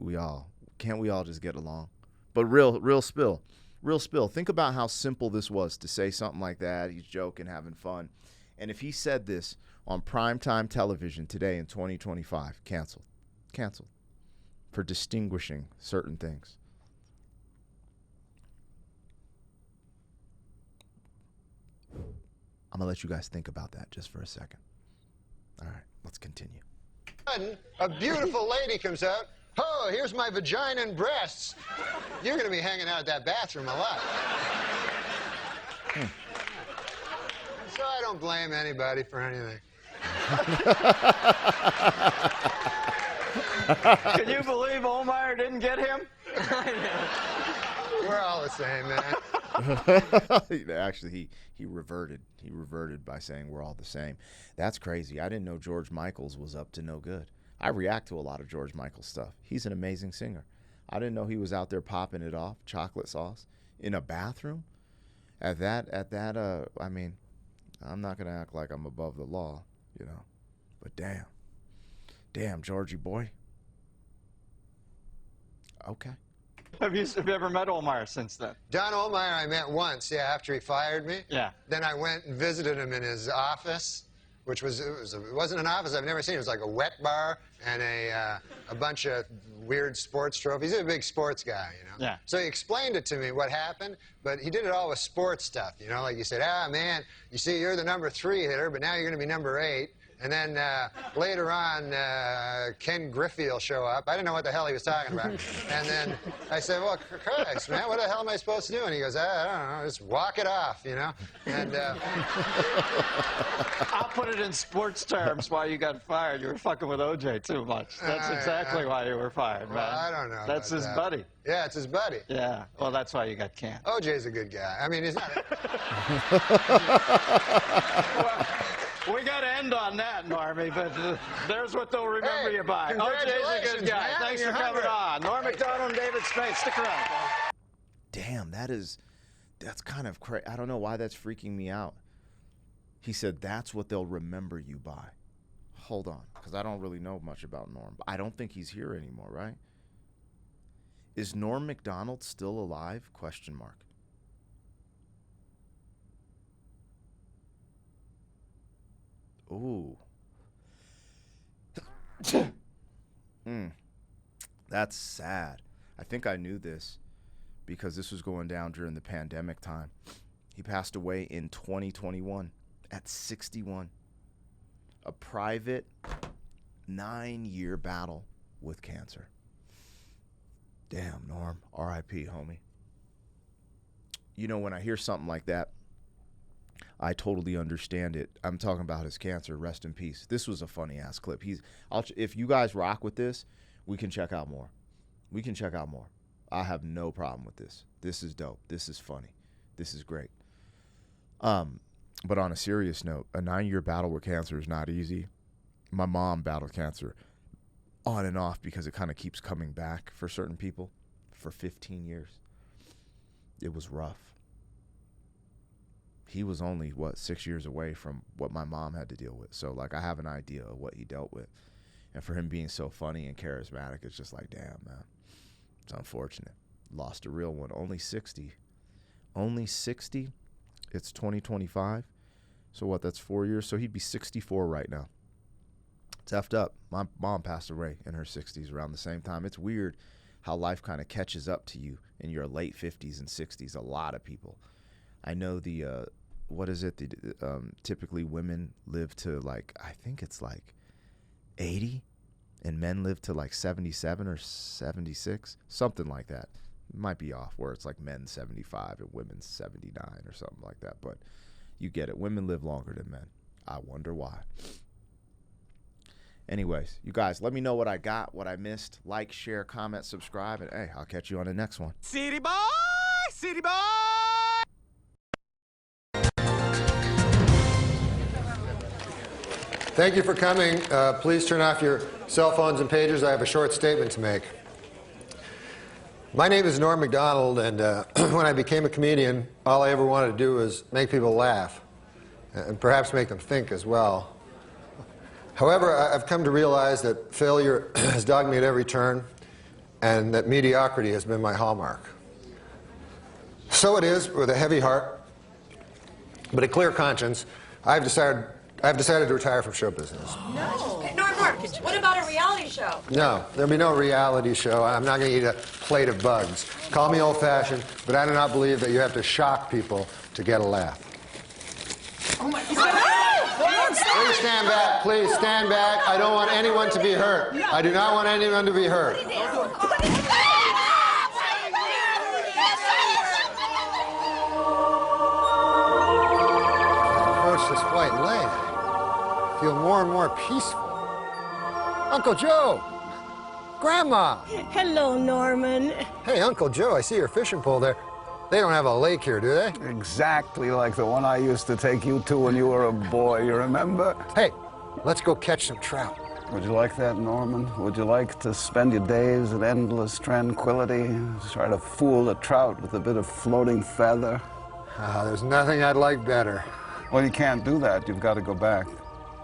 We all can't we all just get along? But real spill. Think about how simple this was to say something like that. He's joking, having fun. And if he said this on primetime television today in 2025, canceled for distinguishing certain things. I'm going to let you guys think about that just for a second. All right, let's continue. A beautiful lady comes out. Oh, here's my vagina and breasts. You're going to be hanging out at that bathroom a lot. So I don't blame anybody for anything. Can you believe Olmeyer didn't get him? We're all the same, man. Actually, he reverted. He reverted by saying we're all the same. That's crazy. I didn't know George Michaels was up to no good. I react to a lot of George Michael stuff. He's an amazing singer. I didn't know he was out there popping it off, chocolate sauce, in a bathroom. I mean, I'm not gonna act like I'm above the law, you know. But damn, Georgie boy. Okay. Have you ever met Omar since then? Don Ohlmeyer I met once, yeah, after he fired me. Yeah. Then I went and visited him in his office, which it wasn't an office I've never seen. It was like a wet bar and a bunch of weird sports trophies. He's a big sports guy, you know. Yeah. So he explained it to me what happened, but he did it all with sports stuff, you know. Like you said, man, you see, you're the number 3 hitter, but now you're going to be number 8. And then later on, Ken Griffey will show up. I didn't know what the hell he was talking about. And then I said, well, Christ, man, what the hell am I supposed to do? And he goes, I don't know, just walk it off, you know? And I'll put it in sports terms why you got fired. You were fucking with OJ too much. That's exactly why you were fired, man. Well, I don't know. That's his buddy. Yeah, it's his buddy. Yeah, well, that's why you got canned. OJ's a good guy. I mean, he's not... We got to end on that, Normie, but there's what they'll remember you by. OJ's a good guy. Man, Thanks for coming on. Norm MacDonald and David Spade, stick around. Damn, that's kind of crazy. I don't know why that's freaking me out. He said that's what they'll remember you by. Hold on, because I don't really know much about Norm. I don't think he's here anymore, right? Is Norm MacDonald still alive? Question mark. Ooh. That's sad. I think I knew this because this was going down during the pandemic time. He passed away in 2021 at 61. A private 9-year battle with cancer. Damn, Norm. R.I.P., homie. You know, when I hear something like that, I totally understand it. I'm talking about his cancer. Rest in peace. This was a funny ass clip. If you guys rock with this, we can check out more. I have no problem with this. This is dope. This is funny. This is great. But on a serious note, a 9-year battle with cancer is not easy. My mom battled cancer on and off because it kind of keeps coming back for certain people for 15 years. It was rough. He was only, 6 years away from what my mom had to deal with. So, like, I have an idea of what he dealt with. And for him being so funny and charismatic, it's just like, damn, man. It's unfortunate. Lost a real one. Only 60. Only 60? It's 2025. So, what, that's 4 years? So, he'd be 64 right now. It's effed up. My mom passed away in her 60s around the same time. It's weird how life kind of catches up to you in your late 50s and 60s. A lot of people. I know typically women live to I think it's 80, and men live to 77 or 76, something like that. It might be off where it's men 75 and women 79 or something like that, but you get it. Women live longer than men. I wonder why. Anyways, you guys, let me know what I got, what I missed. Like, share, comment, subscribe, and hey, I'll catch you on the next one. City boy! City boy! Thank you for coming. Please turn off your cell phones and pagers. I have a short statement to make. My name is Norm MacDonald, and when I became a comedian, all I ever wanted to do was make people laugh, and perhaps make them think as well. However, I've come to realize that failure has dogged me at every turn, and that mediocrity has been my hallmark. So it is, with a heavy heart, but a clear conscience, I've decided to retire from show business. No. Norm, what about a reality show? No, there'll be no reality show. I'm not going to eat a plate of bugs. Call me old-fashioned, but I do not believe that you have to shock people to get a laugh. Oh my God. Please stand back. Please stand back. I don't want anyone to be hurt. I do not want anyone to be hurt. Approach this white lake. I feel more and more peaceful. Uncle Joe! Grandma! Hello, Norman. Hey, Uncle Joe, I see your fishing pole there. They don't have a lake here, do they? Exactly like the one I used to take you to when you were a boy, you remember? Hey, let's go catch some trout. Would you like that, Norman? Would you like to spend your days in endless tranquility, try to fool the trout with a bit of floating feather? There's nothing I'd like better. Well, you can't do that. You've got to go back.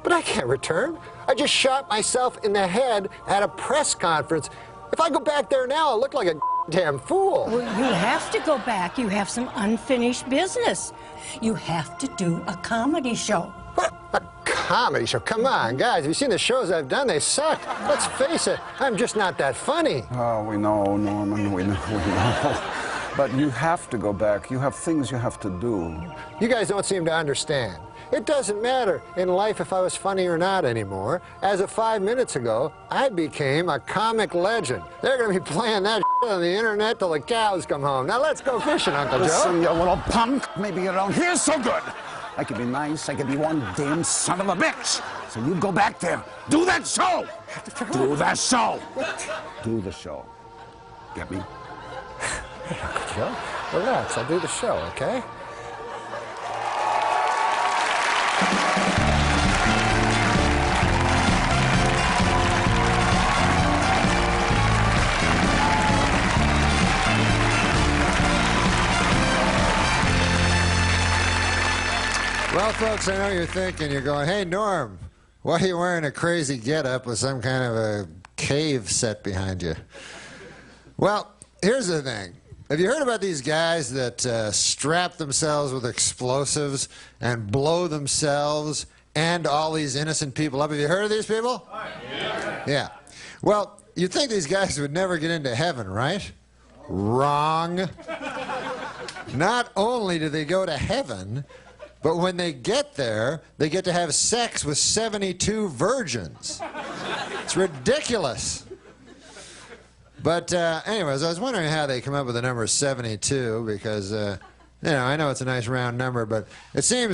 But I can't return. I just shot myself in the head at a press conference. If I go back there now, I'll look like a damn fool. Well, you have to go back. You have some unfinished business. You have to do a comedy show. What? A comedy show? Come on, guys. Have you seen the shows I've done? They suck. Let's face it. I'm just not that funny. Oh, we know, Norman. We know. But you have to go back. You have things you have to do. You guys don't seem to understand. It doesn't matter in life if I was funny or not anymore. As of 5 minutes ago, I became a comic legend. They're going to be playing that shit on the internet till the cows come home. Now let's go fishing, Uncle Joe. Listen, you little punk. Maybe you don't hear so good. I could be nice. I could be one damn son of a bitch. So you go back there. Do that show. Do that show. Do the show. Get me? Uncle Joe, relax. I'll do the show, okay? Well, folks, I know you're thinking, you're going, hey, Norm, why are you wearing a crazy getup with some kind of a cave set behind you? Well, here's the thing. Have you heard about these guys that strap themselves with explosives and blow themselves and all these innocent people up? Have you heard of these people? Yeah. Well, you'd think these guys would never get into heaven, right? Wrong. Not only do they go to heaven, but when they get there, they get to have sex with 72 virgins. It's ridiculous. But anyways, I was wondering how they come up with the number 72 because, you know, I know it's a nice round number, but it's a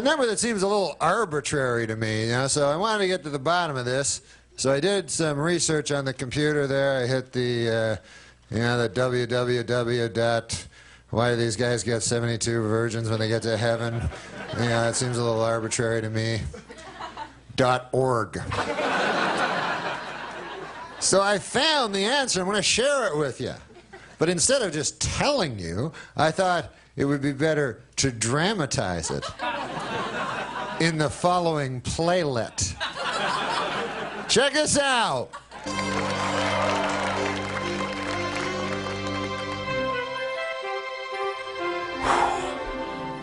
number that seems a little arbitrary to me, you know, so I wanted to get to the bottom of this. So I did some research on the computer there. I hit the, you know, the www. Why do these guys get 72 virgins when they get to heaven? You know, that seems a little arbitrary to me. .org. So I found the answer. I'm going to share it with you. But instead of just telling you, I thought it would be better to dramatize it in the following playlet. Check this out.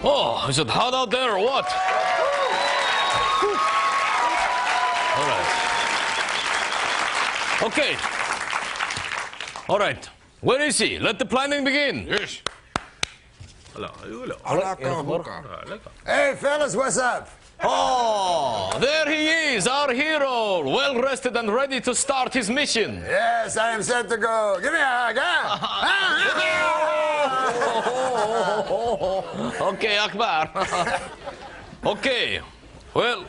Oh, is it hot out there or what? All right. Okay. All right. Where is he? Let the planning begin. Yes. Hey, fellas, what's up? Oh, there he is, our hero, well rested and ready to start his mission. Yes, I am set to go. Give me a hug, Okay, Akbar. Okay, well,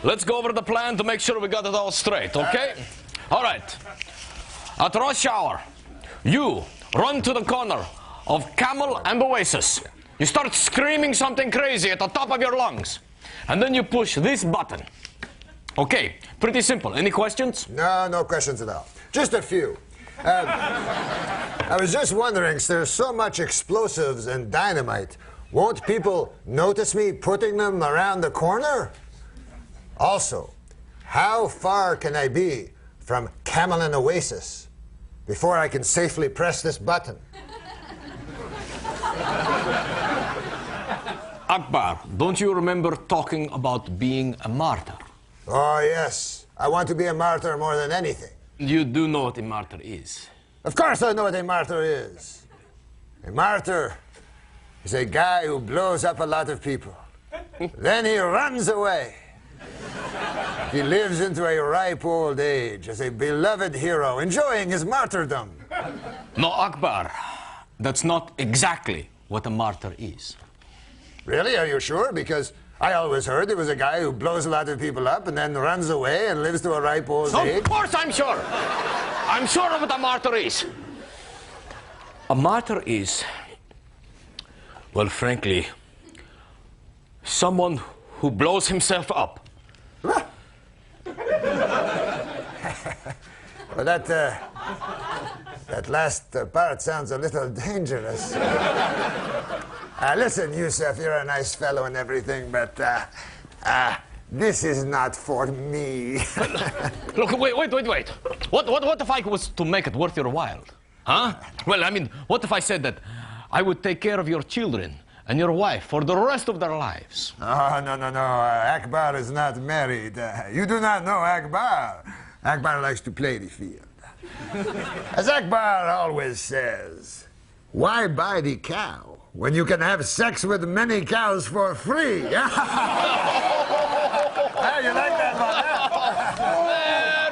let's go over the plan to make sure we got it all straight, okay? All right. At rush hour, you run to the corner of Camel and Oasis. You start screaming something crazy at the top of your lungs. And then you push this button. Okay, pretty simple. Any questions? No, no questions at all. Just a few. I was just wondering, there's so much explosives and dynamite. Won't people notice me putting them around the corner? Also, how far can I be from Camel and Oasis before I can safely press this button? Akbar, don't you remember talking about being a martyr? Oh, yes. I want to be a martyr more than anything. You do know what a martyr is. Of course I know what a martyr is. A martyr is a guy who blows up a lot of people. Then he runs away. He lives into a ripe old age as a beloved hero, enjoying his martyrdom. No, Akbar, that's not exactly what a martyr is. Really? Are you sure? Because I always heard it was a guy who blows a lot of people up and then runs away and lives to a ripe old age. Of course I'm sure. I'm sure of what a martyr is. A martyr is, well, frankly, someone who blows himself up. Well, that last part sounds a little dangerous. Listen, Yusuf, you're a nice fellow and everything, but this is not for me. Look, wait. What if I was to make it worth your while? Huh? Well, I mean, what if I said that I would take care of your children and your wife for the rest of their lives? Oh, no. Akbar is not married. You do not know Akbar. Akbar likes to play the field. As Akbar always says, why buy the cow when you can have sex with many cows for free? Hey, you like that one?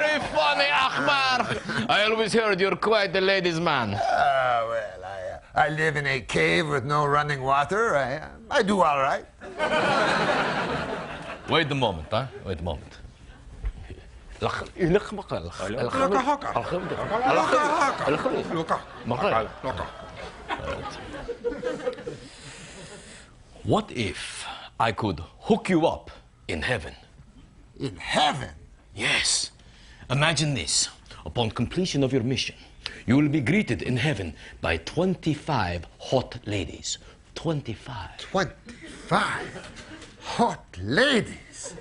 Very funny, Akbar. I always heard you're quite a ladies' man. Well, I live in a cave with no running water. I do all right. Wait a moment, huh? Wait a moment. What if I could hook you up in heaven? In heaven? Yes. Imagine this. Upon completion of your mission, you will be greeted in heaven by 25 hot ladies. 25. 25 hot ladies?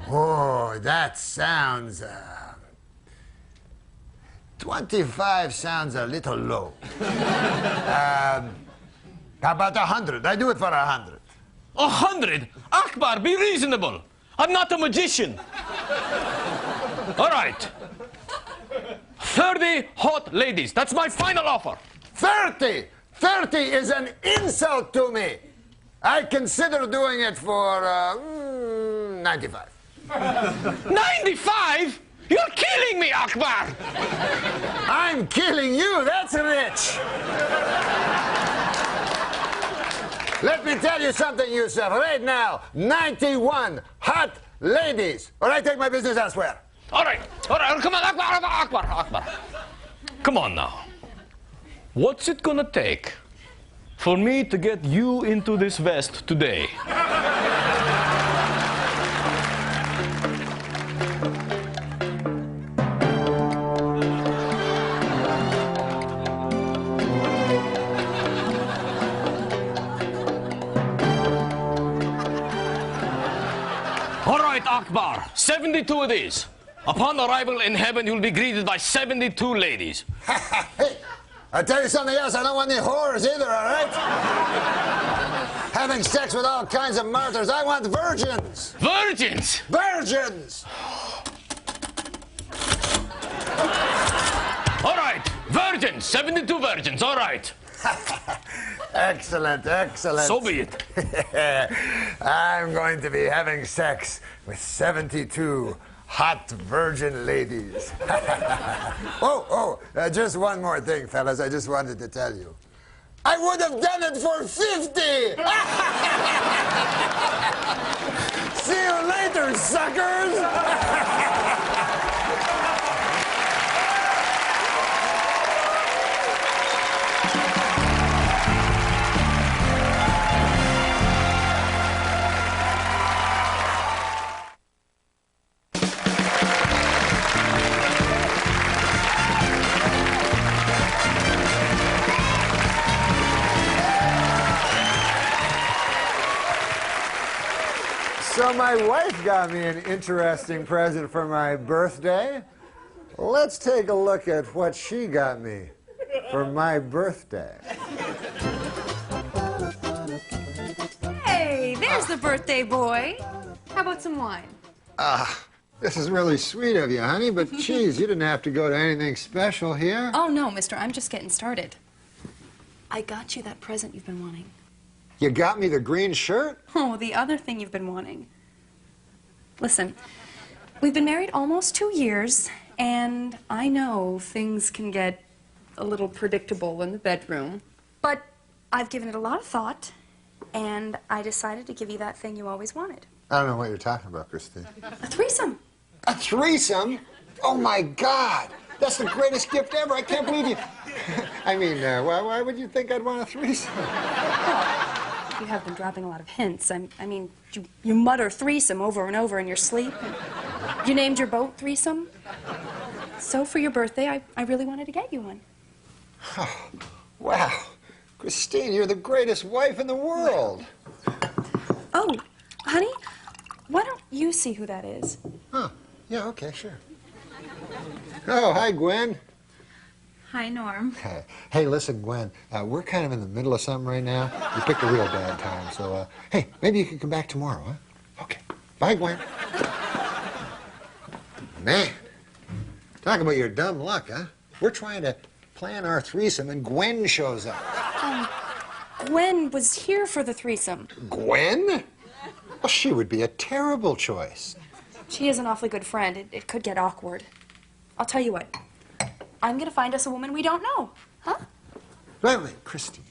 Oh, that sounds... 25 sounds a little low. How about 100? I do it for 100. 100? Akbar, be reasonable. I'm not a magician. All right. 30 hot ladies. That's my final offer. 30! 30 is an insult to me. I consider doing it for 95. 95? You're killing me, Akbar! I'm killing you, that's rich! Let me tell you something, Yusuf. Right now, 91 hot ladies. Or I take my business elsewhere. All right, come on, Akbar. Come on now. What's it gonna take for me to get you into this vest today? All right, Akbar, 72 of these. Upon arrival in heaven, you'll be greeted by 72 ladies. Hey, I'll tell you something else. I don't want any whores either, all right? Having sex with all kinds of martyrs. I want virgins. Virgins? Virgins! All right, virgins, 72 virgins, all right. Excellent. So be it. I'm going to be having sex with 72 hot virgin ladies. Just one more thing, fellas. I just wanted to tell you. I would have done it for 50! See you later, suckers! So my wife got me an interesting present for my birthday. Let's take a look at what she got me for my birthday. Hey, there's the birthday boy. How about some wine? This is really sweet of you, honey, but geez, you didn't have to go to anything special here. Oh, no, mister, I'm just getting started. I got you that present you've been wanting. You got me the green shirt? Oh, the other thing you've been wanting. Listen, we've been married almost 2 years, and I know things can get a little predictable in the bedroom, but I've given it a lot of thought, and I decided to give you that thing you always wanted. I don't know what you're talking about, Christine. A threesome. A threesome? Oh, my God. That's the greatest gift ever. I can't believe you. I mean, why would you think I'd want a threesome? You have been dropping a lot of hints. I mean, you mutter threesome over and over in your sleep. You named your boat Threesome. So for your birthday, I really wanted to get you one. Oh, wow. Christine, you're the greatest wife in the world. Oh, honey, why don't you see who that is? Huh. Yeah, okay, sure. Oh, hi, Gwen. Hi, Norm. Hey, listen, Gwen, we're kind of in the middle of something right now. You picked a real bad time, so, hey, maybe you could come back tomorrow, huh? Okay. Bye, Gwen. Man, talk about your dumb luck, huh? We're trying to plan our threesome, and Gwen shows up. Gwen was here for the threesome. Gwen? Well, she would be a terrible choice. She is an awfully good friend. It could get awkward. I'll tell you what. I'm going to find us a woman we don't know. Huh? Wait, Christine.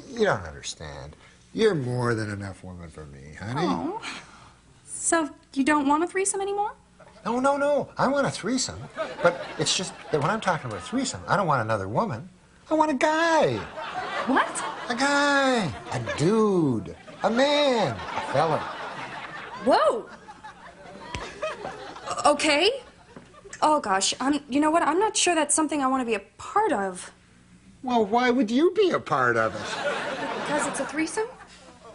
You don't understand. You're more than enough woman for me, honey. Oh. So you don't want a threesome anymore? No. I want a threesome. But it's just that when I'm talking about a threesome, I don't want another woman. I want a guy. What? A guy. A dude. A man. A fella. Whoa. Okay. Oh, gosh. You know what? I'm not sure that's something I want to be a part of. Well, why would you be a part of it? Because it's a threesome?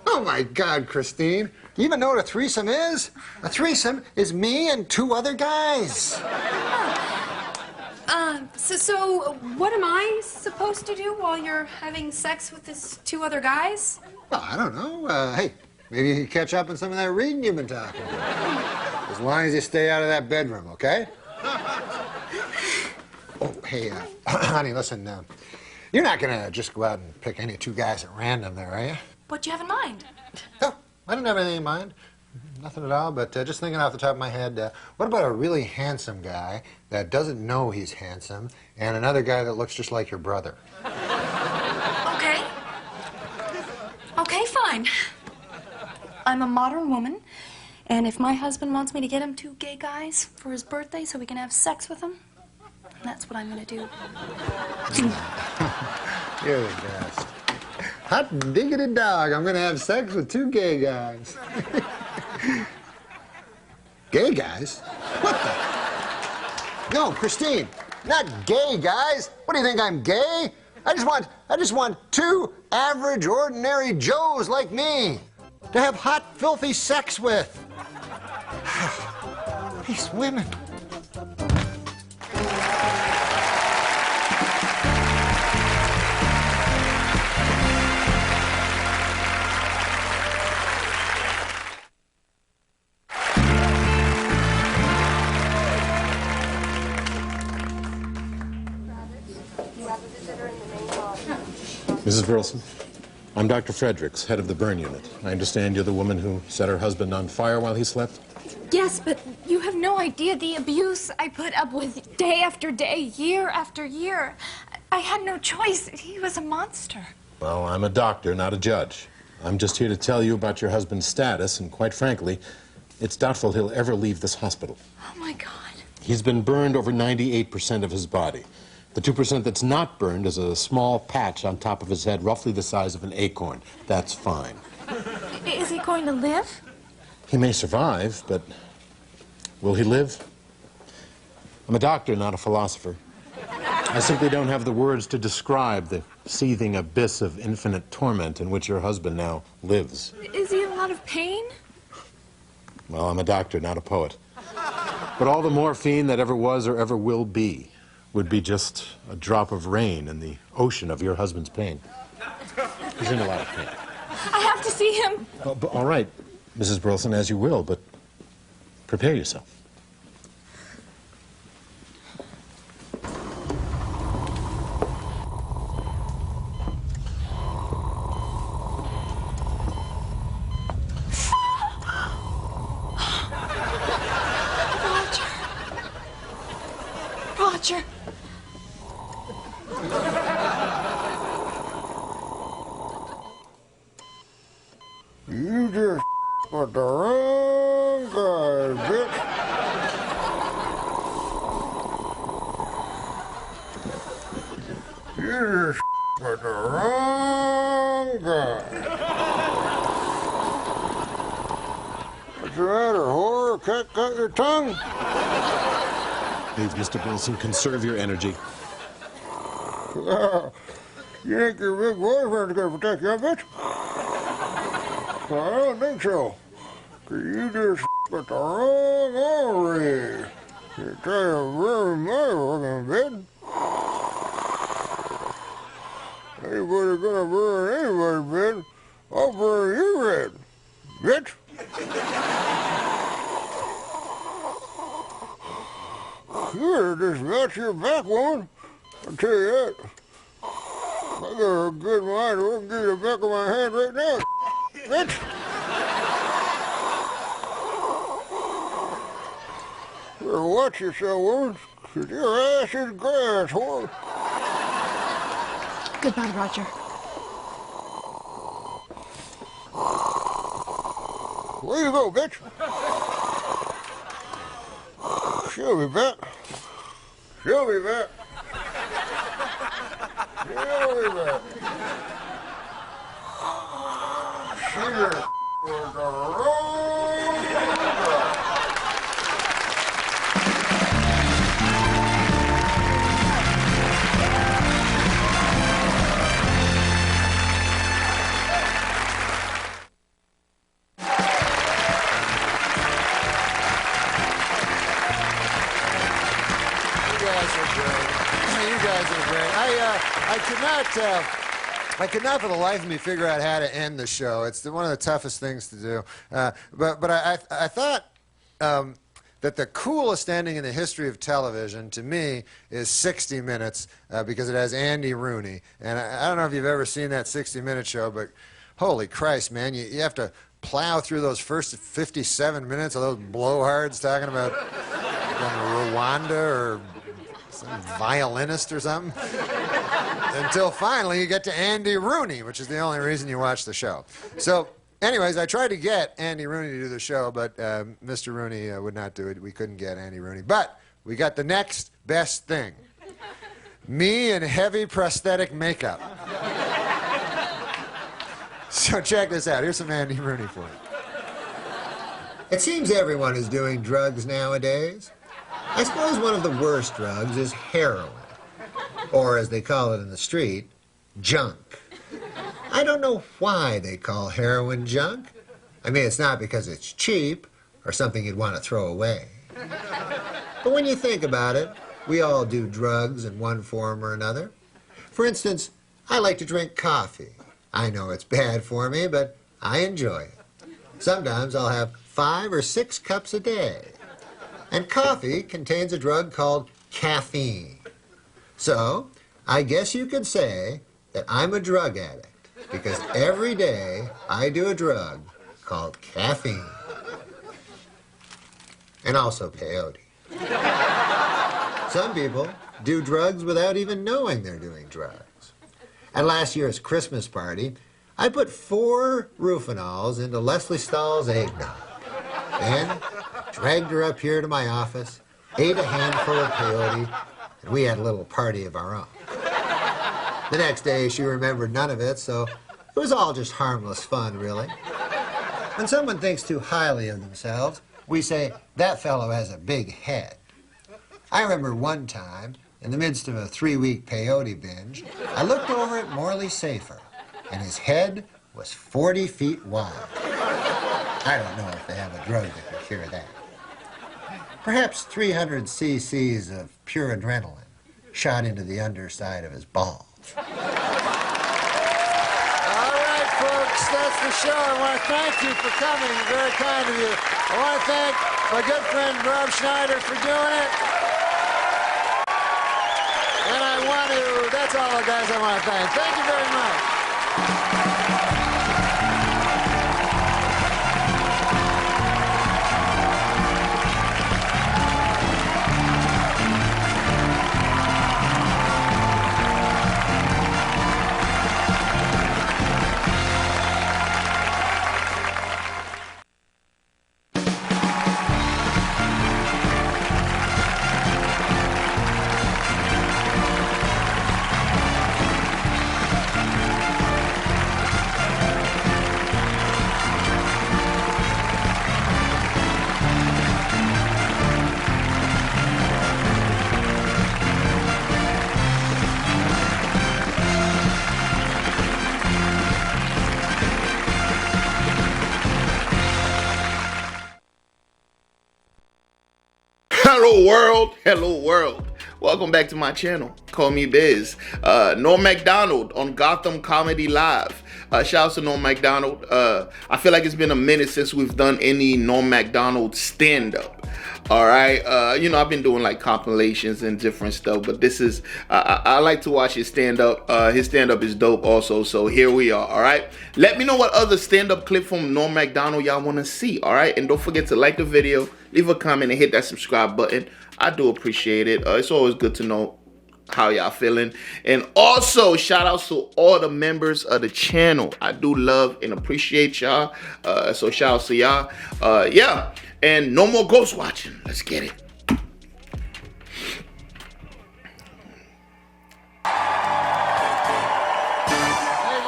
Oh, my God, Christine. Do you even know what a threesome is? A threesome is me and two other guys. So what am I supposed to do while you're having sex with these two other guys? Well, I don't know. Hey, maybe you can catch up on some of that reading you've been talking about. As long as you stay out of that bedroom, okay? Oh, hey, honey, listen, you're not going to just go out and pick any two guys at random there, are you? What do you have in mind? Oh, I don't have anything in mind. Nothing at all, but just thinking off the top of my head, what about a really handsome guy that doesn't know he's handsome and another guy that looks just like your brother? Okay. Okay, fine. I'm a modern woman, and if my husband wants me to get him two gay guys for his birthday so we can have sex with them, that's what I'm going to do. You're the best. Hot diggity dog, I'm going to have sex with two gay guys. Gay guys? What the? No, Christine, not gay guys. What do you think, I'm gay? I just want two average, ordinary Joes like me to have hot, filthy sex with. These women. Mrs. Burleson, I'm Dr. Fredericks, head of the burn unit. I understand you're the woman who set her husband on fire while he slept? Yes, but you have no idea the abuse I put up with day after day, year after year. I had no choice. He was a monster. Well, I'm a doctor, not a judge. I'm just here to tell you about your husband's status, and quite frankly, it's doubtful he'll ever leave this hospital. Oh, my God. He's been burned over 98% of his body. The 2% that's not burned is a small patch on top of his head, roughly the size of an acorn. That's fine. Is he going to live? He may survive, but will he live? I'm a doctor, not a philosopher. I simply don't have the words to describe the seething abyss of infinite torment in which your husband now lives. Is he in a lot of pain? Well, I'm a doctor, not a poet. But all the morphine that ever was or ever will be would be just a drop of rain in the ocean of your husband's pain. He's in a lot of pain. I have to see him. All right, Mrs. Burleson, as you will, but prepare yourself. Roger. You just put the wrong guy, bitch. but the wrong guy. What's the matter, whore? Can't cut your tongue? Please, Mr. Wilson, conserve your energy. You think your big boyfriend's gonna protect you, bitch? I don't think so. 'Cause you just got the wrong ovary. You tell you very motherfucking bed. Anybody gonna burn anybody's bed, I'll burn your head, bitch. You better just watch your back, woman. I'll tell you that. I got a good mind. I'll give you the back of my hand right now, bitch. You better watch yourself, woman, 'cause your ass is grass, whore. Goodbye, Roger. Where you go, bitch? She'll be back. She'll be back. She'll be back. She just was the wrong guy. I could not for the life of me figure out how to end the show. It's one of the toughest things to do. But I thought that the coolest ending in the history of television, to me, is 60 Minutes, because it has Andy Rooney. And I don't know if you've ever seen that 60-minute show, but holy Christ, man, you have to plow through those first 57 minutes of those blowhards talking about Rwanda or some violinist or something, until finally you get to Andy Rooney, which is the only reason you watch the show. So anyways, I tried to get Andy Rooney to do the show, but Mr. Rooney would not do it. We couldn't get Andy Rooney. But we got the next best thing. Me in heavy prosthetic makeup. So check this out. Here's some Andy Rooney for you. It seems everyone is doing drugs nowadays. I suppose one of the worst drugs is heroin, or as they call it in the street, junk. I don't know why they call heroin junk. I mean, it's not because it's cheap or something you'd want to throw away. But when you think about it, we all do drugs in one form or another. For instance, I like to drink coffee. I know it's bad for me, but I enjoy it. Sometimes I'll have 5 or 6 cups a day. And coffee contains a drug called caffeine. So, I guess you could say that I'm a drug addict, because every day I do a drug called caffeine. And also peyote. Some people do drugs without even knowing they're doing drugs. At last year's Christmas party, I put 4 Rufinols into Leslie Stahl's eggnog. Then dragged her up here to my office, ate a handful of peyote, and we had a little party of our own. The next day, she remembered none of it, so it was all just harmless fun, really. When someone thinks too highly of themselves, we say, that fellow has a big head. I remember one time, in the midst of a 3-week peyote binge, I looked over at Morley Safer, and his head was 40 feet wide. I don't know if they have a drug that could cure that. Perhaps 300 cc's of pure adrenaline shot into the underside of his balls. All right, folks, that's the show. I want to thank you for coming. Very kind of you. I want to thank my good friend Rob Schneider for doing it. And I want to, that's all the guys I want to thank. Thank you very much. Hello world, hello world. Welcome back to my channel. Call me Biz. Norm MacDonald on Gotham Comedy Live. Shout out to Norm MacDonald. I feel like it's been a minute since we've done any Norm MacDonald stand-up. All right, you know, I've been doing like compilations and different stuff, but this is I like to watch his stand-up. His stand-up is dope also, so here we are. All right, let me know what other stand-up clip from Norm MacDonald y'all want to see. All right, and don't forget to like the video, leave a comment, and hit that subscribe button. I do appreciate it. It's always good to know how y'all feeling. And also shout outs to all the members of the channel. I do love and appreciate y'all. So shout outs to y'all. Yeah, and no more ghost watching. Let's get it. Thank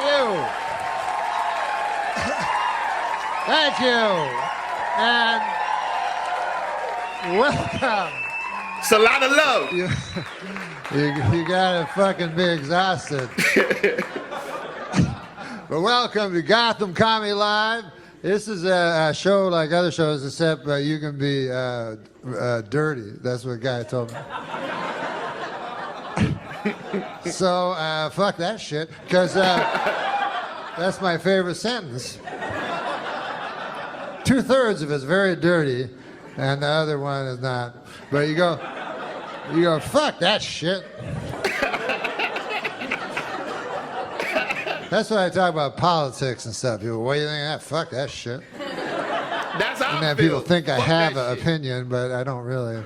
you. Thank you. And welcome. It's a lot of love. You gotta fucking be exhausted. But welcome to Gotham Comedy Live. This is a show like other shows, except you can be dirty. That's what a guy told me. So fuck that shit, because that's my favorite sentence. 2/3 of it's very dirty, and the other one is not. But you go, fuck that shit. That's why I talk about politics and stuff. People, what do you think of that? Fuck that shit. That's how and then people think I have an opinion, but I don't really.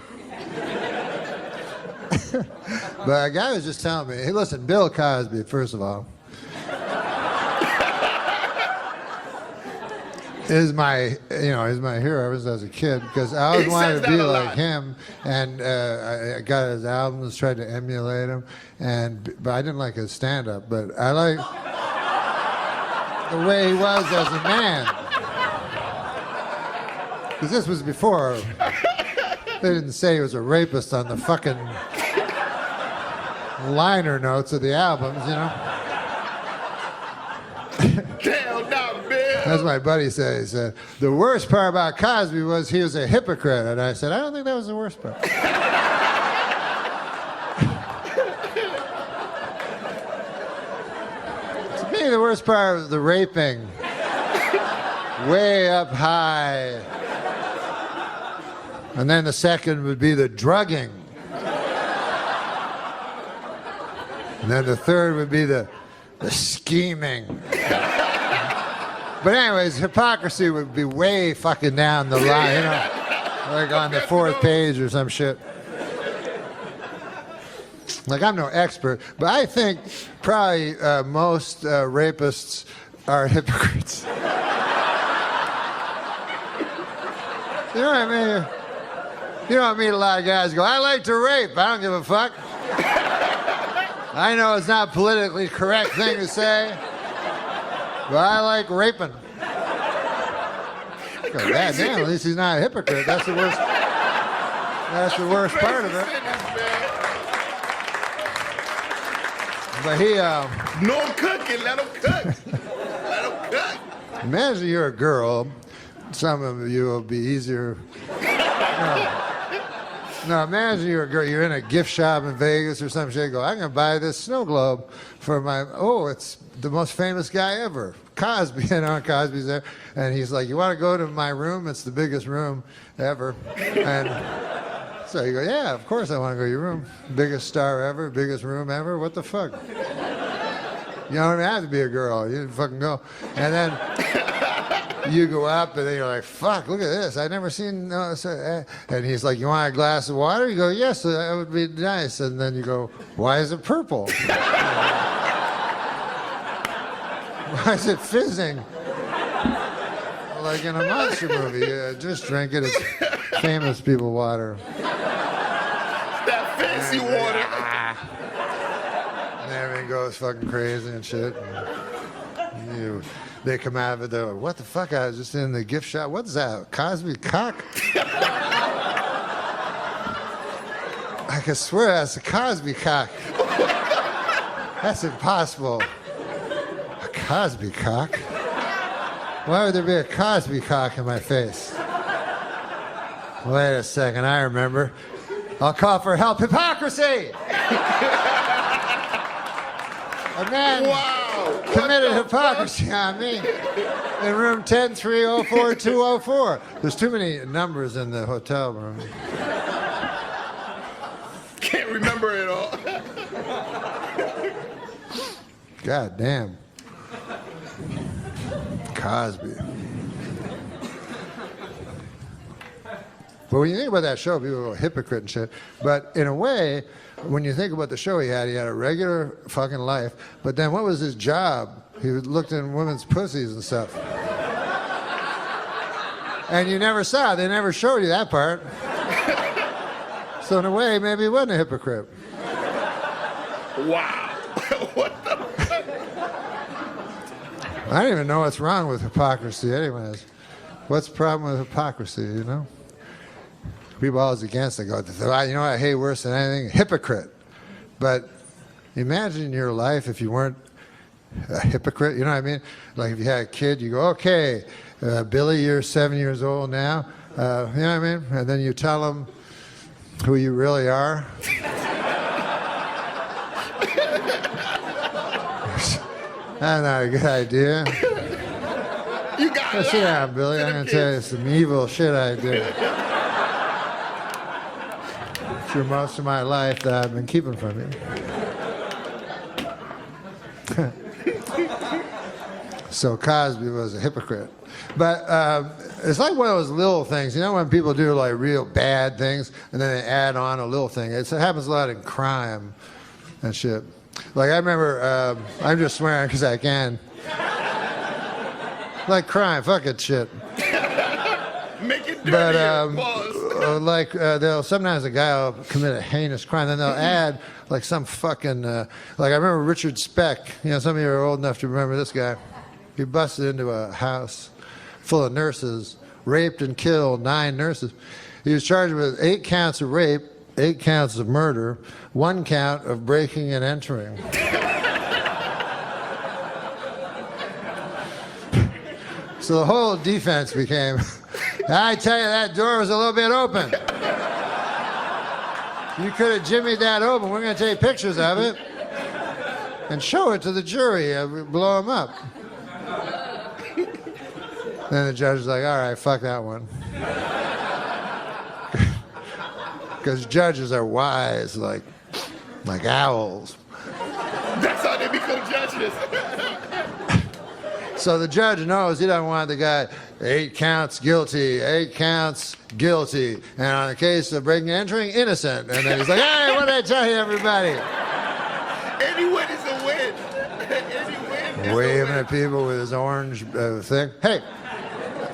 But a guy was just telling me, hey, listen, Bill Cosby, first of all, is my hero ever since I was a kid, because I always wanted to be like him, and I got his albums, tried to emulate him, but I didn't like his stand-up, but I like the way he was as a man, because this was before they didn't say he was a rapist on the fucking liner notes of the albums, you know. That's what my buddy said. He said, the worst part about Cosby was he was a hypocrite. And I said, I don't think that was the worst part. To me, the worst part was the raping. Way up high. And then the second would be the drugging. And then the third would be the scheming. But anyways, hypocrisy would be way fucking down the line, you know, like on the 4th page or some shit. Like, I'm no expert, but I think probably most rapists are hypocrites. You know what I mean? You know, I meet a lot of guys go, I like to rape, I don't give a fuck. I know it's not a politically correct thing to say, but I like raping. God damn, at least he's not a hypocrite. That's the worst. That's the worst part of it. But he. No cooking. Let him cook. Let him cook. Imagine you're a girl. Some of you will be easier. No, imagine you're a girl. You're in a gift shop in Vegas or some shit. Go, I'm gonna buy this snow globe for my. Oh, it's the most famous guy ever, Cosby. You know, Cosby's there, and he's like, "You want to go to my room? It's the biggest room ever." And so you go, "Yeah, of course I want to go to your room. Biggest star ever, biggest room ever. What the fuck? You don't even have to be a girl. You fucking go." And then you go up, and then you're like, fuck, look at this. I've never seen... And he's like, you want a glass of water? You go, yes, that would be nice. And then you go, why is it purple? Why is it fizzing? Like in a monster movie. Just drink it. It's famous people water. That fancy water. And everything goes fucking crazy and shit. And they come out of it, they're like, what the fuck? I was just in the gift shop. What's that? Cosby cock? I can swear that's a Cosby cock. That's impossible. A Cosby cock? Why would there be a Cosby cock in my face? Wait a second, I remember. I'll call for help. Hypocrisy! A man committed hypocrisy on me in room 10304-204. There's too many numbers in the hotel room. Can't remember it all. God damn. Cosby. But when you think about that show, people are a hypocrite and shit. But in a way, when you think about the show he had a regular fucking life. But then what was his job? He looked in women's pussies and stuff. And you never saw it. They never showed you that part. So in a way, maybe he wasn't a hypocrite. Wow. What the fuck? I don't even know what's wrong with hypocrisy anyways. What's the problem with hypocrisy, you know? People always against it go, you know what I hate worse than anything? Hypocrite. But imagine your life if you weren't a hypocrite, you know what I mean? Like if you had a kid, you go, okay, Billy, you're 7 years old now. You know what I mean? And then you tell them who you really are. That's not a good idea. You got it. Sit down, Billy. I'm going to tell you some evil shit I did. For most of my life that I've been keeping from you. So Cosby was a hypocrite. But it's like one of those little things. You know when people do like real bad things and then they add on a little thing? It happens a lot in crime and shit. Like I remember, I'm just swearing because I can. Like crime, fuck it shit. Make it dirtier, But sometimes a guy will commit a heinous crime, then they'll add like some fucking like I remember Richard Speck. You know, some of you are old enough to remember this guy. He busted into a house full of nurses, raped and killed 9 nurses. He was charged with 8 counts of rape, 8 counts of murder, 1 count of breaking and entering. So the whole defense became, I tell you, that door was a little bit open. You could have jimmied that open. We're going to take pictures of it and show it to the jury. Blow them up. Then the judge was like, all right, fuck that one. Because judges are wise, like owls. That's how they become judges. So the judge knows he doesn't want the guy, 8 counts guilty, 8 counts guilty. And on the case of breaking and entering, innocent. And then he's like, hey, what did I tell you, everybody? Any win is a win. Any win is Waving a win. at people with his orange thing. Hey,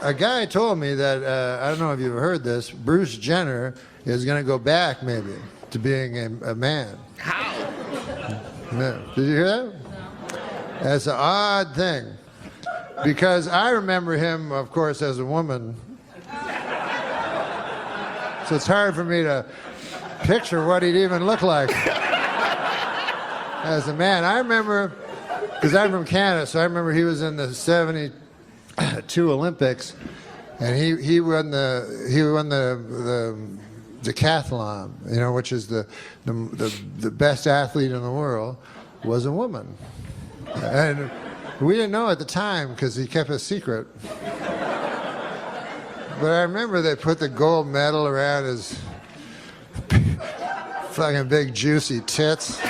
a guy told me that, I don't know if you've heard this, Bruce Jenner is going to go back maybe to being a man. How? No. Did you hear that? That's an odd thing. Because I remember him, of course, as a woman. So it's hard for me to picture what he'd even look like as a man. I remember, because I'm from Canada, so I remember he was in the 72 Olympics, and he won the decathlon, you know, which is the best athlete in the world, was a woman. And we didn't know at the time because he kept it secret. But I remember they put the gold medal around his fucking big juicy tits.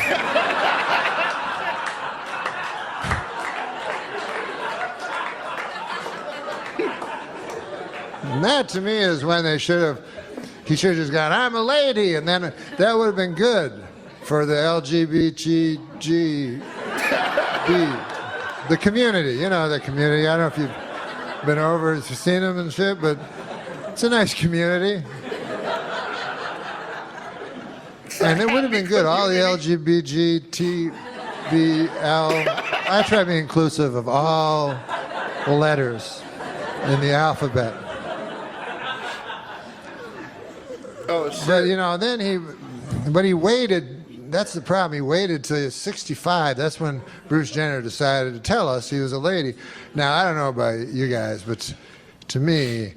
And that to me is when he should have just gone, I'm a lady, and then that would have been good for the LGBTG. The community, you know, the community. I don't know if you've been over and seen them and shit, but it's a nice community. And it would have been good, all the LGBTBL. I try to be inclusive of all the letters in the alphabet. Oh, shit. But, you know, then he waited. That's the problem. He waited till he was 65. That's when Bruce Jenner decided to tell us he was a lady. Now, I don't know about you guys, but to me,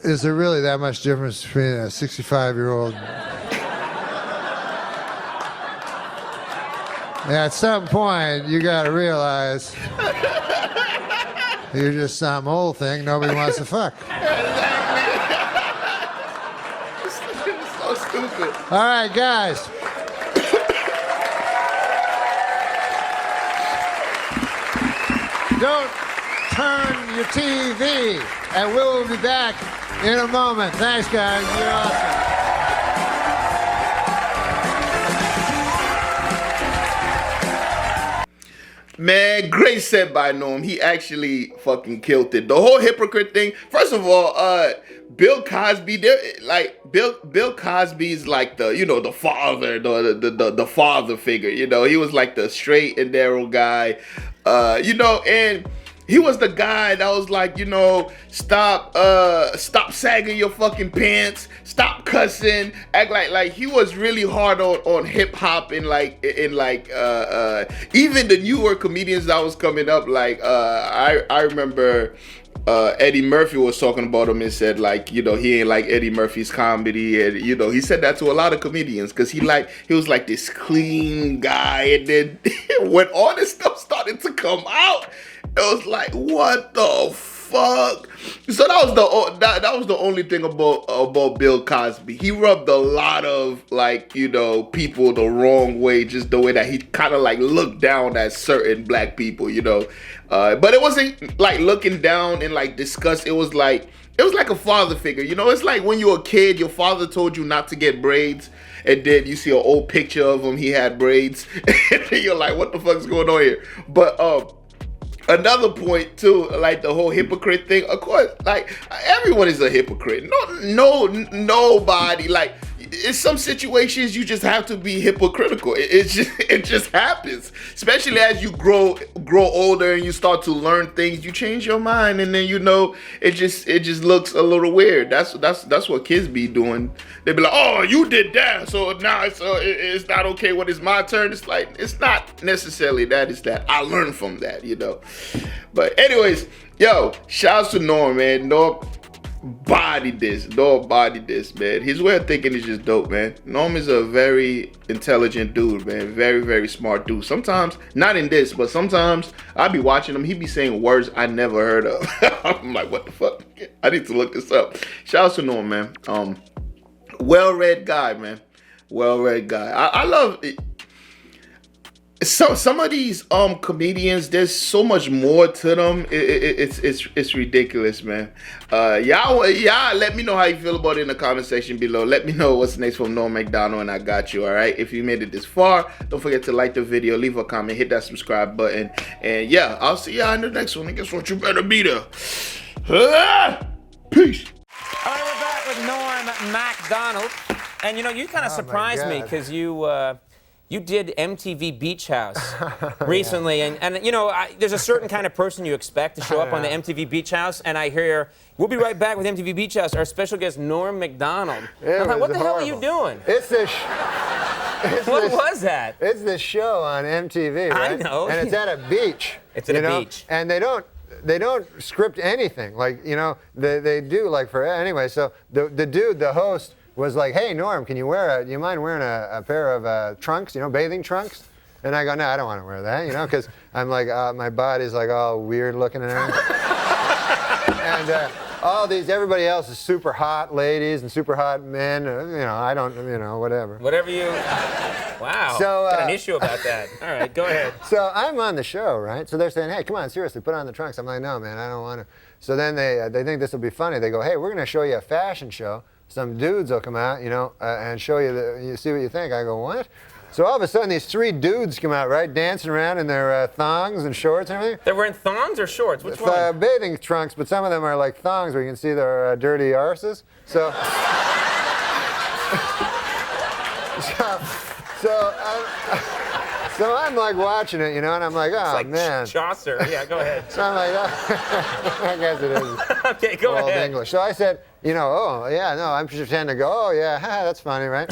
is there really that much difference between a 65-year-old? At some point, you got to realize you're just some old thing nobody wants to fuck. So stupid. All right, guys. Don't turn your TV, and we'll be back in a moment. Thanks, guys. You're awesome. Man, great set by Norm. He actually fucking killed it. The whole hypocrite thing. First of all, Bill Cosby, Bill Cosby's like the, you know, the father, the father figure. You know, he was like the straight and narrow guy. You know, and he was the guy that was like, you know, stop sagging your fucking pants, stop cussing, act like he was really hard on hip hop and even the newer comedians that was coming up. Like I remember Eddie Murphy was talking about him and said, like, you know, he ain't like Eddie Murphy's comedy, and you know, he said that to a lot of comedians because he was like this clean guy, and then when all this stuff started to come out, it was like, what the fuck? So that was the only thing about Bill Cosby. He rubbed a lot of, like, you know, people the wrong way, just the way that he kind of like looked down at certain black people, you know. But it wasn't like looking down and like disgust. It was like a father figure, you know. It's like when you're a kid, your father told you not to get braids, and then you see an old picture of him, he had braids, and then you're like, what the fuck's going on here? But another point too, like the whole hypocrite thing. Of course, like everyone is a hypocrite. Nobody. Like in some situations, you just have to be hypocritical. It just happens. Especially as you grow older and you start to learn things, you change your mind, and then, you know, it just looks a little weird. That's what kids be doing. They be like, oh, you did that, so now it's not okay when it's my turn. It's like, it's not necessarily that. It's that I learned from that, you know. But anyways, yo, shouts to Norm, man. Norm bodied this, man. His way of thinking is just dope, man. Norm is a very intelligent dude, man. Very, very smart dude. Sometimes, not in this, but sometimes I be watching him, he be saying words I never heard of. I'm like, what the fuck? I need to look this up. Shouts to Norm, man. Well-read guy, man. Well-read guy. I love it. Some of these comedians, there's so much more to them. It's ridiculous, man. Y'all let me know how you feel about it in the comment section below. Let me know what's next from Norm MacDonald, and I got you. All right, if you made it this far, don't forget to like the video, leave a comment, hit that subscribe button, and yeah, I'll see y'all in the next one. And guess what? You better be there. Peace. All right, we're back with Norm MacDonald, and you know, you kind of surprised me because you did MTV Beach House recently, and you know, there's a certain kind of person you expect to show up on the MTV Beach House, and I hear, we'll be right back with MTV Beach House, our special guest, Norm MacDonald. I'm like, what the hell are you doing? What was that? It's this show on MTV, right? I know. And it's at a beach. It's at a beach. And they don't script anything. Like, you know, they do, like, anyway, so the dude, the host, was like, hey, Norm, do you mind wearing a pair of trunks, you know, bathing trunks? And I go, no, I don't want to wear that, you know, because I'm like, my body's like all weird looking and everything. And everybody else is super hot ladies and super hot men, you know, I don't, you know, whatever. Whatever you, wow, got an issue about that. All right, go ahead. So I'm on the show, right? So they're saying, hey, come on, seriously, put on the trunks. I'm like, no, man, I don't want to. So then they think this will be funny. They go, hey, we're going to show you a fashion show. Some dudes will come out, you know, and show you, you see what you think. I go, what? So all of a sudden, these three dudes come out, right, dancing around in their thongs and shorts and everything. They're wearing thongs or shorts? Which one? Bathing trunks, but some of them are like thongs where you can see their dirty arses. So, so I'm like watching it, you know, and I'm like, oh, it's like man. Chaucer. Yeah, go ahead. So I'm like, oh, I guess it is. Okay, go Old ahead. English. So I said, you know, oh, yeah, no, I'm just pretending to go, oh, yeah, that's funny, right?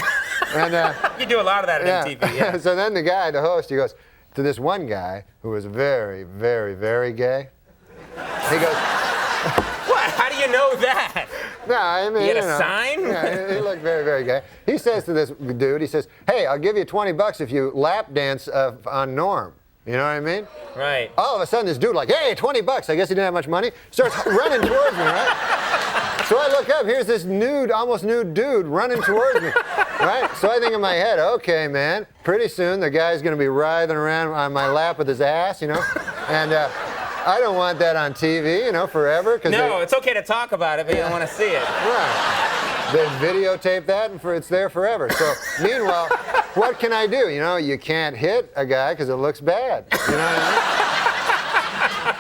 And you do a lot of that at MTV, yeah. So then the guy, the host, he goes to this one guy who was very, very, very gay. He goes, what? How do you know that? No, I mean, You had a know. sign? Yeah, he looked very, very gay. He says to this dude, he says, "Hey, I'll give you $20 if you lap dance on Norm." You know what I mean? Right. All of a sudden, this dude like, "Hey, $20." I guess he didn't have much money. Starts running towards me, right? So I look up. Here's this nude, almost nude dude running towards me, right? So I think in my head, okay, man, pretty soon the guy's going to be writhing around on my lap with his ass, you know, and I don't want that on TV, you know, forever. No, it's okay to talk about it, but you don't want to see it. Right. They videotape that, and it's there forever. So, meanwhile, what can I do? You know, you can't hit a guy because it looks bad. You know what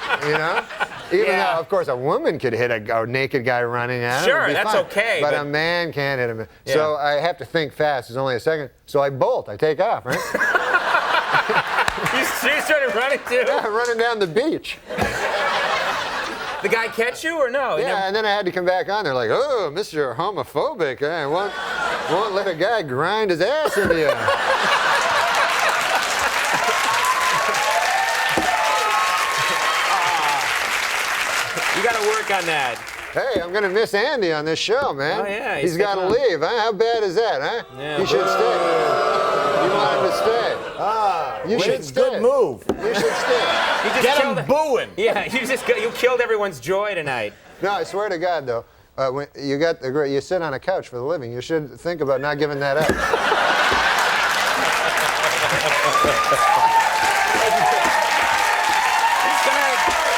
I mean? You know? Even though, of course, a woman could hit a naked guy running at him. Sure, it'd be that's fine. okay. But a man can't hit him. Yeah. So I have to think fast. It's only a second. So I bolt. I take off, right? You started running too? Yeah, running down the beach. The guy catch you or no? Yeah, and then I had to come back on. They're like, "Oh, Mr. Homophobic, I won't let a guy grind his ass into you." You got to work on that. Hey, I'm gonna miss Andy on this show, man. Oh, yeah, he's got to leave. Huh? How bad is that, huh? Yeah. He should stay. You want him to stay? You should stay. Good move. You should stay. You just Get killed him booing. Yeah, you killed everyone's joy tonight. No, I swear to God, though, when you sit on a couch for the living. You should think about not giving that up.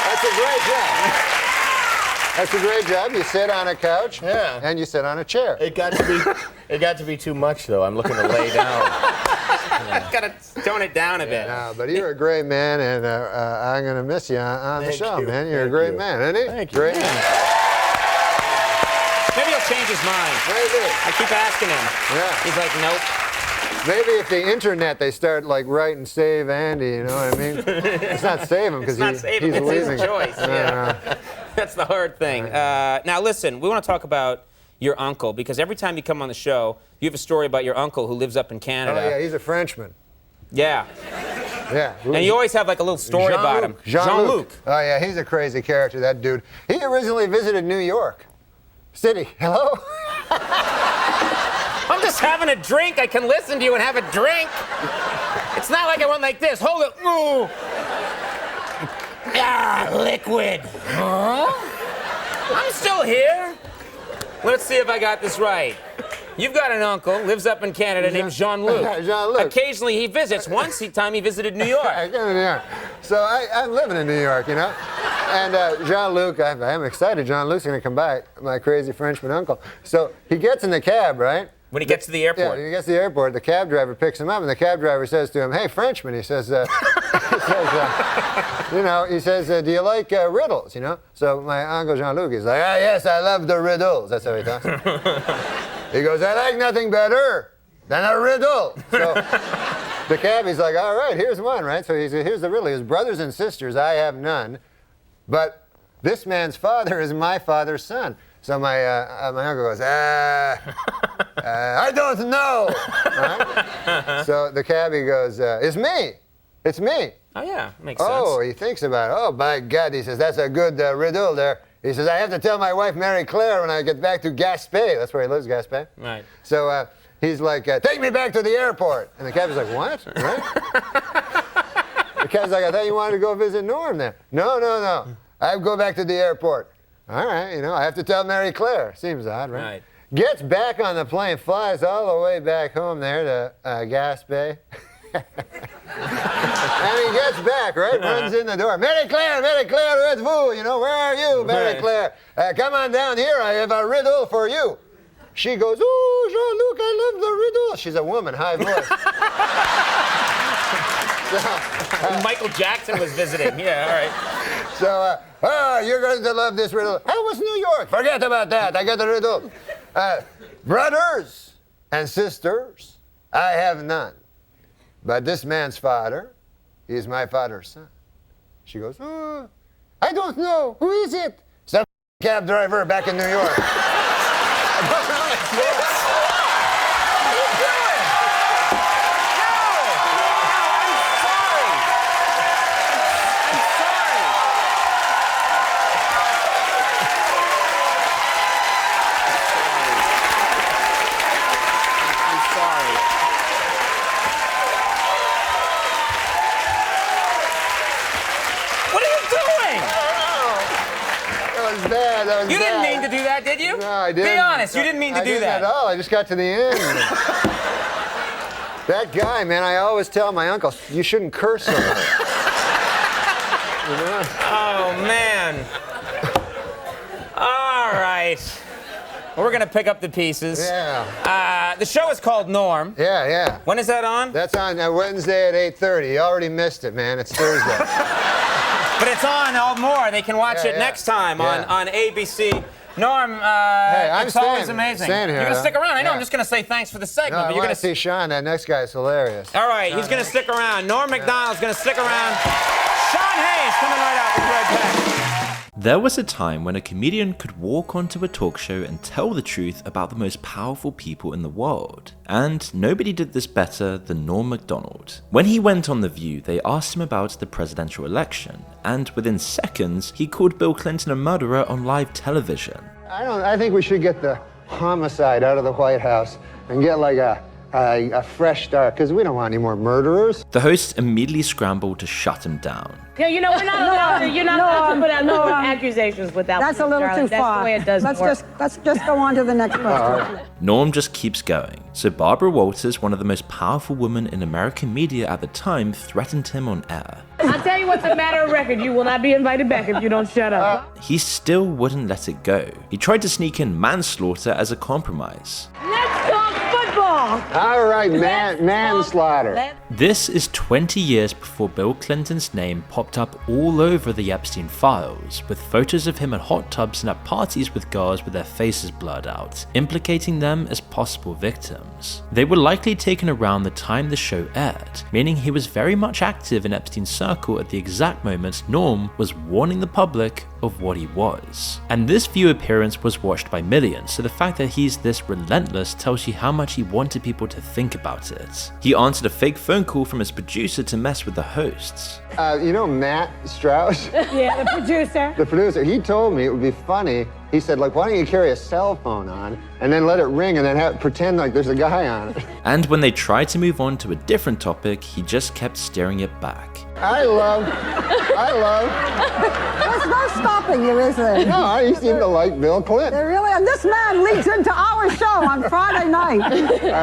That's a great job. That's a great job. You sit on a couch, and you sit on a chair. It got to be too much, though. I'm looking to lay down. Got to tone it down a bit. No, but you're a great man, and I'm going to miss you on the Thank show, you. man. You're a Thank great you. man, isn't he? Thank you. Great man. Maybe he'll change his mind. Maybe. I keep asking him. Yeah. He's like, nope. Maybe if the internet, they start like writing "Save Andy," you know what I mean? It's not save him because he's it's leaving. his choice. Yeah. That's the hard thing. Now listen, we want to talk about your uncle because every time you come on the show, you have a story about your uncle who lives up in Canada. Oh yeah, he's a Frenchman. Yeah. Yeah. And you always have like a little story about him. Jean-Luc. Oh yeah, he's a crazy character, that dude. He originally visited New York City. Hello? I'm just having a drink. I can listen to you and have a drink. It's not like I went like this. Hold it. Ooh. Ah, liquid. Huh? I'm still here. Let's see if I got this right. You've got an uncle, lives up in Canada, named Jean-Luc. Jean-Luc. Occasionally he visits. Once time he visited New York. I go to New York. So I'm living in New York, you know? And Jean-Luc, I'm excited. Jean-Luc's going to come by, my crazy Frenchman uncle. So he gets in the cab, right? When he gets to the airport. Yeah, when he gets to the airport, the cab driver picks him up, and the cab driver says to him, "Hey, Frenchman," he says, "Do you like riddles?" You know. So my uncle Jean-Luc is like, "Ah, yes, I love the riddles." That's how he talks. He goes, "I like nothing better than a riddle." So the cabbie's like, "All right, here's one, right?" So he says, "Here's the riddle: his brothers and sisters, I have none, but this man's father is my father's son." So my uncle goes, I don't know. Right? So the cabbie goes, it's me. It's me. Oh, yeah, makes sense. Oh, he thinks about it. Oh, by God, he says, that's a good riddle there. He says, I have to tell my wife, Mary Claire, when I get back to Gaspé. That's where he lives, Gaspé. Right. So he's like, take me back to the airport. And the cabbie's like, what? Right? The cabbie's like, I thought you wanted to go visit Norm there. No. I go back to the airport. All right, you know, I have to tell Mary Claire. Seems odd, right? Gets back on the plane, flies all the way back home there to Gaspé. And he gets back, right? Runs in the door. Mary Claire, where's vous? You know, where are you, Mary Claire? Come on down here. I have a riddle for you. She goes, ooh, Jean-Luc, I love the riddle. She's a woman, high voice. Michael Jackson was visiting. Yeah, all right. So, you're going to love this riddle. How was New York? Forget about that. I got the riddle. Brothers and sisters, I have none. But this man's father is my father's son. She goes, I don't know. Who is it? Some cab driver back in New York. bad. That was You didn't bad. mean to do that, did you? No, I didn't. Be honest, you didn't mean to I do didn't that. at all. I just got to the end. That guy, man, I always tell my uncle, you shouldn't curse so much. You know? Oh, man. All right. Well, we're going to pick up the pieces. Yeah. The show is called Norm. Yeah, yeah. When is that on? That's on Wednesday at 8:30. You already missed it, man. It's Thursday. But it's on all more. They can watch it yeah. next time on ABC. Norm, I'm it's always staying- amazing. staying here, You're going to huh? stick around. I know. Yeah. I'm just going to say thanks for the No, segment. I but you're want going to see Sean. That next guy is hilarious. All right, he's going to stick around. Norm MacDonald's going to stick around. Sean Hayes coming right out. We'll be right back. There was a time when a comedian could walk onto a talk show and tell the truth about the most powerful people in the world. And nobody did this better than Norm MacDonald. When he went on The View, they asked him about the presidential election, and within seconds, he called Bill Clinton a murderer on live television. I think we should get the homicide out of the White House and get like a fresh start, because we don't want any more murderers. The host immediately scrambled to shut him down. Yeah, you know, we're not allowed to, you're not allowed to put out no accusations without. That's a little too That's far. the way it does work. Let's just go on to the next question. Norm just keeps going. So Barbara Walters, one of the most powerful women in American media at the time, threatened him on air. I'll tell you what's a matter of record. You will not be invited back if you don't shut up. He still wouldn't let it go. He tried to sneak in manslaughter as a compromise. Let's talk football. All right, manslaughter. This is 20 years before Bill Clinton's name popped up all over the Epstein files, with photos of him at hot tubs and at parties with girls with their faces blurred out, implicating them as possible victims. They were likely taken around the time the show aired, meaning he was very much active in Epstein's circle at the exact moment Norm was warning the public of what he was. And this View appearance was watched by millions, so the fact that he's this relentless tells you how much he wanted people to think about it. He answered a fake phone call from his producer to mess with the hosts. You know Matt Strauss? Yeah, the producer. The producer, he told me it would be funny. He said, like, why don't you carry a cell phone on and then let it ring and then pretend like there's a guy on it. And when they tried to move on to a different topic, he just kept steering it back. I love. There's no stopping you, is there? No, you seem to like Bill Clinton. They really, and this man leads into our show on Friday night. I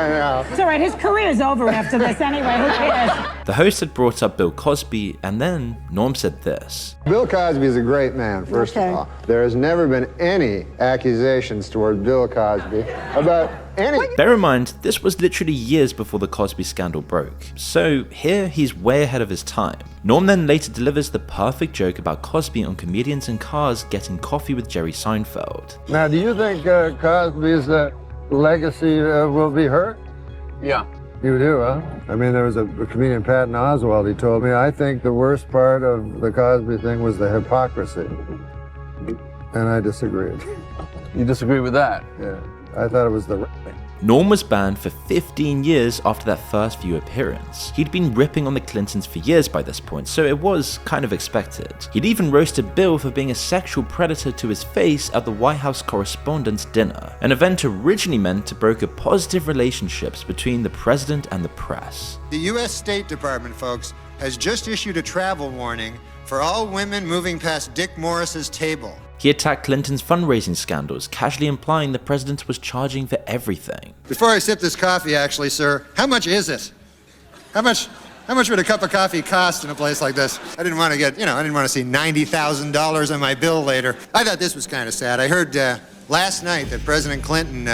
know. It's all right. His career's over after this anyway. Who cares? The host had brought up Bill Cosby, and then Norm said this. Bill Cosby is a great man, first of all. There has never been any accusations toward Bill Cosby about any... Bear in mind, this was literally years before the Cosby scandal broke, so here he's way ahead of his time. Norm then later delivers the perfect joke about Cosby on comedians in cars getting coffee with Jerry Seinfeld. Now, do you think Cosby's legacy will be hurt? Yeah. You do, huh? I mean, there was a comedian, Patton Oswalt, he told me, I think the worst part of the Cosby thing was the hypocrisy. And I disagreed. You disagree with that? Yeah. I thought it was the right thing. Norm was banned for 15 years after that first View appearance. He'd been ripping on the Clintons for years by this point, so it was kind of expected. He'd even roasted Bill for being a sexual predator to his face at the White House Correspondents' Dinner, an event originally meant to broker positive relationships between the president and the press. The U.S. State Department, folks, has just issued a travel warning for all women moving past Dick Morris's table. He attacked Clinton's fundraising scandals, casually implying the president was charging for everything. Before I sip this coffee, actually, sir, how much is it? How much would a cup of coffee cost in a place like this? I didn't want to get, I didn't want to see $90,000 on my bill later. I thought this was kind of sad. I heard last night that President Clinton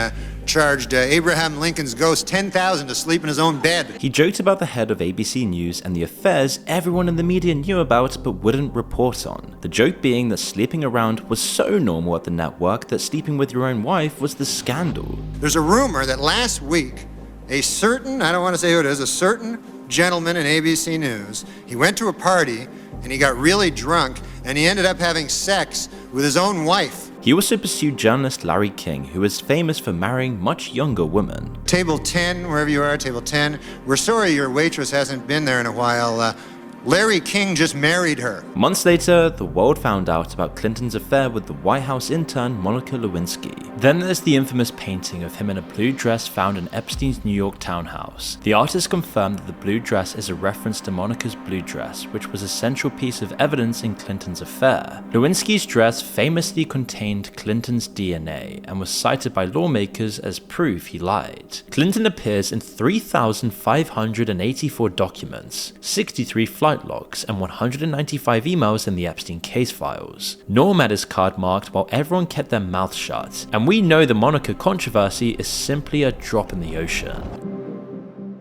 charged Abraham Lincoln's ghost $10,000 to sleep in his own bed. He joked about the head of ABC News and the affairs everyone in the media knew about but wouldn't report on. The joke being that sleeping around was so normal at the network that sleeping with your own wife was the scandal. There's a rumor that last week, a certain, I don't want to say who it is, a certain gentleman in ABC News, he went to a party and he got really drunk and he ended up having sex with his own wife. He also pursued journalist Larry King, who is famous for marrying much younger women. Table 10, wherever you are, table 10. We're sorry your waitress hasn't been there in a while. Larry King just married her. Months later, the world found out about Clinton's affair with the White House intern Monica Lewinsky. Then there's the infamous painting of him in a blue dress found in Epstein's New York townhouse. The artist confirmed that the blue dress is a reference to Monica's blue dress, which was a central piece of evidence in Clinton's affair. Lewinsky's dress famously contained Clinton's DNA and was cited by lawmakers as proof he lied. Clinton appears in 3,584 documents, 63 flight logs, and 195 emails in the Epstein case files. Norm had his card marked while everyone kept their mouths shut, and we know the Monica controversy is simply a drop in the ocean.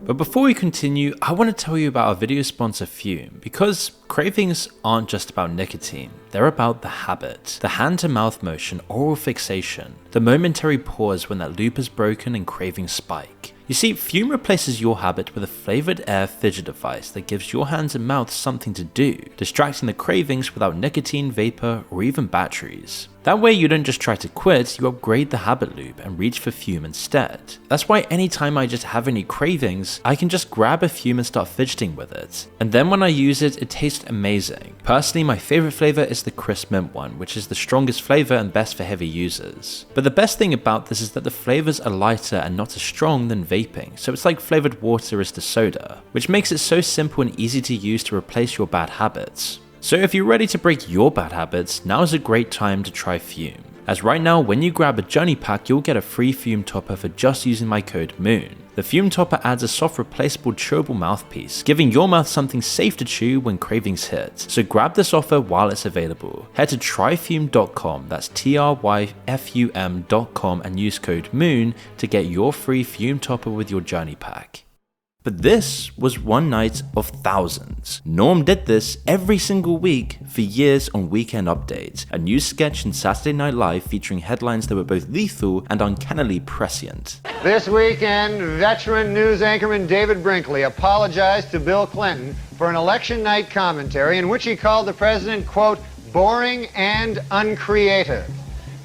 But before we continue, I want to tell you about our video sponsor Fume, because cravings aren't just about nicotine, they're about the habit. The hand-to-mouth motion, oral fixation, the momentary pause when that loop is broken and cravings spike. You see, Fume replaces your habit with a flavored air fidget device that gives your hands and mouth something to do, distracting the cravings without nicotine, vapor, or even batteries. That way you don't just try to quit, you upgrade the habit loop and reach for Fume instead. That's why anytime I just have any cravings, I can just grab a Fume and start fidgeting with it. And then when I use it, it tastes amazing. Personally, my favorite flavor is the crisp mint one, which is the strongest flavor and best for heavy users. But the best thing about this is that the flavors are lighter and not as strong than vaping, so it's like flavored water is to soda, which makes it so simple and easy to use to replace your bad habits. So if you're ready to break your bad habits, now is a great time to try Fume. As right now, when you grab a journey pack, you'll get a free Fume topper for just using my code MOON. The Fume topper adds a soft replaceable chewable mouthpiece, giving your mouth something safe to chew when cravings hit. So grab this offer while it's available. Head to tryfume.com, that's tryfum.com, and use code MOON to get your free Fume topper with your journey pack. But this was one night of thousands. Norm did this every single week for years on Weekend Update, a new sketch in Saturday Night Live featuring headlines that were both lethal and uncannily prescient. This weekend, veteran news anchorman David Brinkley apologized to Bill Clinton for an election night commentary in which he called the president, quote, boring and uncreative.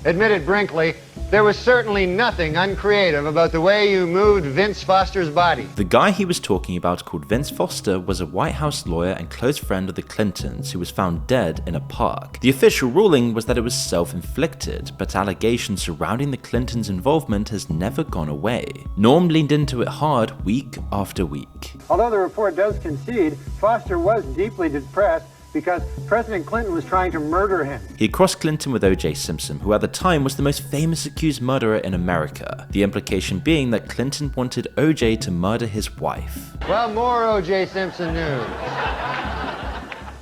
Admitted Brinkley, there was certainly nothing uncreative about the way you moved Vince Foster's body. The guy he was talking about, called Vince Foster, was a White House lawyer and close friend of the Clintons who was found dead in a park. The official ruling was that it was self-inflicted, but allegations surrounding the Clintons' involvement has never gone away. Norm leaned into it hard week after week. Although the report does concede, Foster was deeply depressed because President Clinton was trying to murder him. He crossed Clinton with O.J. Simpson, who at the time was the most famous accused murderer in America. The implication being that Clinton wanted O.J. to murder his wife. Well, more O.J. Simpson news.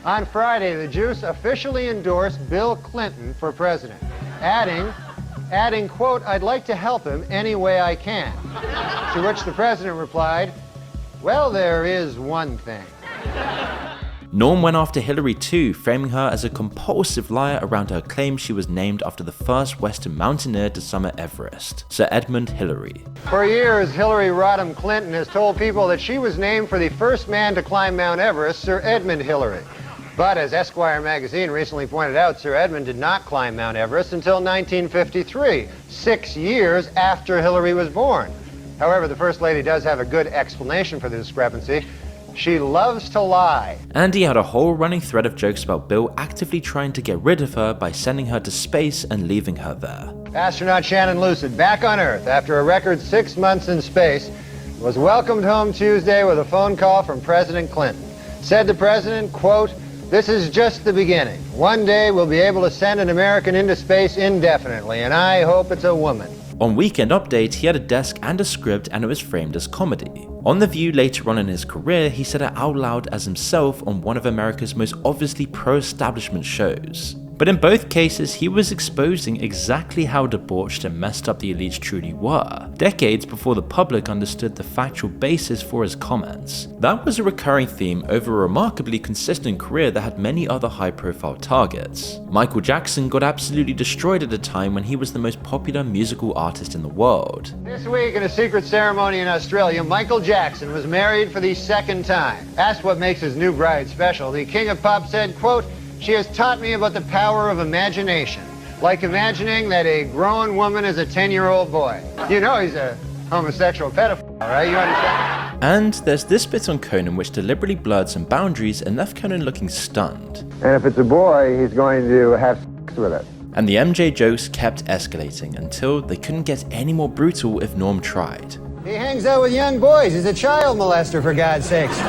On Friday, the Juice officially endorsed Bill Clinton for president, adding, quote, I'd like to help him any way I can. To which the president replied, well, there is one thing. Norm went after Hillary too, framing her as a compulsive liar around her claim she was named after the first Western mountaineer to summit Everest, Sir Edmund Hillary. For years, Hillary Rodham Clinton has told people that she was named for the first man to climb Mount Everest, Sir Edmund Hillary. But as Esquire magazine recently pointed out, Sir Edmund did not climb Mount Everest until 1953, 6 years after Hillary was born. However, the First Lady does have a good explanation for the discrepancy. She loves to lie. Andy had a whole running thread of jokes about Bill actively trying to get rid of her by sending her to space and leaving her there. Astronaut Shannon Lucid, back on Earth after a record 6 months in space, was welcomed home Tuesday with a phone call from President Clinton. Said the president, quote, this is just the beginning. One day we'll be able to send an American into space indefinitely, and I hope it's a woman. On Weekend Update, he had a desk and a script, and it was framed as comedy. On The View later on in his career, he said it out loud as himself on one of America's most obviously pro-establishment shows. But in both cases, he was exposing exactly how debauched and messed up the elites truly were, decades before the public understood the factual basis for his comments. That was a recurring theme over a remarkably consistent career that had many other high-profile targets. Michael Jackson got absolutely destroyed at a time when he was the most popular musical artist in the world. This week in a secret ceremony in Australia, Michael Jackson was married for the second time. Asked what makes his new bride special, the King of Pop said, quote, she has taught me about the power of imagination, like imagining that a grown woman is a 10-year-old boy. You know he's a homosexual pedophile, right? You understand? And there's this bit on Conan which deliberately blurred some boundaries and left Conan looking stunned. And if it's a boy, he's going to have sex with it. And the MJ jokes kept escalating until they couldn't get any more brutal if Norm tried. He hangs out with young boys. He's a child molester, for God's sakes.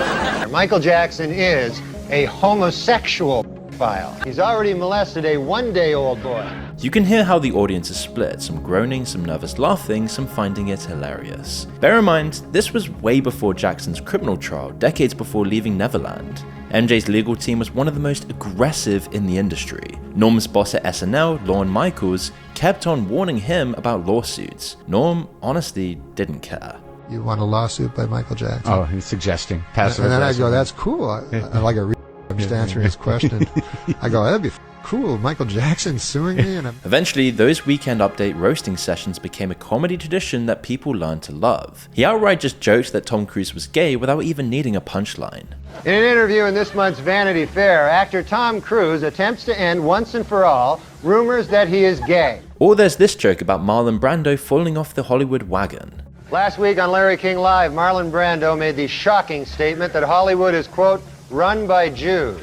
Michael Jackson is a homosexual pedophile. He's already molested a one-day-old boy. You can hear how the audience is split, some groaning, some nervous laughing, some finding it hilarious. Bear in mind, this was way before Jackson's criminal trial, decades before leaving Neverland. MJ's legal team was one of the most aggressive in the industry. Norm's boss at SNL, Lorne Michaels, kept on warning him about lawsuits. Norm honestly didn't care. You want a lawsuit by Michael Jackson? Oh, he's suggesting passive And then I aggressive. go, that's cool. I like a I'm just answering his question. I go, that'd be cool. Michael Jackson suing me? And Eventually, those Weekend Update roasting sessions became a comedy tradition that people learned to love. He outright just joked that Tom Cruise was gay without even needing a punchline. In an interview in this month's Vanity Fair, actor Tom Cruise attempts to end once and for all rumors that he is gay. Or there's this joke about Marlon Brando falling off the Hollywood wagon. Last week on Larry King Live, Marlon Brando made the shocking statement that Hollywood is, quote, run by Jews.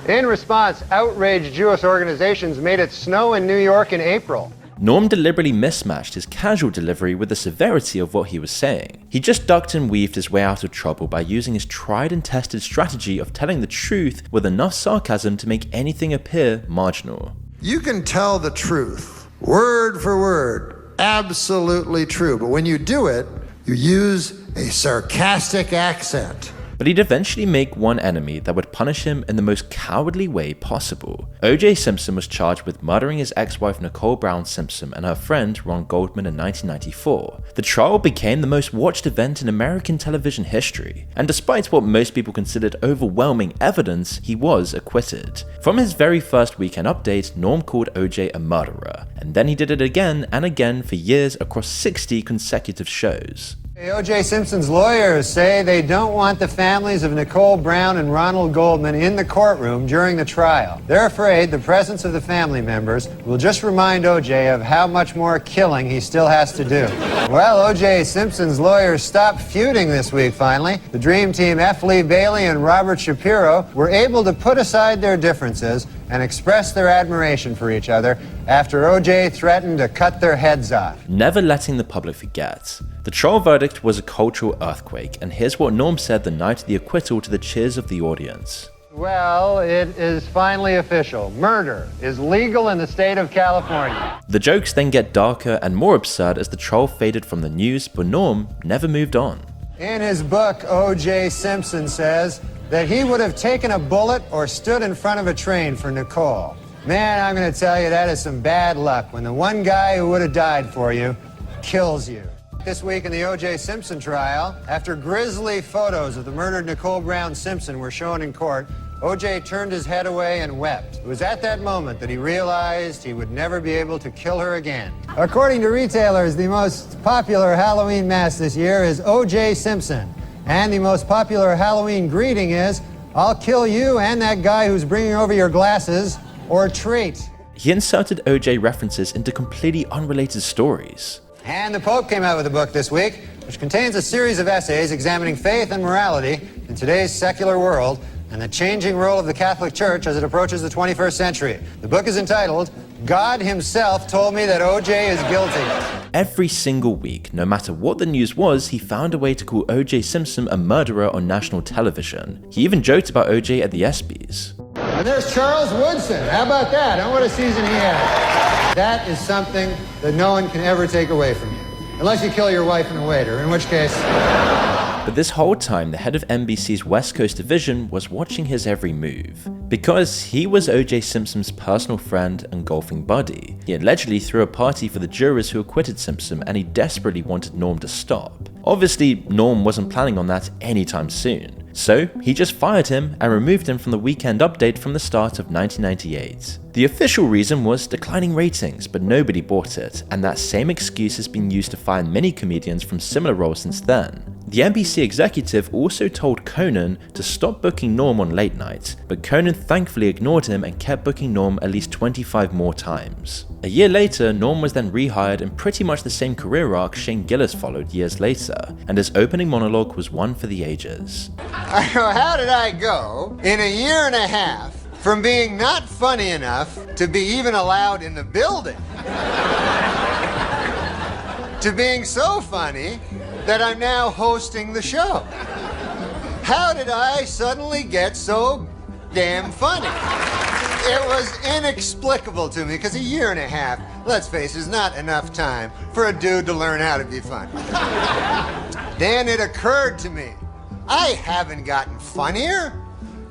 In response, outraged Jewish organizations made it snow in New York in April. Norm deliberately mismatched his casual delivery with the severity of what he was saying. He just ducked and weaved his way out of trouble by using his tried and tested strategy of telling the truth with enough sarcasm to make anything appear marginal. you can tell the truth, word for word, absolutely true. But when you do it, you use a sarcastic accent. But he'd eventually make one enemy that would punish him in the most cowardly way possible. O.J. Simpson was charged with murdering his ex-wife Nicole Brown Simpson and her friend Ron Goldman in 1994. The trial became the most watched event in American television history, and despite what most people considered overwhelming evidence, he was acquitted. From his very first Weekend Update, Norm called O.J. a murderer, and then he did it again and again for years across 60 consecutive shows. O.J. Simpson's lawyers say they don't want the families of Nicole Brown and Ronald Goldman in the courtroom during the trial. They're afraid the presence of the family members will just remind O.J. of how much more killing he still has to do. Well, O.J. Simpson's lawyers stopped feuding this week, finally. The Dream Team, F. Lee Bailey and Robert Shapiro, were able to put aside their differences and express their admiration for each other after O.J. threatened to cut their heads off. Never letting the public forget. The trial verdict was a cultural earthquake, and here's what Norm said the night of the acquittal to the cheers of the audience. Well, it is finally official. Murder is legal in the state of California. The jokes then get darker and more absurd as the trial faded from the news, but Norm never moved on. In his book, O.J. Simpson says that he would have taken a bullet or stood in front of a train for Nicole. Man, I'm going to tell you, that is some bad luck when the one guy who would have died for you kills you. This week in the O.J. Simpson trial, after grisly photos of the murdered Nicole Brown Simpson were shown in court, O.J. turned his head away and wept. It was at that moment that he realized he would never be able to kill her again. According to retailers, the most popular Halloween mask this year is O.J. Simpson. And the most popular Halloween greeting is, "I'll kill you and that guy who's bringing over your glasses," or treat. He inserted O.J. references into completely unrelated stories. And the Pope came out with a book this week, which contains a series of essays examining faith and morality in today's secular world and the changing role of the Catholic Church as it approaches the 21st century. The book is entitled, "God Himself Told Me That O.J. is Guilty." Every single week, no matter what the news was, he found a way to call O.J. Simpson a murderer on national television. He even joked about O.J. at the ESPYs. And there's Charles Woodson. How about that? And what a season he had. That is something that no one can ever take away from you. Unless you kill your wife and a waiter, in which case... But this whole time, the head of NBC's West Coast division was watching his every move. Because he was O.J. Simpson's personal friend and golfing buddy. He allegedly threw a party for the jurors who acquitted Simpson, and he desperately wanted Norm to stop. Obviously, Norm wasn't planning on that anytime soon. So, he just fired him and removed him from the Weekend Update from the start of 1998. The official reason was declining ratings, but nobody bought it, and that same excuse has been used to fire many comedians from similar roles since then. The NBC executive also told Conan to stop booking Norm on late night, but Conan thankfully ignored him and kept booking Norm at least 25 more times. A year later, Norm was then rehired in pretty much the same career arc Shane Gillis followed years later, and his opening monologue was one for the ages. How did I go in a year and a half from being not funny enough to be even allowed in the building to being so funny that I'm now hosting the show? How did I suddenly get so damn funny? It was inexplicable to me, because a year and a half, let's face it, is not enough time for a dude to learn how to be funny. Then it occurred to me, I haven't gotten funnier.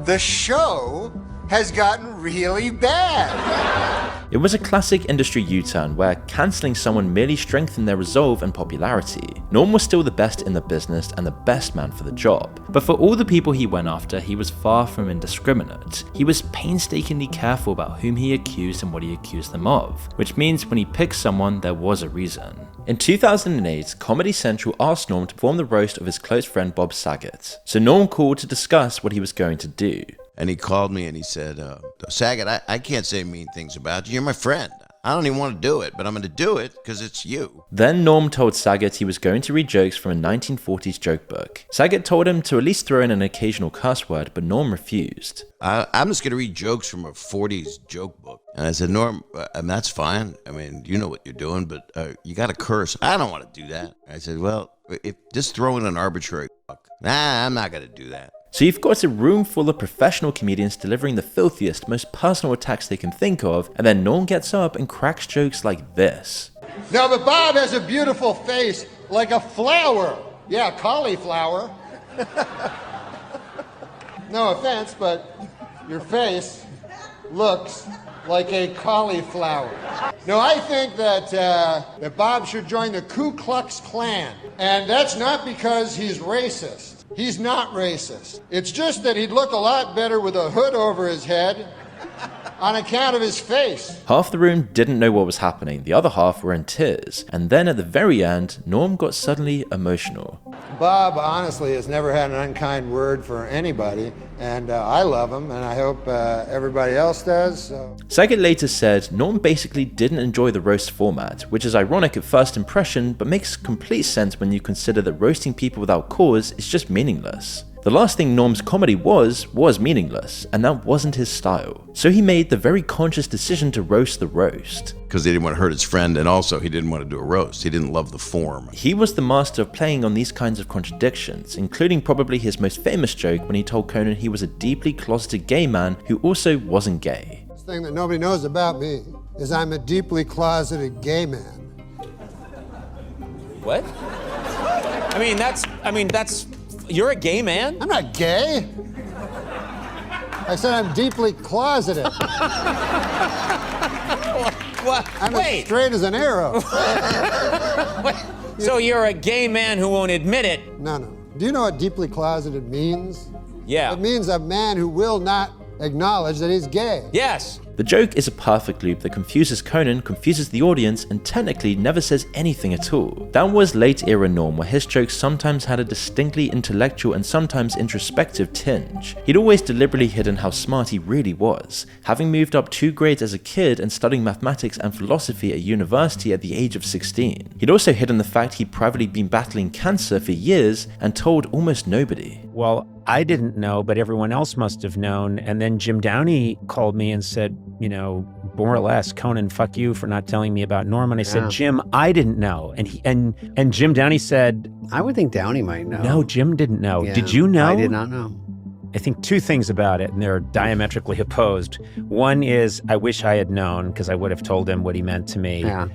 The show has gotten really bad. It was a classic industry U-turn where cancelling someone merely strengthened their resolve and popularity. Norm was still the best in the business and the best man for the job, but for all the people he went after, he was far from indiscriminate. He was painstakingly careful about whom he accused and what he accused them of, which means when he picked someone, there was a reason. In 2008, Comedy Central asked Norm to perform the roast of his close friend Bob Saget, so Norm called to discuss what he was going to do. And he called me and he said, Saget, I can't say mean things about you. You're my friend. I don't even want to do it, but I'm going to do it because it's you. Then Norm told Saget he was going to read jokes from a 1940s joke book. Saget told him to at least throw in an occasional cuss word, but Norm refused. I'm just going to read jokes from a 40s joke book. And I said, Norm, that's fine. I mean, you know what you're doing, but you got to curse. I don't want to do that. I said, well, just throw in an arbitrary fuck. Nah, I'm not going to do that. So you've got a room full of professional comedians delivering the filthiest, most personal attacks they can think of, and then Norm gets up and cracks jokes like this. No, but Bob has a beautiful face, like a flower. Yeah, cauliflower. No offense, but your face looks like a cauliflower. No, I think that Bob should join the Ku Klux Klan, and that's not because he's racist. He's not racist. It's just that he'd look a lot better with a hood over his head on account of his face. Half the room didn't know what was happening, the other half were in tears, and then at the very end, Norm got suddenly emotional. Bob, honestly, has never had an unkind word for anybody, and I love him, and I hope everybody else does. So. Saget later said Norm basically didn't enjoy the roast format, which is ironic at first impression, but makes complete sense when you consider that roasting people without cause is just meaningless. The last thing Norm's comedy was meaningless, and that wasn't his style. So he made the very conscious decision to roast the roast. Because he didn't want to hurt his friend, and also he didn't want to do a roast. He didn't love the form. He was the master of playing on these kinds of contradictions, including probably his most famous joke when he told Conan he was a deeply closeted gay man who also wasn't gay. The thing that nobody knows about me is I'm a deeply closeted gay man. What? I mean, that's, you're a gay man? I'm not gay. I said I'm deeply closeted. What? I'm as straight as an arrow. So you're a gay man who won't admit it? No. Do you know what deeply closeted means? Yeah. It means a man who will not acknowledge that he's gay. Yes. The joke is a perfect loop that confuses Conan, confuses the audience, and technically never says anything at all. That was late era Norm, where his jokes sometimes had a distinctly intellectual and sometimes introspective tinge. He'd always deliberately hidden how smart he really was, having moved up 2 grades as a kid and studying mathematics and philosophy at university at the age of 16. He'd also hidden the fact he'd privately been battling cancer for years and told almost nobody. Well, I didn't know, but everyone else must have known. And then Jim Downey called me and said, you know, more or less, Conan, fuck you for not telling me about Norm. And I said, Jim, I didn't know. And Jim Downey said, I would think Downey might know. No, Jim didn't know. Yeah, did you know? I did not know. I think 2 things about it, and they're diametrically opposed. One is I wish I had known because I would have told him what he meant to me. Yeah.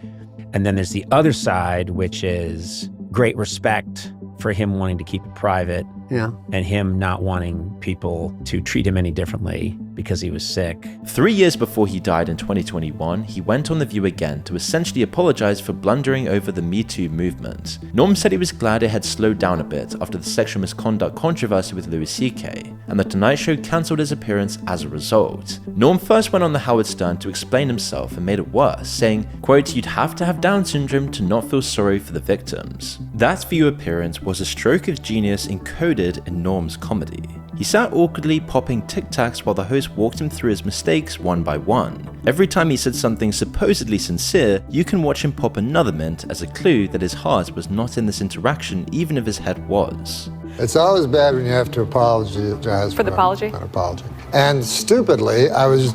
And then there's the other side, which is great respect for him wanting to keep it private. Yeah. And him not wanting people to treat him any differently. because he was sick. 3 years before he died in 2021, he went on The View again to essentially apologize for blundering over the Me Too movement. Norm said he was glad it had slowed down a bit after the sexual misconduct controversy with Louis C.K., and The Tonight Show cancelled his appearance as a result. Norm first went on The Howard Stern to explain himself and made it worse, saying, quote, "You'd have to have Down syndrome to not feel sorry for the victims." That View appearance was a stroke of genius encoded in Norm's comedy. He sat awkwardly popping Tic Tacs while the host walked him through his mistakes one by one. Every time he said something supposedly sincere, you can watch him pop another mint as a clue that his heart was not in this interaction even if his head was. It's always bad when you have to apologize For the apology? An apology. And stupidly, I was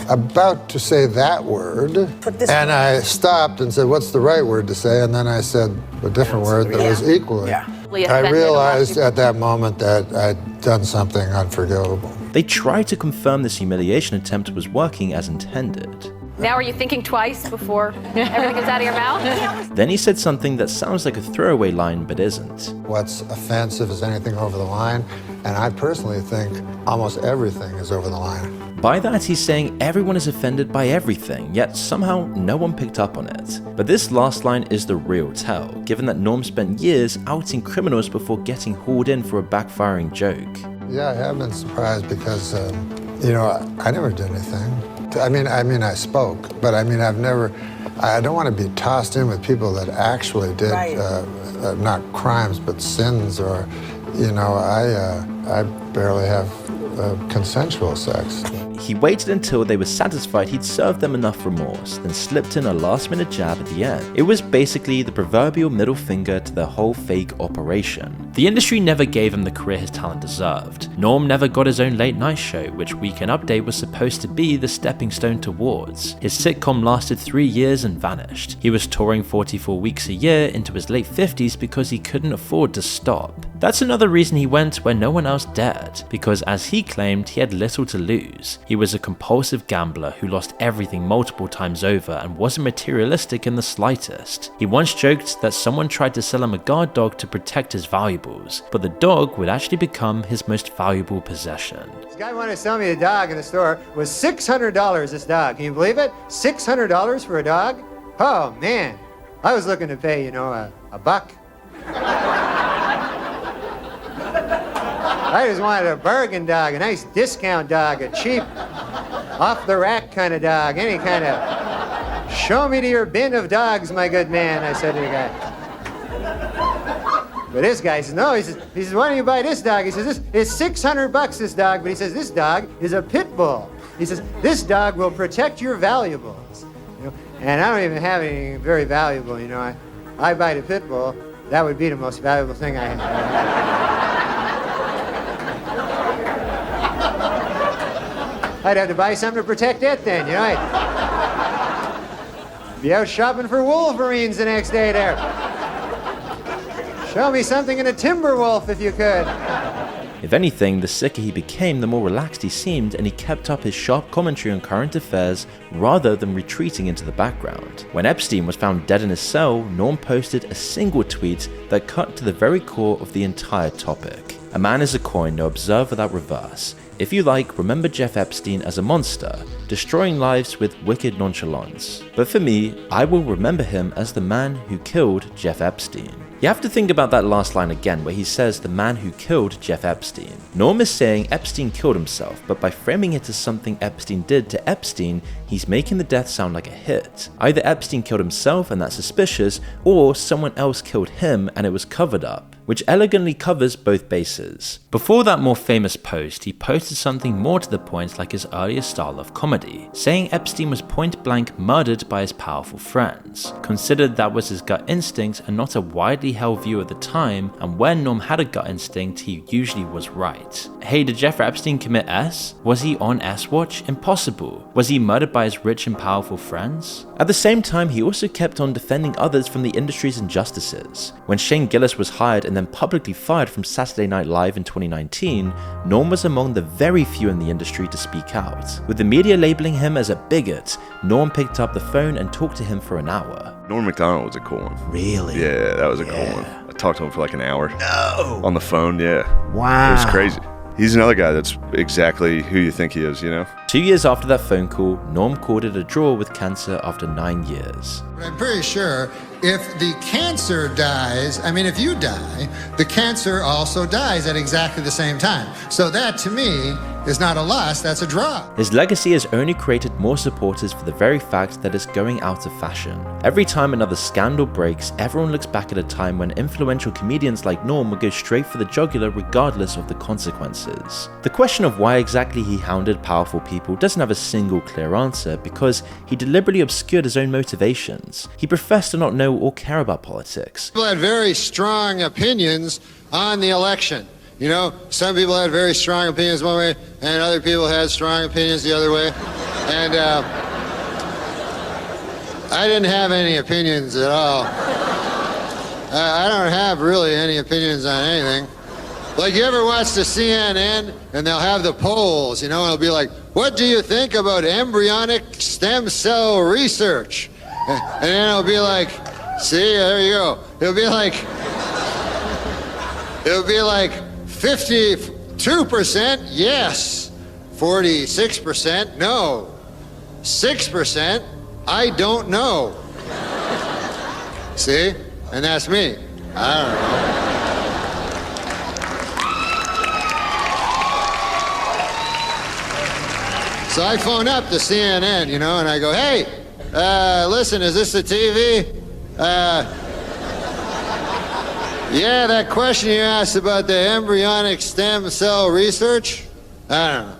about to say that word, and I stopped and said, what's the right word to say? And then I said a different word that was equally. I realized at that moment that I'd done something unforgivable. They tried to confirm this humiliation attempt was working as intended. Now are you thinking twice before everything comes out of your mouth? Then he said something that sounds like a throwaway line but isn't. What's offensive is anything over the line, and I personally think almost everything is over the line. By that, he's saying everyone is offended by everything, yet somehow no one picked up on it. But this last line is the real tell, given that Norm spent years outing criminals before getting hauled in for a backfiring joke. Yeah, I have been surprised because, you know, I never did anything. I mean, I spoke, but I mean, I don't want to be tossed in with people that actually did, not crimes, but sins, or, you know, I barely have consensual sex. He waited until they were satisfied he'd served them enough remorse, then slipped in a last-minute jab at the end. It was basically the proverbial middle finger to their whole fake operation. The industry never gave him the career his talent deserved. Norm never got his own late-night show, which Weekend Update was supposed to be the stepping stone towards. His sitcom lasted 3 years and vanished. He was touring 44 weeks a year into his late 50s because he couldn't afford to stop. That's another reason he went where no one else dared, because as he claimed, he had little to lose. He was a compulsive gambler who lost everything multiple times over and wasn't materialistic in the slightest. He once joked that someone tried to sell him a guard dog to protect his valuables, but the dog would actually become his most valuable possession. This guy wanted to sell me a dog in the store. It was $600, this dog. Can you believe it? $600 for a dog? Oh, man. I was looking to pay, you know, a buck. I just wanted a bargain dog, a nice discount dog, a cheap, off-the-rack kind of dog, any kind of, show me to your bin of dogs, my good man, I said to the guy. But this guy says, no, he says, why don't you buy this dog? He says, it's $600, this dog, but he says, this dog is a pit bull. He says, this dog will protect your valuables. You know? And I don't even have anything very valuable, you know. I buy the pit bull, that would be the most valuable thing I have. I'd have to buy something to protect it then, you know. I'd be out shopping for wolverines the next day there. Show me something in a timber wolf if you could. If anything, the sicker he became, the more relaxed he seemed, and he kept up his sharp commentary on current affairs rather than retreating into the background. When Epstein was found dead in his cell, Norm posted a single tweet that cut to the very core of the entire topic. A man is a coin, no observe without reverse. If you like, remember Jeff Epstein as a monster, destroying lives with wicked nonchalance. But for me, I will remember him as the man who killed Jeff Epstein. You have to think about that last line again where he says the man who killed Jeff Epstein. Norm is saying Epstein killed himself, but by framing it as something Epstein did to Epstein, he's making the death sound like a hit. Either Epstein killed himself and that's suspicious, or someone else killed him and it was covered up, which elegantly covers both bases. Before that more famous post, he posted something more to the point like his earlier style of comedy, saying Epstein was point blank murdered by his powerful friends. Considered that was his gut instinct and not a widely held view at the time, and when Norm had a gut instinct, he usually was right. Hey, did Jeffrey Epstein commit S? Was he on S watch? Impossible. Was he murdered by his rich and powerful friends? At the same time, he also kept on defending others from the industry's injustices. When Shane Gillis was hired and then publicly fired from Saturday Night Live in 2019, Norm was among the very few in the industry to speak out. With the media labeling him as a bigot, Norm picked up the phone and talked to him for an hour. Norm MacDonald was a cool one. Really? Yeah, that was a cool one. I talked to him for like an hour. No! On the phone, yeah. Wow. It was crazy. He's another guy that's exactly who you think he is, you know? 2 years after that phone call, Norm called it a draw with cancer after 9 years. I'm pretty sure if the cancer dies, I mean, if you die, the cancer also dies at exactly the same time. So that, to me, is not a loss, that's a draw. His legacy has only created more supporters for the very fact that it's going out of fashion. Every time another scandal breaks, everyone looks back at a time when influential comedians like Norm would go straight for the jugular regardless of the consequences. The question of why exactly he hounded powerful people doesn't have a single clear answer because he deliberately obscured his own motivations. He professed to not know or care about politics. People had very strong opinions on the election. You know, some people had very strong opinions one way, and other people had strong opinions the other way. And I didn't have any opinions at all. I don't have really any opinions on anything. Like, you ever watch the CNN, and they'll have the polls, you know, and it'll be like, what do you think about embryonic stem cell research? And then it'll be like, see, there you go. It'll be like 52% yes, 46% no, 6% I don't know. See? And that's me. I don't know. So I phone up the CNN, you know, and I go, hey, listen, is this the TV? Yeah, that question you asked about the embryonic stem cell research? I don't know.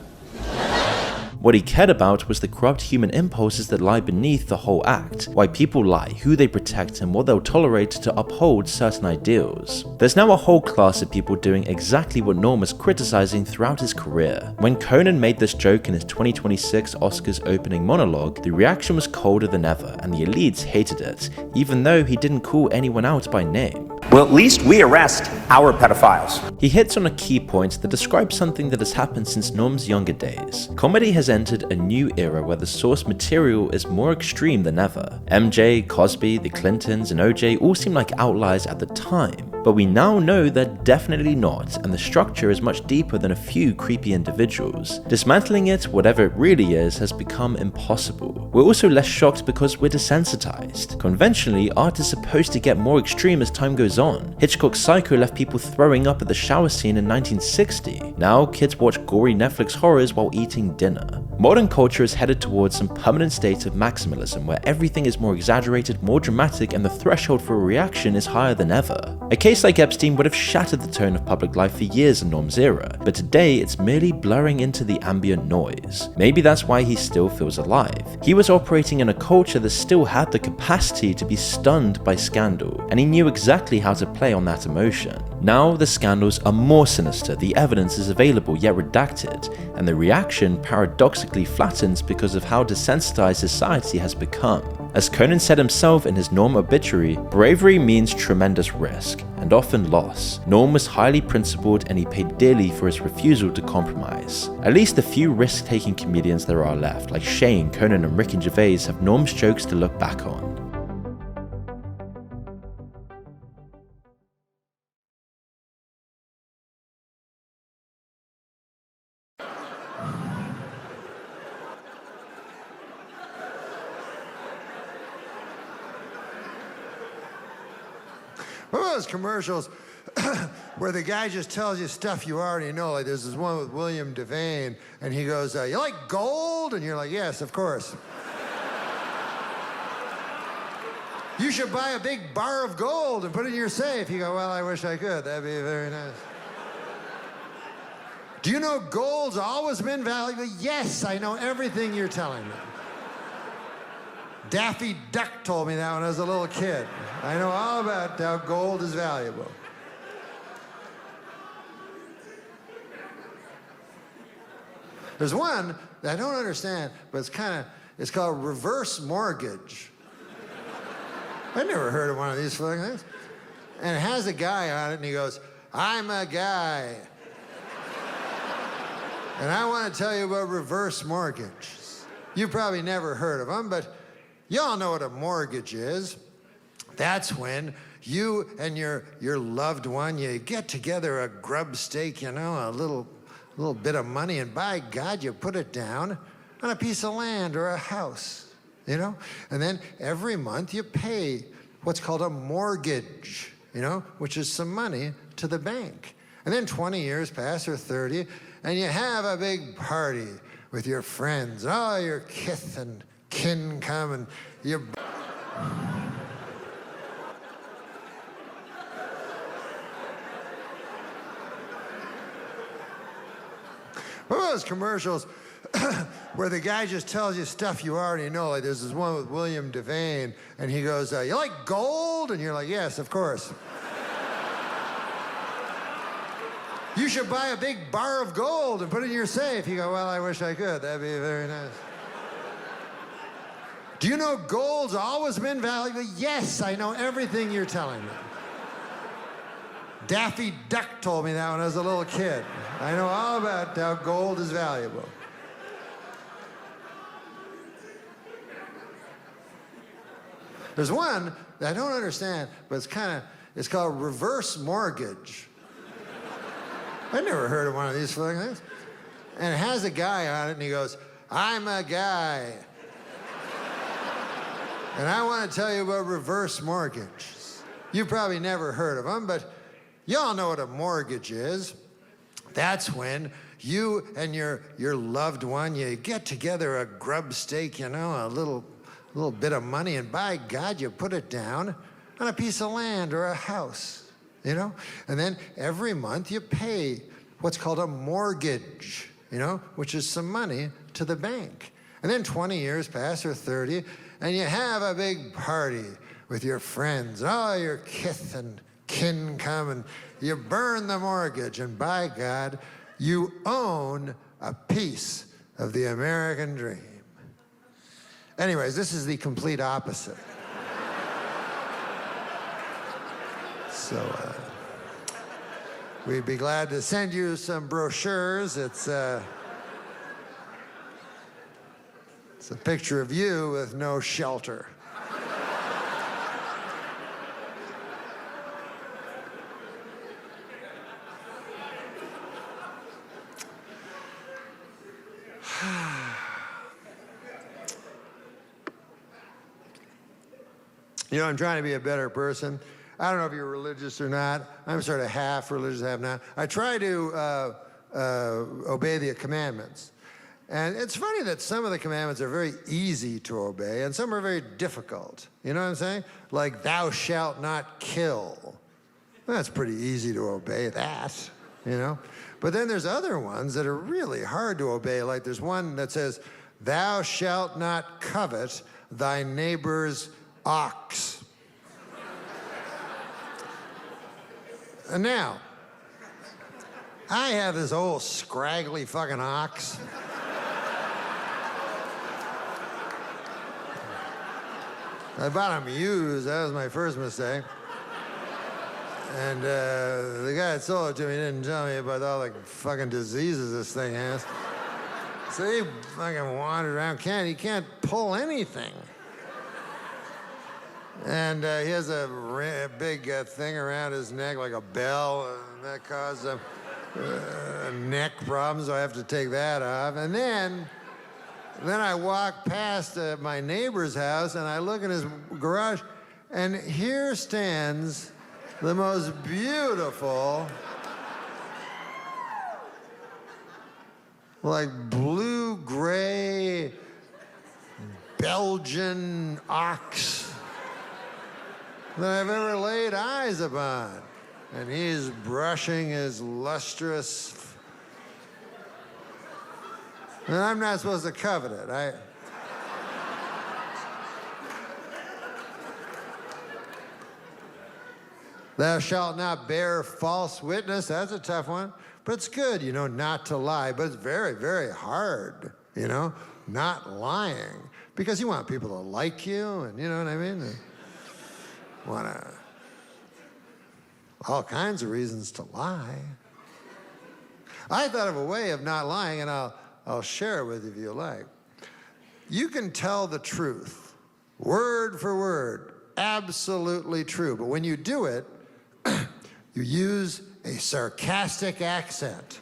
What he cared about was the corrupt human impulses that lie beneath the whole act, why people lie, who they protect, and what they'll tolerate to uphold certain ideals. There's now a whole class of people doing exactly what Norm was criticizing throughout his career. When Conan made this joke in his 2026 Oscars opening monologue, the reaction was colder than ever, and the elites hated it, even though he didn't call anyone out by name. Well, at least we arrest our pedophiles. He hits on a key point that describes something that has happened since Norm's younger days. Comedy has entered a new era where the source material is more extreme than ever. MJ, Cosby, the Clintons, and OJ all seem like outliers at the time, but we now know they're definitely not, and the structure is much deeper than a few creepy individuals. Dismantling it, whatever it really is, has become impossible. We're also less shocked because we're desensitized. Conventionally, art is supposed to get more extreme as time goes on. Hitchcock's Psycho left people throwing up at the shower scene in 1960. Now, kids watch gory Netflix horrors while eating dinner. Modern culture is headed towards some permanent state of maximalism where everything is more exaggerated, more dramatic, and the threshold for a reaction is higher than ever. A case like Epstein would have shattered the tone of public life for years in Norm's era, but today it's merely blurring into the ambient noise. Maybe that's why he still feels alive. He was operating in a culture that still had the capacity to be stunned by scandal, and he knew exactly how to play on that emotion. Now the scandals are more sinister, the evidence is available yet redacted, and the reaction paradoxically flattens because of how desensitized society has become. As Conan said himself in his Norm obituary, bravery means tremendous risk, and often loss. Norm was highly principled and he paid dearly for his refusal to compromise. At least the few risk-taking comedians there are left, like Shane, Conan, and Ricky Gervais, have Norm's jokes to look back on. What about those commercials where the guy just tells you stuff you already know? Like there's this one with William Devane, and he goes, you like gold? And you're like, yes, of course. You should buy a big bar of gold and put it in your safe. You go, well, I wish I could. That'd be very nice. Do you know gold's always been valuable? Yes, I know everything you're telling me. Daffy Duck told me that when I was a little kid. I know all about how gold is valuable. There's one that I don't understand, but it's called reverse mortgage. I've never heard of one of these fucking things. And it has a guy on it, and he goes, I'm a guy. And I want to tell you about reverse mortgages. You've probably never heard of them, but you all know what a mortgage is. That's when you and your loved one, you get together a grub steak, you know, a little little bit of money, and by God, you put it down on a piece of land or a house, you know? And then every month you pay what's called a mortgage, you know, which is some money to the bank. And then 20 years pass or 30, and you have a big party with your friends, and all your kith and kin come, and you... What are those commercials where the guy just tells you stuff you already know? Like there's this one with William Devane, and he goes, you like gold? And you're like, yes, of course. You should buy a big bar of gold and put it in your safe. You go, well, I wish I could. That'd be very nice. Do you know gold's always been valuable? Yes, I know everything you're telling me. Daffy Duck told me that when I was a little kid. I know all about how gold is valuable. There's one that I don't understand, but it's called reverse mortgage. I've never heard of one of these fucking things. And it has a guy on it, and he goes, I'm a guy. And I want to tell you about reverse mortgages. You've probably never heard of them, but y'all know what a mortgage is. That's when you and your loved one, you get together a grub stake, you know, a little bit of money, and by God, you put it down on a piece of land or a house, you know? And then every month you pay what's called a mortgage, you know, which is some money to the bank. And then 20 years pass or 30, and you have a big party with your friends, and all your kith and kin come, and you burn the mortgage, and by God, you own a piece of the American dream. Anyways, this is the complete opposite. So, we'd be glad to send you some brochures. It's a picture of you with no shelter. You know, I'm trying to be a better person. I don't know if you're religious or not. I'm sort of half religious, half not. I try to obey the commandments. And it's funny that some of the commandments are very easy to obey, and some are very difficult. You know what I'm saying? Like, thou shalt not kill. That's pretty easy to obey that, you know? But then there's other ones that are really hard to obey. Like there's one that says, thou shalt not covet thy neighbor's ox. And now, I have this old scraggly fucking ox. I bought him used. That was my first mistake. And the guy that sold it to me didn't tell me about all the fucking diseases this thing has. So he fucking wandered around. He can't pull anything. And he has a big thing around his neck, like a bell, and that caused neck problems, so I have to take that off. And then I walk past my neighbor's house, and I look in his garage, and here stands the most beautiful, like blue-gray Belgian ox that I've ever laid eyes upon. And he's brushing his lustrous... And I'm not supposed to covet it. Thou shalt not bear false witness. That's a tough one. But it's good, you know, not to lie. But it's very, very hard, you know, not lying. Because you want people to like you, and you know what I mean? All kinds of reasons to lie. I thought of a way of not lying, and I'll share it with you if you like. You can tell the truth, word for word, absolutely true. But when you do it, you use a sarcastic accent.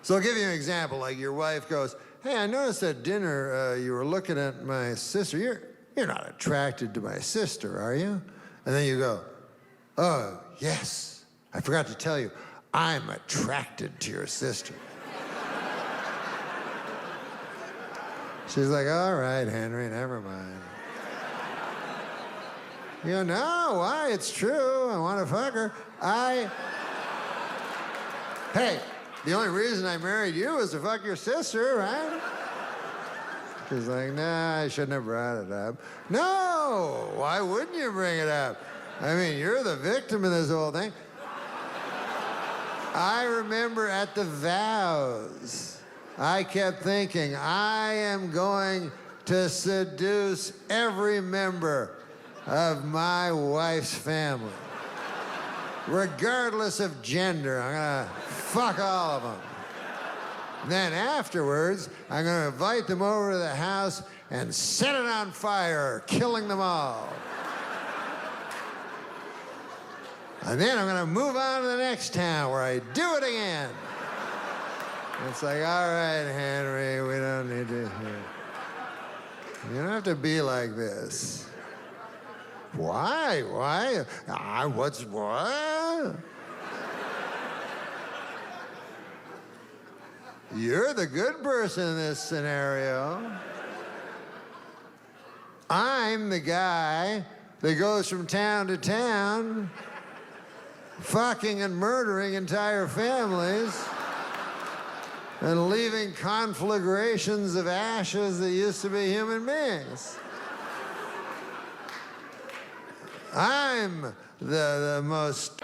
So I'll give you an example. Like your wife goes, "Hey, I noticed at dinner you were looking at my sister. You're not attracted to my sister, are you?" And then you go, "Oh, yes. I forgot to tell you, I'm attracted to your sister." She's like, "All right, Henry, never mind." You go, "No, why? It's true. I want to fuck her. Hey, the only reason I married you was to fuck your sister, right?" She's like, "Nah, I shouldn't have brought it up." "No, why wouldn't you bring it up? I mean, you're the victim of this whole thing." I remember at the vows, I kept thinking, I am going to seduce every member of my wife's family. Regardless of gender, I'm gonna fuck all of them. And then afterwards, I'm gonna invite them over to the house and set it on fire, killing them all. And then I'm gonna move on to the next town where I do it again. And it's like, all right, Henry, we don't need to hear. You don't have to be like this. Why? Why? What? You're the good person in this scenario. I'm the guy that goes from town to town, fucking and murdering entire families, and leaving conflagrations of ashes that used to be human beings. I'm the most...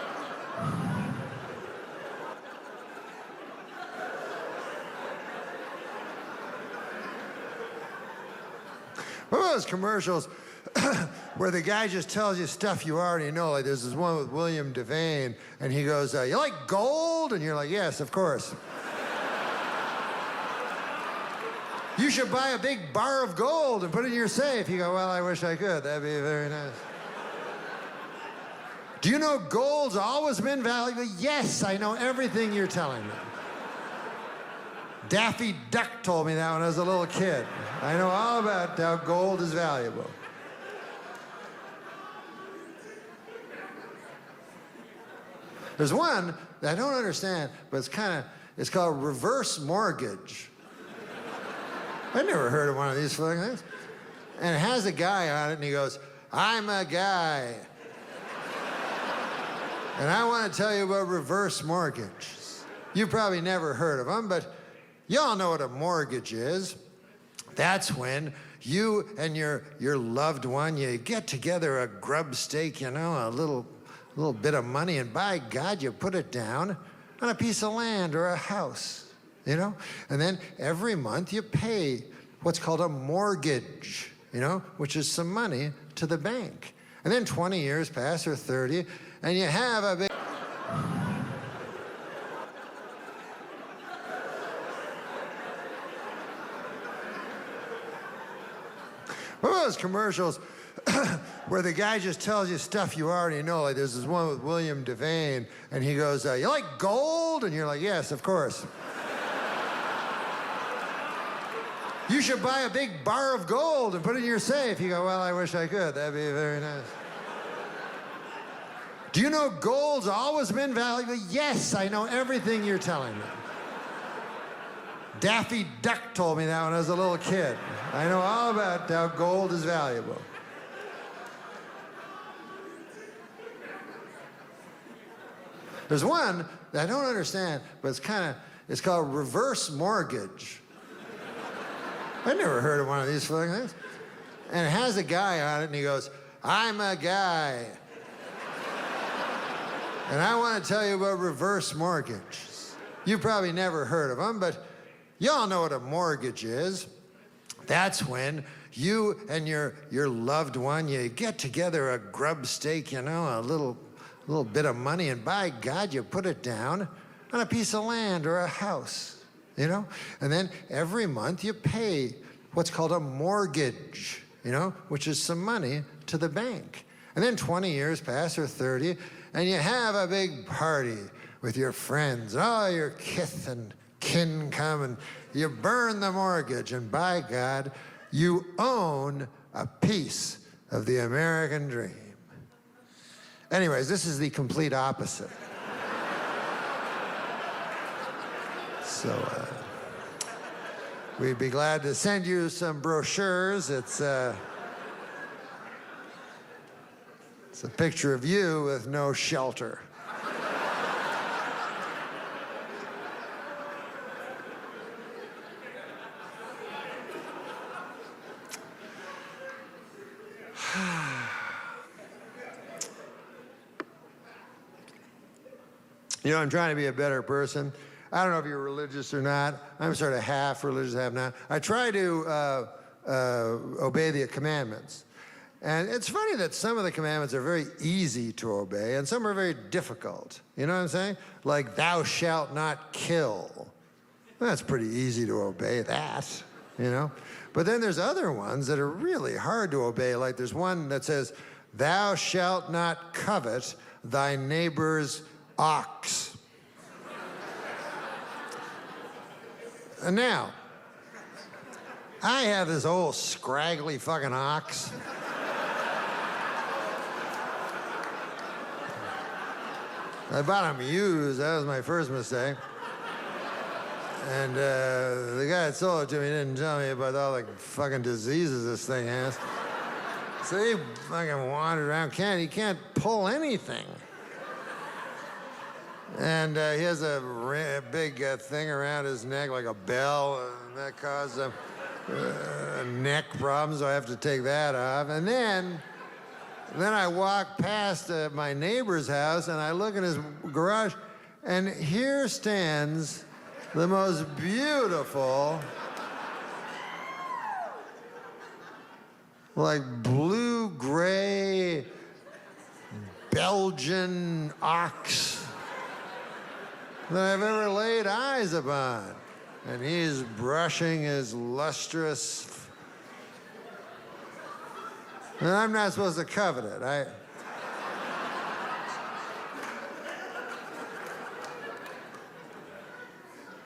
What about those commercials where the guy just tells you stuff you already know? Like there's this one with William Devane, and he goes, "You like gold?" And you're like, "Yes, of course." "You should buy a big bar of gold and put it in your safe." You go, "Well, I wish I could. That'd be very nice." "Do you know gold's always been valuable?" "Yes, I know everything you're telling me. Daffy Duck told me that when I was a little kid. I know all about how gold is valuable." There's one that I don't understand, but it's called reverse mortgage. I've never heard of one of these fucking things. And it has a guy on it, and he goes, "I'm a guy. And I want to tell you about reverse mortgages. You've probably never heard of them, but y'all know what a mortgage is. That's when you and your loved one, you get together a grub stake, you know, a little bit of money, and by God, you put it down on a piece of land or a house, you know? And then every month you pay what's called a mortgage, you know, which is some money to the bank. And then 20 years pass or 30, and you have a big... What about those commercials where the guy just tells you stuff you already know? Like there's this one with William Devane, and he goes, "You like gold?" And you're like, "Yes, of course." "You should buy a big bar of gold and put it in your safe." You go, "Well, I wish I could. That'd be very nice." "Do you know gold's always been valuable?" "Yes, I know everything you're telling me. Daffy Duck told me that when I was a little kid. I know all about how gold is valuable." There's one that I don't understand, but it's called reverse mortgage. I've never heard of one of these fucking things. And it has a guy on it, and he goes, "I'm a guy. And I want to tell you about reverse mortgages. You've probably never heard of them, but y'all know what a mortgage is. That's when you and your loved one, you get together a grub stake, you know, a little bit of money, and by God, you put it down on a piece of land or a house, you know? And then every month you pay what's called a mortgage, you know, which is some money to the bank. And then 20 years pass or 30, and you have a big party with your friends and all your kith and kin come and you burn the mortgage, and by God, you own a piece of the American dream. Anyways, this is the complete opposite. So, we'd be glad to send you some brochures. It's a picture of you with no shelter. You know, I'm trying to be a better person. I don't know if you're religious or not. I'm sort of half religious, half not. I try to obey the commandments. And it's funny that some of the commandments are very easy to obey, and some are very difficult. You know what I'm saying? Like, thou shalt not kill. That's pretty easy to obey that, you know? But then there's other ones that are really hard to obey. Like there's one that says, thou shalt not covet thy neighbor's ox. And now, I have this old scraggly fucking ox. I bought him used. That was my first mistake. And the guy that sold it to me didn't tell me about all the fucking diseases this thing has. So he fucking wandered around. He can't pull anything. And he has a big thing around his neck like a bell, and that caused neck problems, so I have to take that off. And then I walk past my neighbor's house, and I look in his garage, and here stands the most beautiful, like blue-gray Belgian ox that I've ever laid eyes upon. And he's brushing his lustrous... And I'm not supposed to covet it.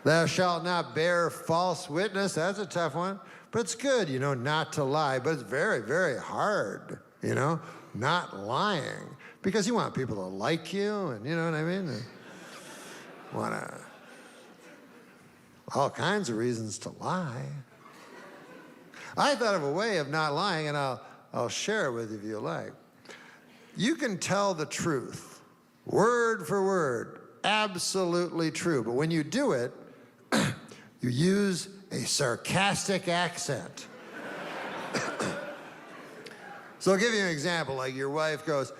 Thou shalt not bear false witness. That's a tough one. But it's good, you know, not to lie. But it's very, very hard, you know, not lying. Because you want people to like you, and you know what I mean? All kinds of reasons to lie. I thought of a way of not lying, and I'll share it with you if you like. You can tell the truth, word for word, absolutely true. But when you do it, you use a sarcastic accent. So I'll give you an example. Like your wife goes,